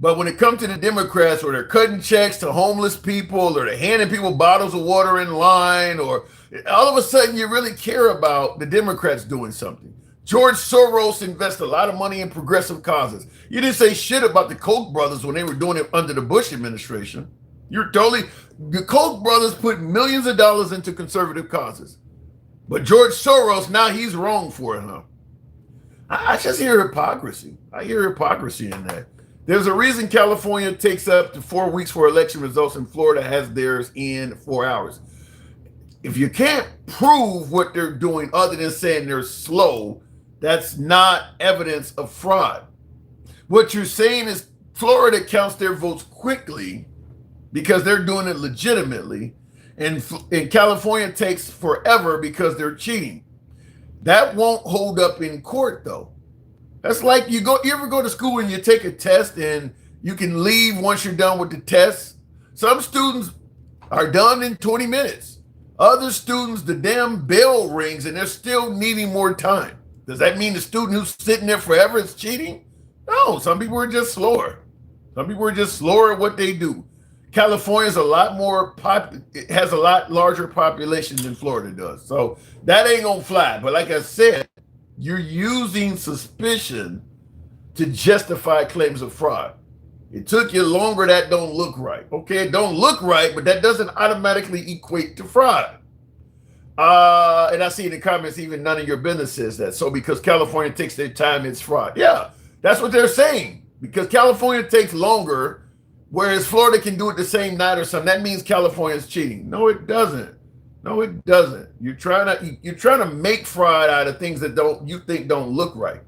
But when it comes to the Democrats, where they're cutting checks to homeless people, or they're handing people bottles of water in line, or all of a sudden you really care about the Democrats doing something. George Soros invests a lot of money in progressive causes. You didn't say shit about the Koch brothers when they were doing it under the Bush administration. The Koch brothers put millions of dollars into conservative causes. But George Soros, now he's wrong for it, huh? I just hear hypocrisy. I hear hypocrisy in that. There's a reason California takes up to 4 weeks for election results, and Florida has theirs in 4 hours. If you can't prove what they're doing other than saying they're slow, that's not evidence of fraud. What you're saying is Florida counts their votes quickly because they're doing it legitimately, and California takes forever because they're cheating. That won't hold up in court, though. That's like you ever go to school and you take a test and you can leave once you're done with the test? Some students are done in 20 minutes. Other students, the damn bell rings and they're still needing more time. Does that mean the student who's sitting there forever is cheating? No, some people are just slower. Some people are just slower at what they do. California's it has a lot larger population than Florida does. So that ain't gonna fly. But like I said, you're using suspicion to justify claims of fraud. It took you longer. That don't look right. Okay, it don't look right, but that doesn't automatically equate to fraud. And I see in the comments, even none of your business says that. So because California takes their time, it's fraud. Yeah, that's what they're saying. Because California takes longer, whereas Florida can do it the same night or something. That means California's cheating. No, it doesn't. No, it doesn't. You're trying to make fraud out of things that you think don't look right.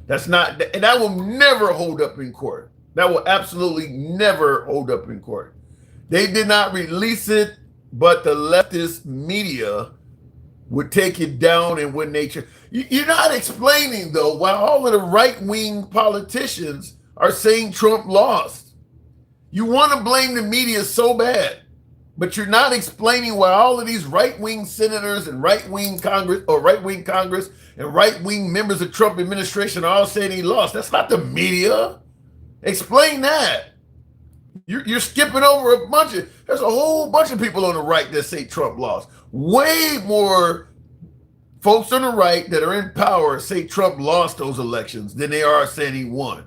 That's not, and that will never hold up in court. That will absolutely never hold up in court. They did not release it, but the leftist media would take it down and when nature. You're not explaining, though, why all of the right-wing politicians are saying Trump lost. You want to blame the media so bad, but you're not explaining why all of these right-wing senators and right-wing Congress and right-wing members of Trump administration are all saying he lost. That's not the media. Explain that. You're skipping over there's a whole bunch of people on the right that say Trump lost. Way more folks on the right that are in power say Trump lost those elections than they are saying he won.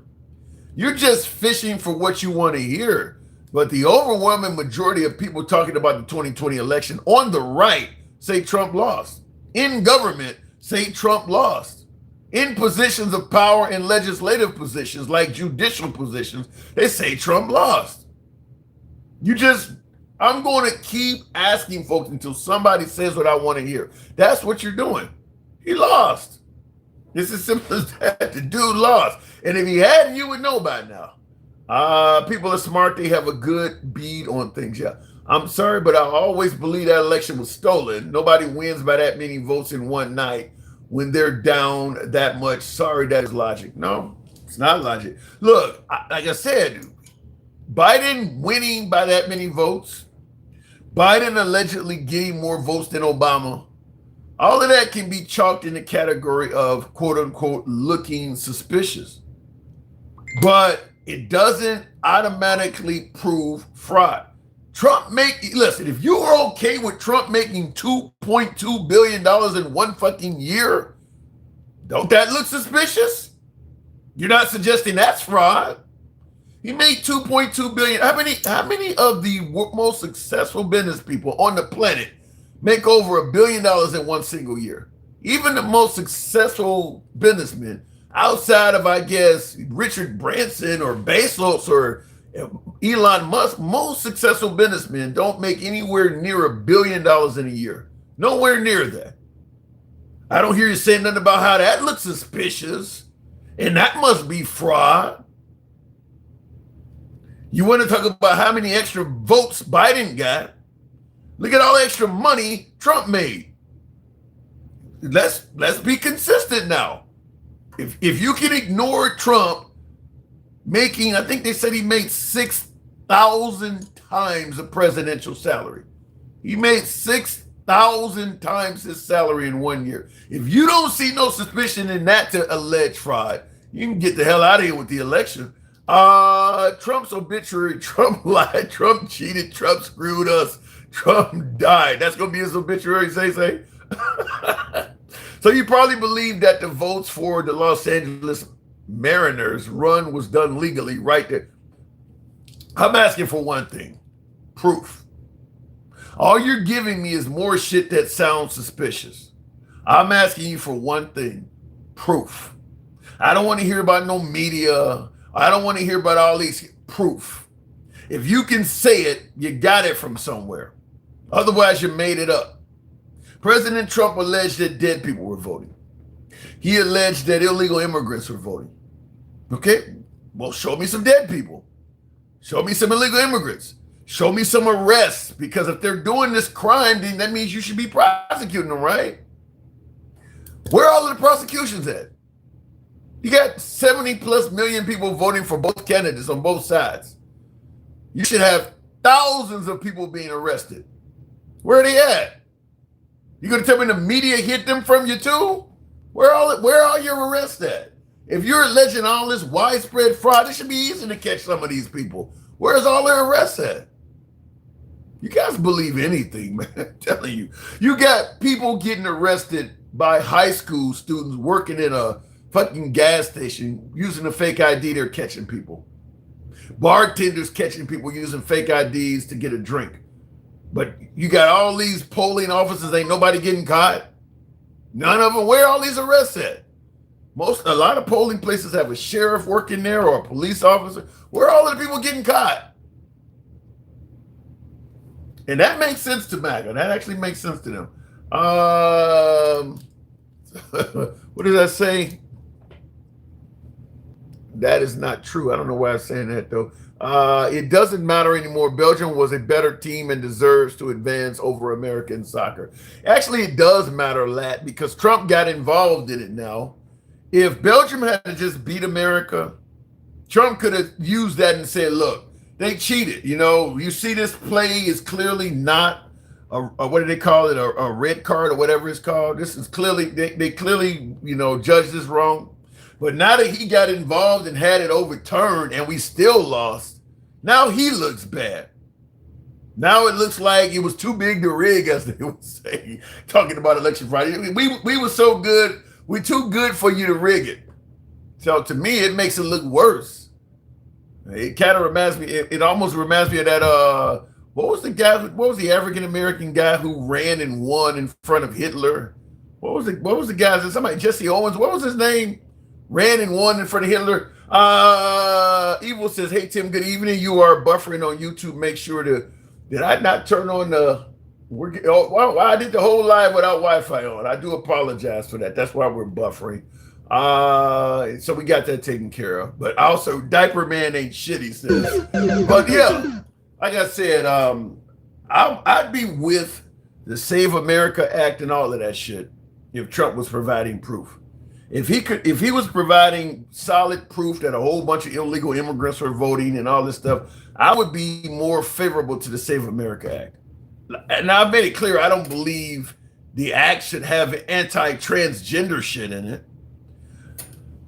You're just fishing for what you want to hear. But the overwhelming majority of people talking about the 2020 election on the right say Trump lost. In government, say Trump lost. In positions of power and legislative positions, like judicial positions, they say Trump lost. I'm going to keep asking folks until somebody says what I want to hear. That's what you're doing. He lost. It's as simple as that. The dude lost. And if he hadn't, you would know by now. People are smart. They have a good bead on things. Yeah. I'm sorry, but I always believe that election was stolen. Nobody wins by that many votes in one night when they're down that much. Sorry, that is logic. No, it's not logic. Look, like I said, Biden winning by that many votes, Biden allegedly getting more votes than Obama, all of that can be chalked in the category of quote unquote looking suspicious. But it doesn't automatically prove fraud. Listen, if you are okay with Trump making $2.2 billion in one fucking year, don't that look suspicious? You're not suggesting that's fraud. He made $2.2 billion. How many of the most successful business people on the planet make over $1 billion in one single year? Even the most successful businessmen, outside of, I guess, Richard Branson or Bezos or Elon Musk, most successful businessmen don't make anywhere near $1 billion in a year. Nowhere near that. I don't hear you saying nothing about how that looks suspicious, and that must be fraud. You want to talk about how many extra votes Biden got? Look at all the extra money Trump made. Let's be consistent now. If you can ignore Trump making, I think they said he made 6,000 times the presidential salary. He made 6,000 times his salary in 1 year. If you don't see no suspicion in that to allege fraud, you can get the hell out of here with the election. Trump's obituary. Trump lied. Trump cheated. Trump screwed us. Trump died. That's gonna be his obituary. Say. So you probably believe that the votes for the Los Angeles Mariners run was done legally, right there. I'm asking for one thing: proof. All you're giving me is more shit that sounds suspicious. I'm asking you for one thing: proof. I don't want to hear about no media. I don't want to hear about all these proof. If you can say it, you got it from somewhere. Otherwise, you made it up. President Trump alleged that dead people were voting. He alleged that illegal immigrants were voting. Okay, well, show me some dead people. Show me some illegal immigrants. Show me some arrests, because if they're doing this crime, then that means you should be prosecuting them, right? Where are all of the prosecutions at? You got 70 plus million people voting for both candidates on both sides. You should have thousands of people being arrested. Where are they at? You gonna tell me the media hid them from you too? Where are your arrests at? If you're alleging all this widespread fraud, it should be easy to catch some of these people. Where's all their arrests at? You guys believe anything, man. I'm telling you. You got people getting arrested by high school students working in a fucking gas station using a fake ID. They're catching people. Bartenders catching people using fake IDs to get a drink. But you got all these polling officers, ain't nobody getting caught. None of them. Where are all these arrests at? A lot of polling places have a sheriff working there or a police officer. Where are all of the people getting caught? And that makes sense to MAGA. That actually makes sense to them. What did I say? That is not true. I don't know why I'm saying that, though. It doesn't matter anymore. Belgium was a better team and deserves to advance over American soccer. Actually, it does matter, Lat, because Trump got involved in it now. If Belgium had to just beat America, Trump could have used that and said, look, they cheated. You know, you see this play is clearly not what do they call it? A red card or whatever it's called. This is clearly, they clearly, judged this wrong. But now that he got involved and had it overturned and we still lost, now he looks bad. Now it looks like it was too big to rig, as they would say, talking about election Friday. We were so good. We're too good for you to rig it. So to me, it makes it look worse. It kind of reminds me, it almost reminds me of that, what was the African-American guy who ran and won in front of Hitler? What was the guy, somebody, Jesse Owens, what was his name? Ran and won in front of Hitler. Evil says, hey, Tim, good evening. You are buffering on YouTube. Make sure did I not turn on I did the whole live without Wi-Fi on. I do apologize for that. That's why we're buffering. So we got that taken care of. But also, Diaper Man ain't shit, he says. But yeah, like I said, I'd be with the Save America Act and all of that shit if Trump was providing proof. If he was providing solid proof that a whole bunch of illegal immigrants were voting and all this stuff, I would be more favorable to the Save America Act. And I've made it clear I don't believe the act should have anti-transgender shit in it.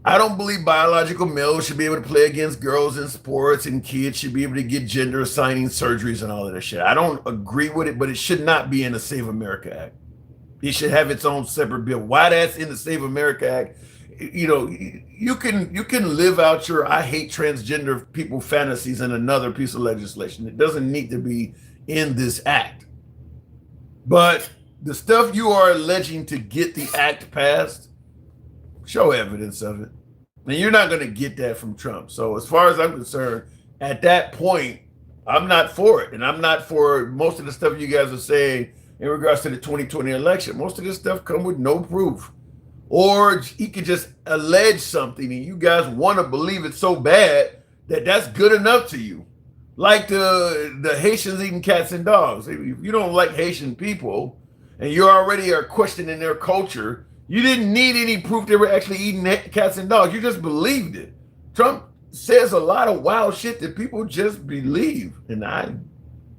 I don't believe biological males should be able to play against girls in sports and kids should be able to get gender assigning surgeries and all of that shit. I don't agree with it, but it should not be in the Save America Act. It should have its own separate bill. Why that's in the Save America Act, you can live out your I hate transgender people fantasies in another piece of legislation. It doesn't need to be in this act. But the stuff you are alleging to get the act passed, show evidence of it. And you're not going to get that from Trump. So as far as I'm concerned, at that point, I'm not for it. And I'm not for most of the stuff you guys are saying in regards to the 2020 election. Most of this stuff come with no proof. Or he could just allege something and you guys want to believe it so bad that that's good enough to you. Like the Haitians eating cats and dogs. If you don't like Haitian people and you already are questioning their culture, you didn't need any proof they were actually eating cats and dogs. You just believed it. Trump says a lot of wild shit that people just believe. And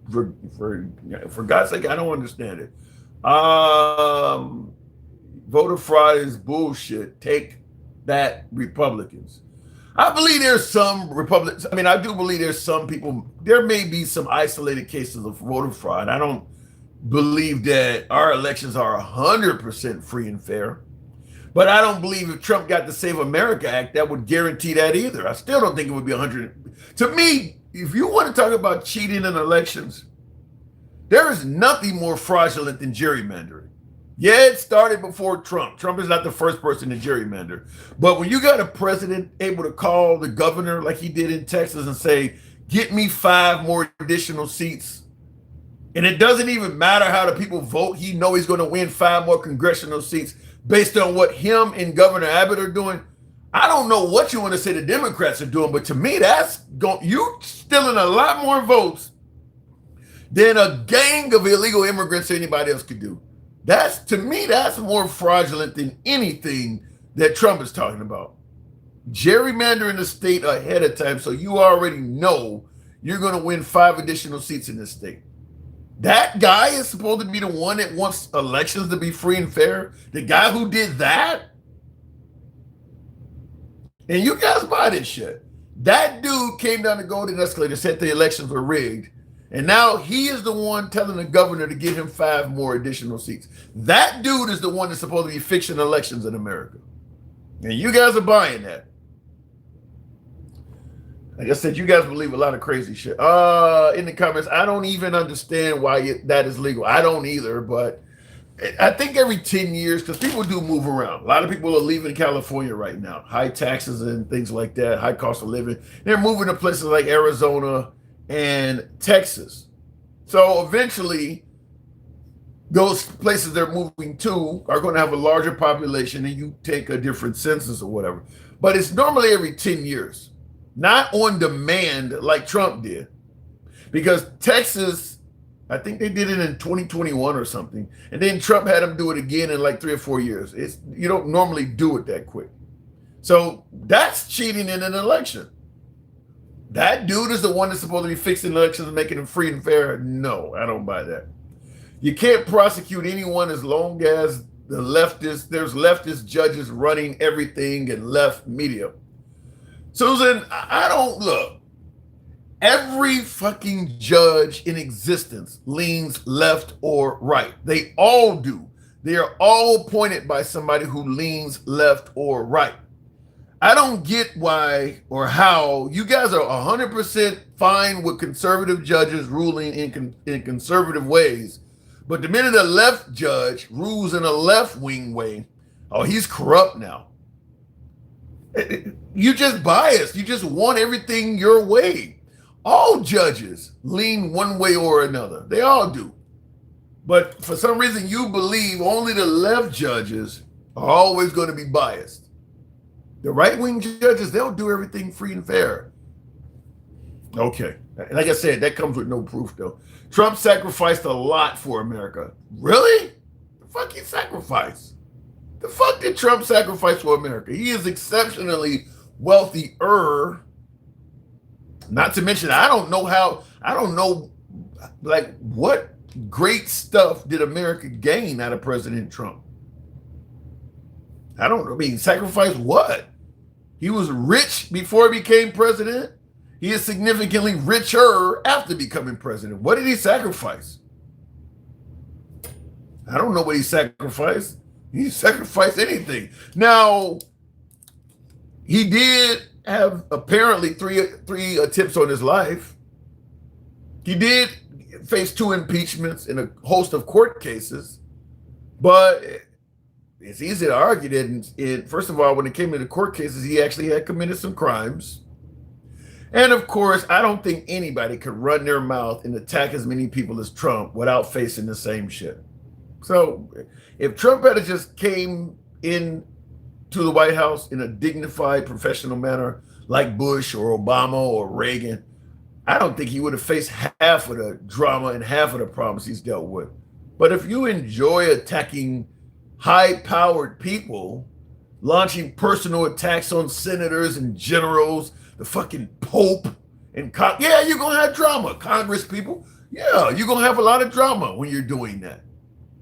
for God's sake, I don't understand it. Voter fraud is bullshit. Take that, Republicans. I believe there's some Republicans. I mean, I do believe there's some people. There may be some isolated cases of voter fraud. I don't believe that our elections are 100% free and fair. But I don't believe if Trump got the Save America Act, that would guarantee that either. I still don't think it would be 100. To me, if you want to talk about cheating in elections, there is nothing more fraudulent than gerrymandering. Yeah, it started before Trump. Trump is not the first person to gerrymander. But when you got a president able to call the governor like he did in Texas and say, get me 5 more additional seats, and it doesn't even matter how the people vote, he know he's going to win 5 more congressional seats based on what him and Governor Abbott are doing. I don't know what you want to say the Democrats are doing, but to me, that's you stealing a lot more votes than a gang of illegal immigrants anybody else could do. To me, that's more fraudulent than anything that Trump is talking about. Gerrymandering the state ahead of time so you already know you're going to win 5 additional seats in this state. That guy is supposed to be the one that wants elections to be free and fair. The guy who did that. And you guys buy this shit. That dude came down the golden escalator, said the elections were rigged. And now he is the one telling the governor to give him 5 more additional seats. That dude is the one that's supposed to be fixing elections in America. And you guys are buying that. Like I said, you guys believe a lot of crazy shit. In the comments, I don't even understand why that is legal. I don't either, but I think every 10 years, because people do move around. A lot of people are leaving California right now. High taxes and things like that, high cost of living. They're moving to places like Arizona and Texas. So eventually, those places they're moving to are going to have a larger population and you take a different census or whatever. But it's normally every 10 years. Not on demand like Trump did. Because Texas, I think they did it in 2021 or something. And then Trump had them do it again in like 3 or 4 years. You don't normally do it that quick. So that's cheating in an election. That dude is the one that's supposed to be fixing elections and making them free and fair. No, I don't buy that. You can't prosecute anyone as long as there's leftist judges running everything and left media. Susan, I don't look. Every fucking judge in existence leans left or right. They all do. They are all appointed by somebody who leans left or right. I don't get why or how you guys are 100% fine with conservative judges ruling in conservative ways. But the minute a left judge rules in a left-wing way, oh, he's corrupt now. You just biased. You just want everything your way. All judges lean one way or another. They all do. But for some reason, you believe only the left judges are always going to be biased. The right-wing judges, they'll do everything free and fair. Okay. Like I said, that comes with no proof, though. Trump sacrificed a lot for America. Really? The fuck he sacrificed? The fuck did Trump sacrifice for America? He is exceptionally wealthier. Not to mention, I don't know, like, what great stuff did America gain out of President Trump? I don't know. I mean, sacrifice what? He was rich before he became president. He is significantly richer after becoming president. What did he sacrifice? I don't know what he sacrificed. He sacrificed anything. Now, he did have apparently three attempts on his life. He did face 2 impeachments and a host of court cases. But it's easy to argue that, first of all, when it came to the court cases, he actually had committed some crimes. And of course, I don't think anybody could run their mouth and attack as many people as Trump without facing the same shit. So if Trump had just came in to the White House in a dignified, professional manner, like Bush or Obama or Reagan, I don't think he would have faced half of the drama and half of the problems he's dealt with. But if you enjoy attacking high-powered people, launching personal attacks on senators and generals, the fucking Pope, and yeah, you're gonna have drama. Congress people, yeah, you're gonna have a lot of drama when you're doing that.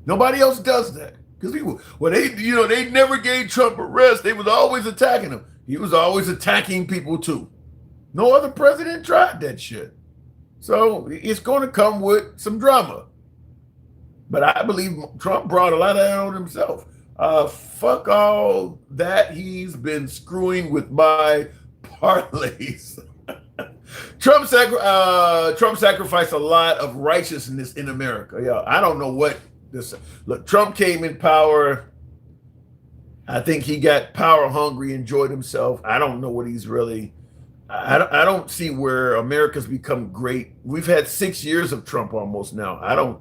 Nobody else does that because people, well, they never gave Trump a rest. They was always attacking him. He was always attacking people too. No other president tried that shit. So it's going to come with some drama. But I believe Trump brought a lot of that on himself. Fuck all that he's been screwing with my parlays. Trump sacrificed a lot of righteousness in America. Yeah, I don't know what this. Look, Trump came in power. I think he got power hungry, enjoyed himself. I don't know what he's really. I don't see where America's become great. We've had 6 years of Trump almost now. I don't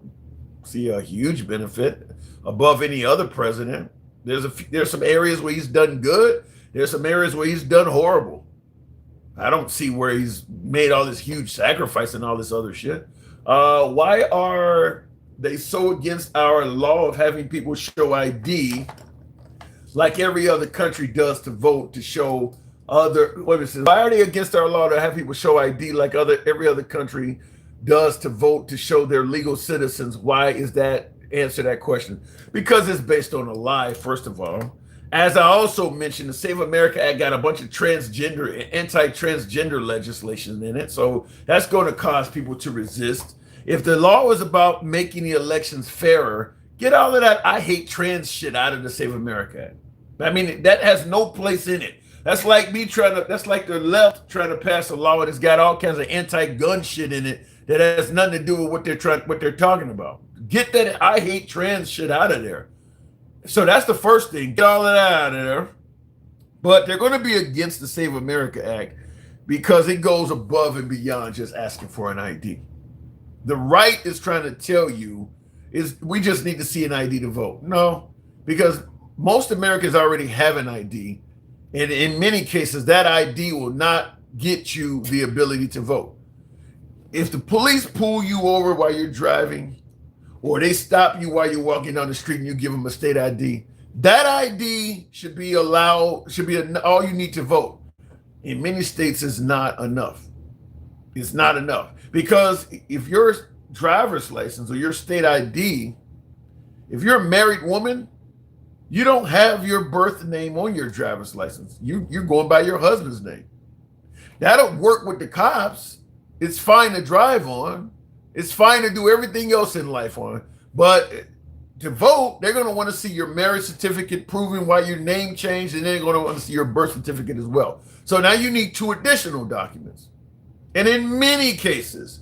see a huge benefit above any other president. There's some areas where he's done good. There's some areas where he's done horrible. I don't see where he's made all this huge sacrifice and all this other shit. Why are they so against our law of having people show ID like every other country does to vote to show other? Why are they against our law to have people show ID like every other country does to vote to show they're legal citizens? Why is that? Answer that question. Because it's based on a lie, first of all. As I also mentioned, the Save America Act got a bunch of transgender and anti-transgender legislation in it. So that's going to cause people to resist. If the law is about making the elections fairer, get all of that I hate trans shit out of the Save America Act. I mean, that has no place in it. That's like that's like the left trying to pass a law that's got all kinds of anti-gun shit in it that has nothing to do with what they're talking about. Get that I hate trans shit out of there. So that's the first thing. Get all of that out of there. But they're going to be against the Save America Act because it goes above and beyond just asking for an ID. The right is trying to tell you is we just need to see an ID to vote. No, because most Americans already have an ID. And in many cases, that ID will not get you the ability to vote. If the police pull you over while you're driving, or they stop you while you're walking down the street and you give them a state ID, that ID should be all you need to vote. In many states, it's not enough. It's not enough. Because if your driver's license or your state ID, if you're a married woman, you don't have your birth name on your driver's license. You're going by your husband's name. That'll work with the cops. It's fine to drive on. It's fine to do everything else in life on. But to vote, they're going to want to see your marriage certificate proving why your name changed, and they're going to want to see your birth certificate as well. So now you need 2 additional documents. And in many cases,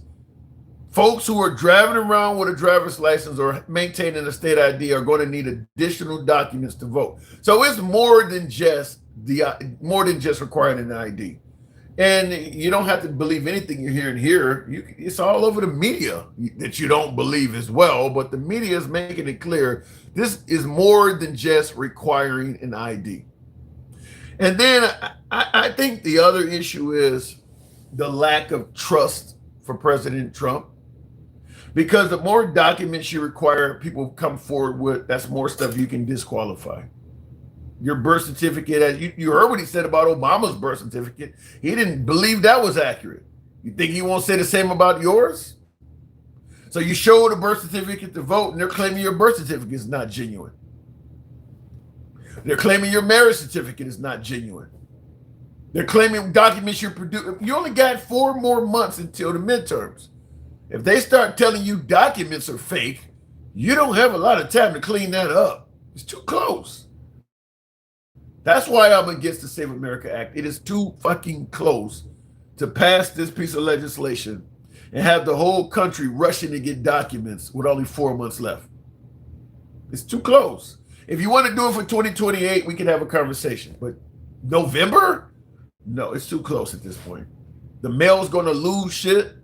folks who are driving around with a driver's license or maintaining a state ID are going to need additional documents to vote. So it's more than just requiring an ID. And you don't have to believe anything you're hearing here. It's all over the media that you don't believe as well. But the media is making it clear this is more than just requiring an ID. And then I think the other issue is the lack of trust for President Trump. Because the more documents you require people come forward with, that's more stuff you can disqualify. Your birth certificate, you heard what he said about Obama's birth certificate. He didn't believe that was accurate. You think he won't say the same about yours? So you show the birth certificate to vote, and they're claiming your birth certificate is not genuine. They're claiming your marriage certificate is not genuine. They're claiming documents you produced. You only got 4 more months until the midterms. If they start telling you documents are fake, you don't have a lot of time to clean that up. It's too close. That's why I'm against the Save America Act. It is too fucking close to pass this piece of legislation and have the whole country rushing to get documents with only 4 months left. It's too close. If you want to do it for 2028, we can have a conversation. But November? No, it's too close at this point. The mail's going to lose shit.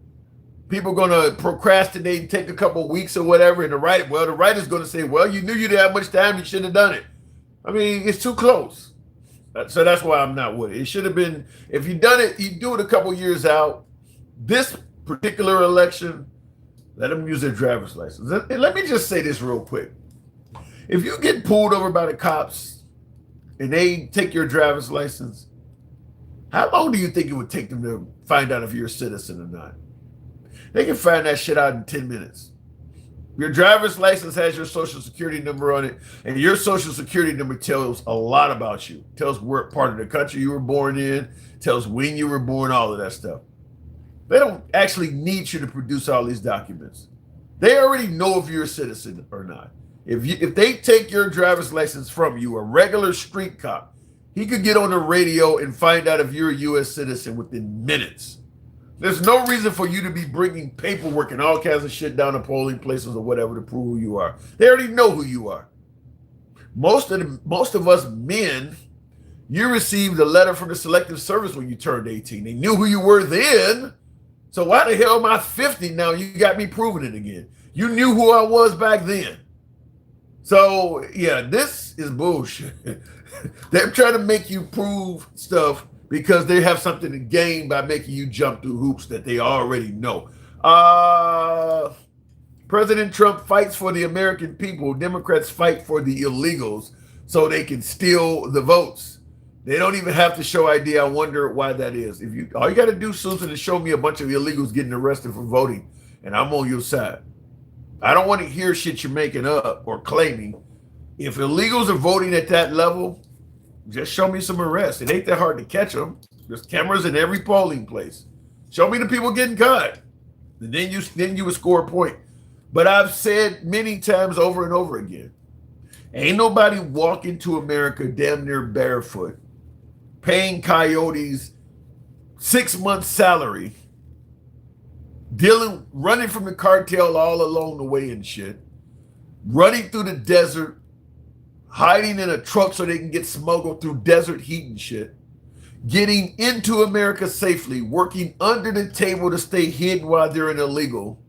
People are going to procrastinate and take a couple of weeks or whatever. And the right is going to say, well, you knew you didn't have much time. You shouldn't have done it. I mean, it's too close. So that's why I'm not with it. It should have been, if you done it, you do it a couple years out. This particular election, let them use their driver's license. And let me just say this real quick. If you get pulled over by the cops and they take your driver's license, how long do you think it would take them to find out if you're a citizen or not? They can find that shit out in 10 minutes. Your driver's license has your social security number on it, and your social security number tells a lot about you. Tells what part of the country you were born in, tells when you were born, all of that stuff. They don't actually need you to produce all these documents. They already know if you're a citizen or not. If they take your driver's license from you, a regular street cop, he could get on the radio and find out if you're a U.S. citizen within minutes. There's no reason for you to be bringing paperwork and all kinds of shit down to polling places or whatever to prove who you are. They already know who you are. Most of us men, you received a letter from the Selective Service when you turned 18. They knew who you were then. So why the hell am I 50 now? You got me proving it again. You knew who I was back then. So yeah, this is bullshit. They're trying to make you prove stuff because they have something to gain by making you jump through hoops that they already know. President Trump fights for the American people. Democrats fight for the illegals so they can steal the votes. They don't even have to show ID. I wonder why that is. All you got to do, Susan, is show me a bunch of illegals getting arrested for voting, and I'm on your side. I don't want to hear shit you're making up or claiming. If illegals are voting at that level, just show me some arrests. It ain't that hard to catch them. There's cameras in every polling place. Show me the people getting caught. And then you would score a point. But I've said many times over and over again, ain't nobody walking to America damn near barefoot, paying coyotes 6 months salary, running from the cartel all along the way and shit, running through the desert, hiding in a truck so they can get smuggled through desert heat and shit, getting into America safely, working under the table to stay hidden while they're an illegal,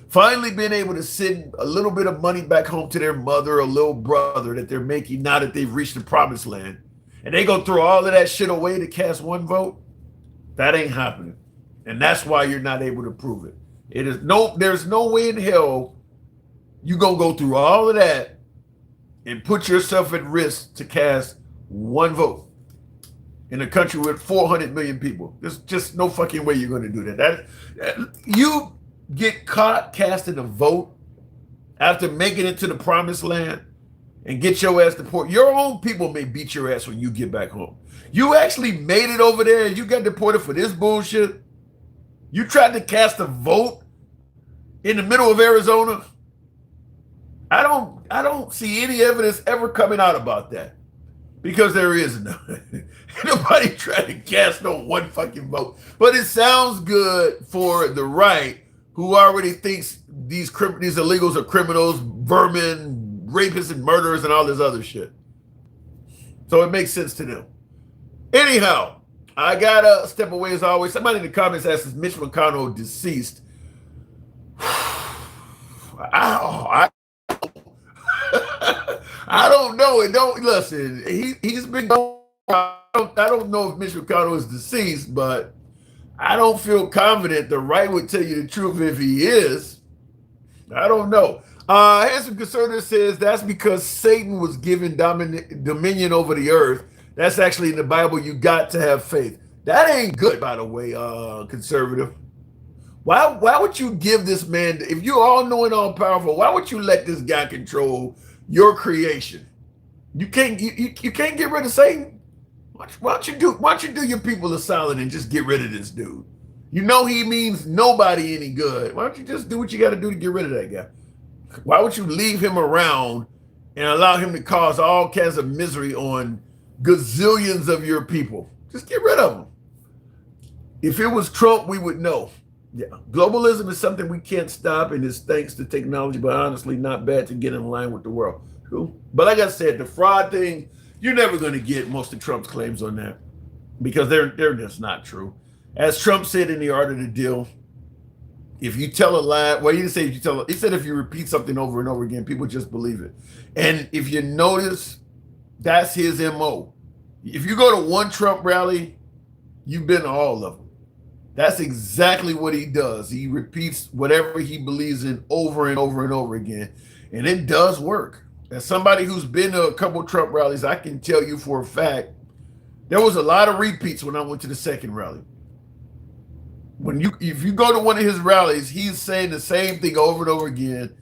finally being able to send a little bit of money back home to their mother or little brother that they're making now that they've reached the promised land, and they go throw all of that shit away to cast one vote. That ain't happening. And that's why you're not able to prove it. There's no way in hell you gonna go through all of that and put yourself at risk to cast one vote in a country with 400 million people. There's just no fucking way you're gonna do that. You get caught casting a vote after making it to the promised land and get your ass deported. Your own people may beat your ass when you get back home. You actually made it over there and you got deported for this bullshit. You tried to cast a vote in the middle of Arizona. I don't see any evidence ever coming out about that because there is none. Nobody tried to cast no one fucking vote. But it sounds good for the right, who already thinks these illegals are criminals, vermin, rapists, and murderers, and all this other shit. So it makes sense to them. Anyhow, I gotta step away as always. Somebody in the comments asked, is Mitch McConnell deceased? I don't know. It don't listen. He's been going. I don't know if Mitch McConnell is deceased, but I don't feel confident the right would tell you the truth if he is. I don't know. Handsome Conservative says that's because Satan was given dominion over the earth. That's actually in the Bible. You got to have faith. That ain't good, by the way, Conservative. Why would you give this man, if you're all knowing, all powerful, why would you let this guy control your creation? You can't get rid of Satan. Why don't you do your people a solid and just get rid of this dude? You know he means nobody any good. Why don't you just do what you got to do to get rid of that guy? Why would you leave him around and allow him to cause all kinds of misery on gazillions of your people? Just get rid of him. If it was Trump, we would know. Yeah, globalism is something we can't stop, and it's thanks to technology, but honestly, not bad to get in line with the world. Cool. But like I said, the fraud thing, you're never going to get most of Trump's claims on that because they're just not true. As Trump said in The Art of the Deal, if you tell a lie, well, he didn't say he said if you repeat something over and over again, people just believe it. And if you notice, that's his MO. If you go to one Trump rally, you've been to all of them. That's exactly what he does. He repeats whatever he believes in over and over and over again. And it does work. As somebody who's been to a couple of Trump rallies, I can tell you for a fact, there was a lot of repeats when I went to the second rally. If you go to one of his rallies, he's saying the same thing over and over again.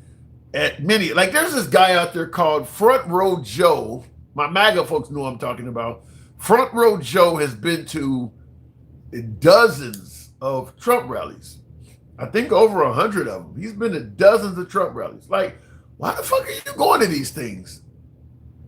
at many, like there's this guy out there called Front Row Joe. My MAGA folks know what I'm talking about. Front Row Joe has been to dozens of Trump rallies. I think over 100 of them. He's been to dozens of Trump rallies. Like, why the fuck are you going to these things?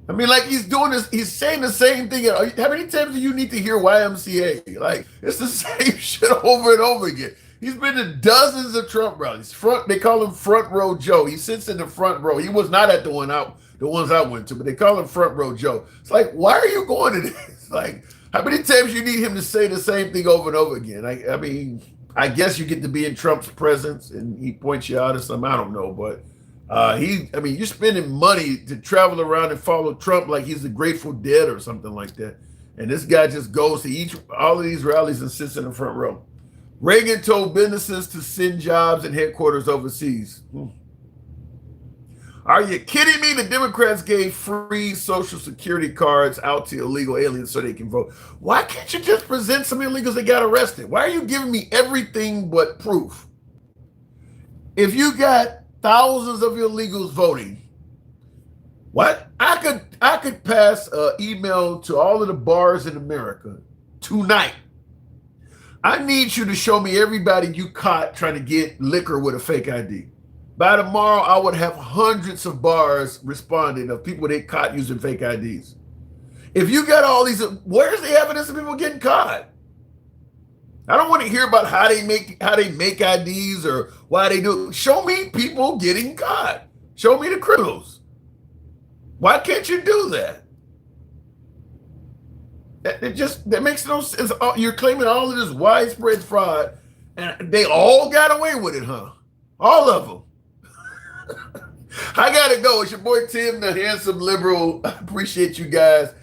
I mean, like he's doing this, he's saying the same thing. How many times do you need to hear YMCA? Like, it's the same shit over and over again. He's been to dozens of Trump rallies. They call him Front Row Joe. He sits in the front row. He was not at the ones I went to, but they call him Front Row Joe. It's like, why are you going to this? Like, how many times you need him to say the same thing over and over again? I mean, I guess you get to be in Trump's presence and he points you out or something. I don't know, but you're spending money to travel around and follow Trump like he's the Grateful Dead or something like that. And this guy just goes to all of these rallies and sits in the front row. Reagan told businesses to send jobs and headquarters overseas. Are you kidding me? The Democrats gave free Social Security cards out to illegal aliens so they can vote. Why can't you just present some illegals that got arrested? Why are you giving me everything but proof? If you got thousands of illegals voting, what? I could pass an email to all of the bars in America tonight. I need you to show me everybody you caught trying to get liquor with a fake ID. By tomorrow, I would have hundreds of bars responding of people they caught using fake IDs. If you got all these, where's the evidence of people getting caught? I don't want to hear about how they make IDs or why they do it. Show me people getting caught. Show me the criminals. Why can't you do that? That makes no sense. You're claiming all of this widespread fraud, and they all got away with it, huh? All of them. I gotta go. It's your boy Tim, the handsome liberal. I appreciate you guys.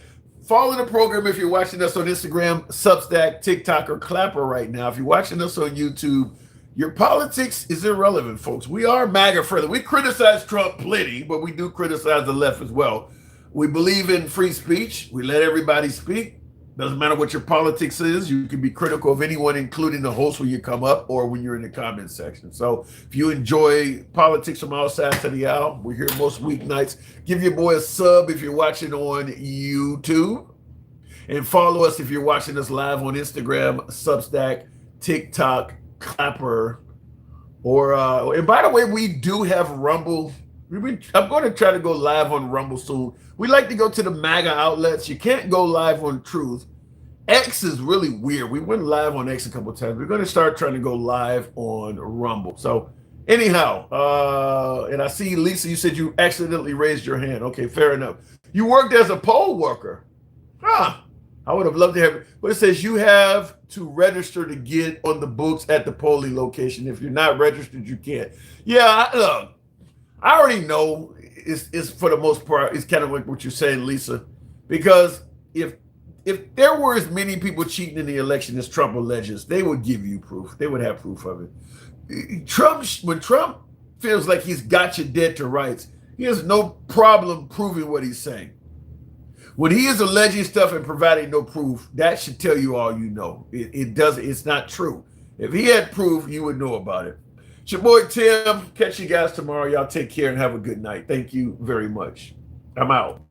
Follow the program if you're watching us on Instagram, Substack, TikTok, or Clapper right now. If you're watching us on YouTube, your politics is irrelevant, folks. We are MAGA friendly. We criticize Trump plenty, but we do criticize the left as well. We believe in free speech. We let everybody speak. Doesn't matter what your politics is. You can be critical of anyone, including the host when you come up or when you're in the comments section. So if you enjoy politics from all sides of the aisle, we're here most weeknights. Give your boy a sub if you're watching on YouTube. And follow us if you're watching us live on Instagram, Substack, TikTok, Clapper. And by the way, we do have Rumble. I'm going to try to go live on Rumble soon. We like to go to the MAGA outlets. You can't go live on Truth. X is really weird. We went live on X a couple of times. We're going to start trying to go live on Rumble. So anyhow, and I see, Lisa, you said you accidentally raised your hand. Okay, fair enough. You worked as a poll worker. Huh. I would have loved to have it. But it says you have to register to get on the books at the polling location. If you're not registered, you can't. Yeah, look, I already know it's for the most part, it's kind of like what you're saying, Lisa, because if there were as many people cheating in the election as Trump alleges, they would give you proof. They would have proof of it. When Trump feels like he's got you dead to rights, he has no problem proving what he's saying. When he is alleging stuff and providing no proof, that should tell you all you know. It's not true. If he had proof, you would know about it. It's your boy Tim. Catch you guys tomorrow. Y'all take care and have a good night. Thank you very much. I'm out.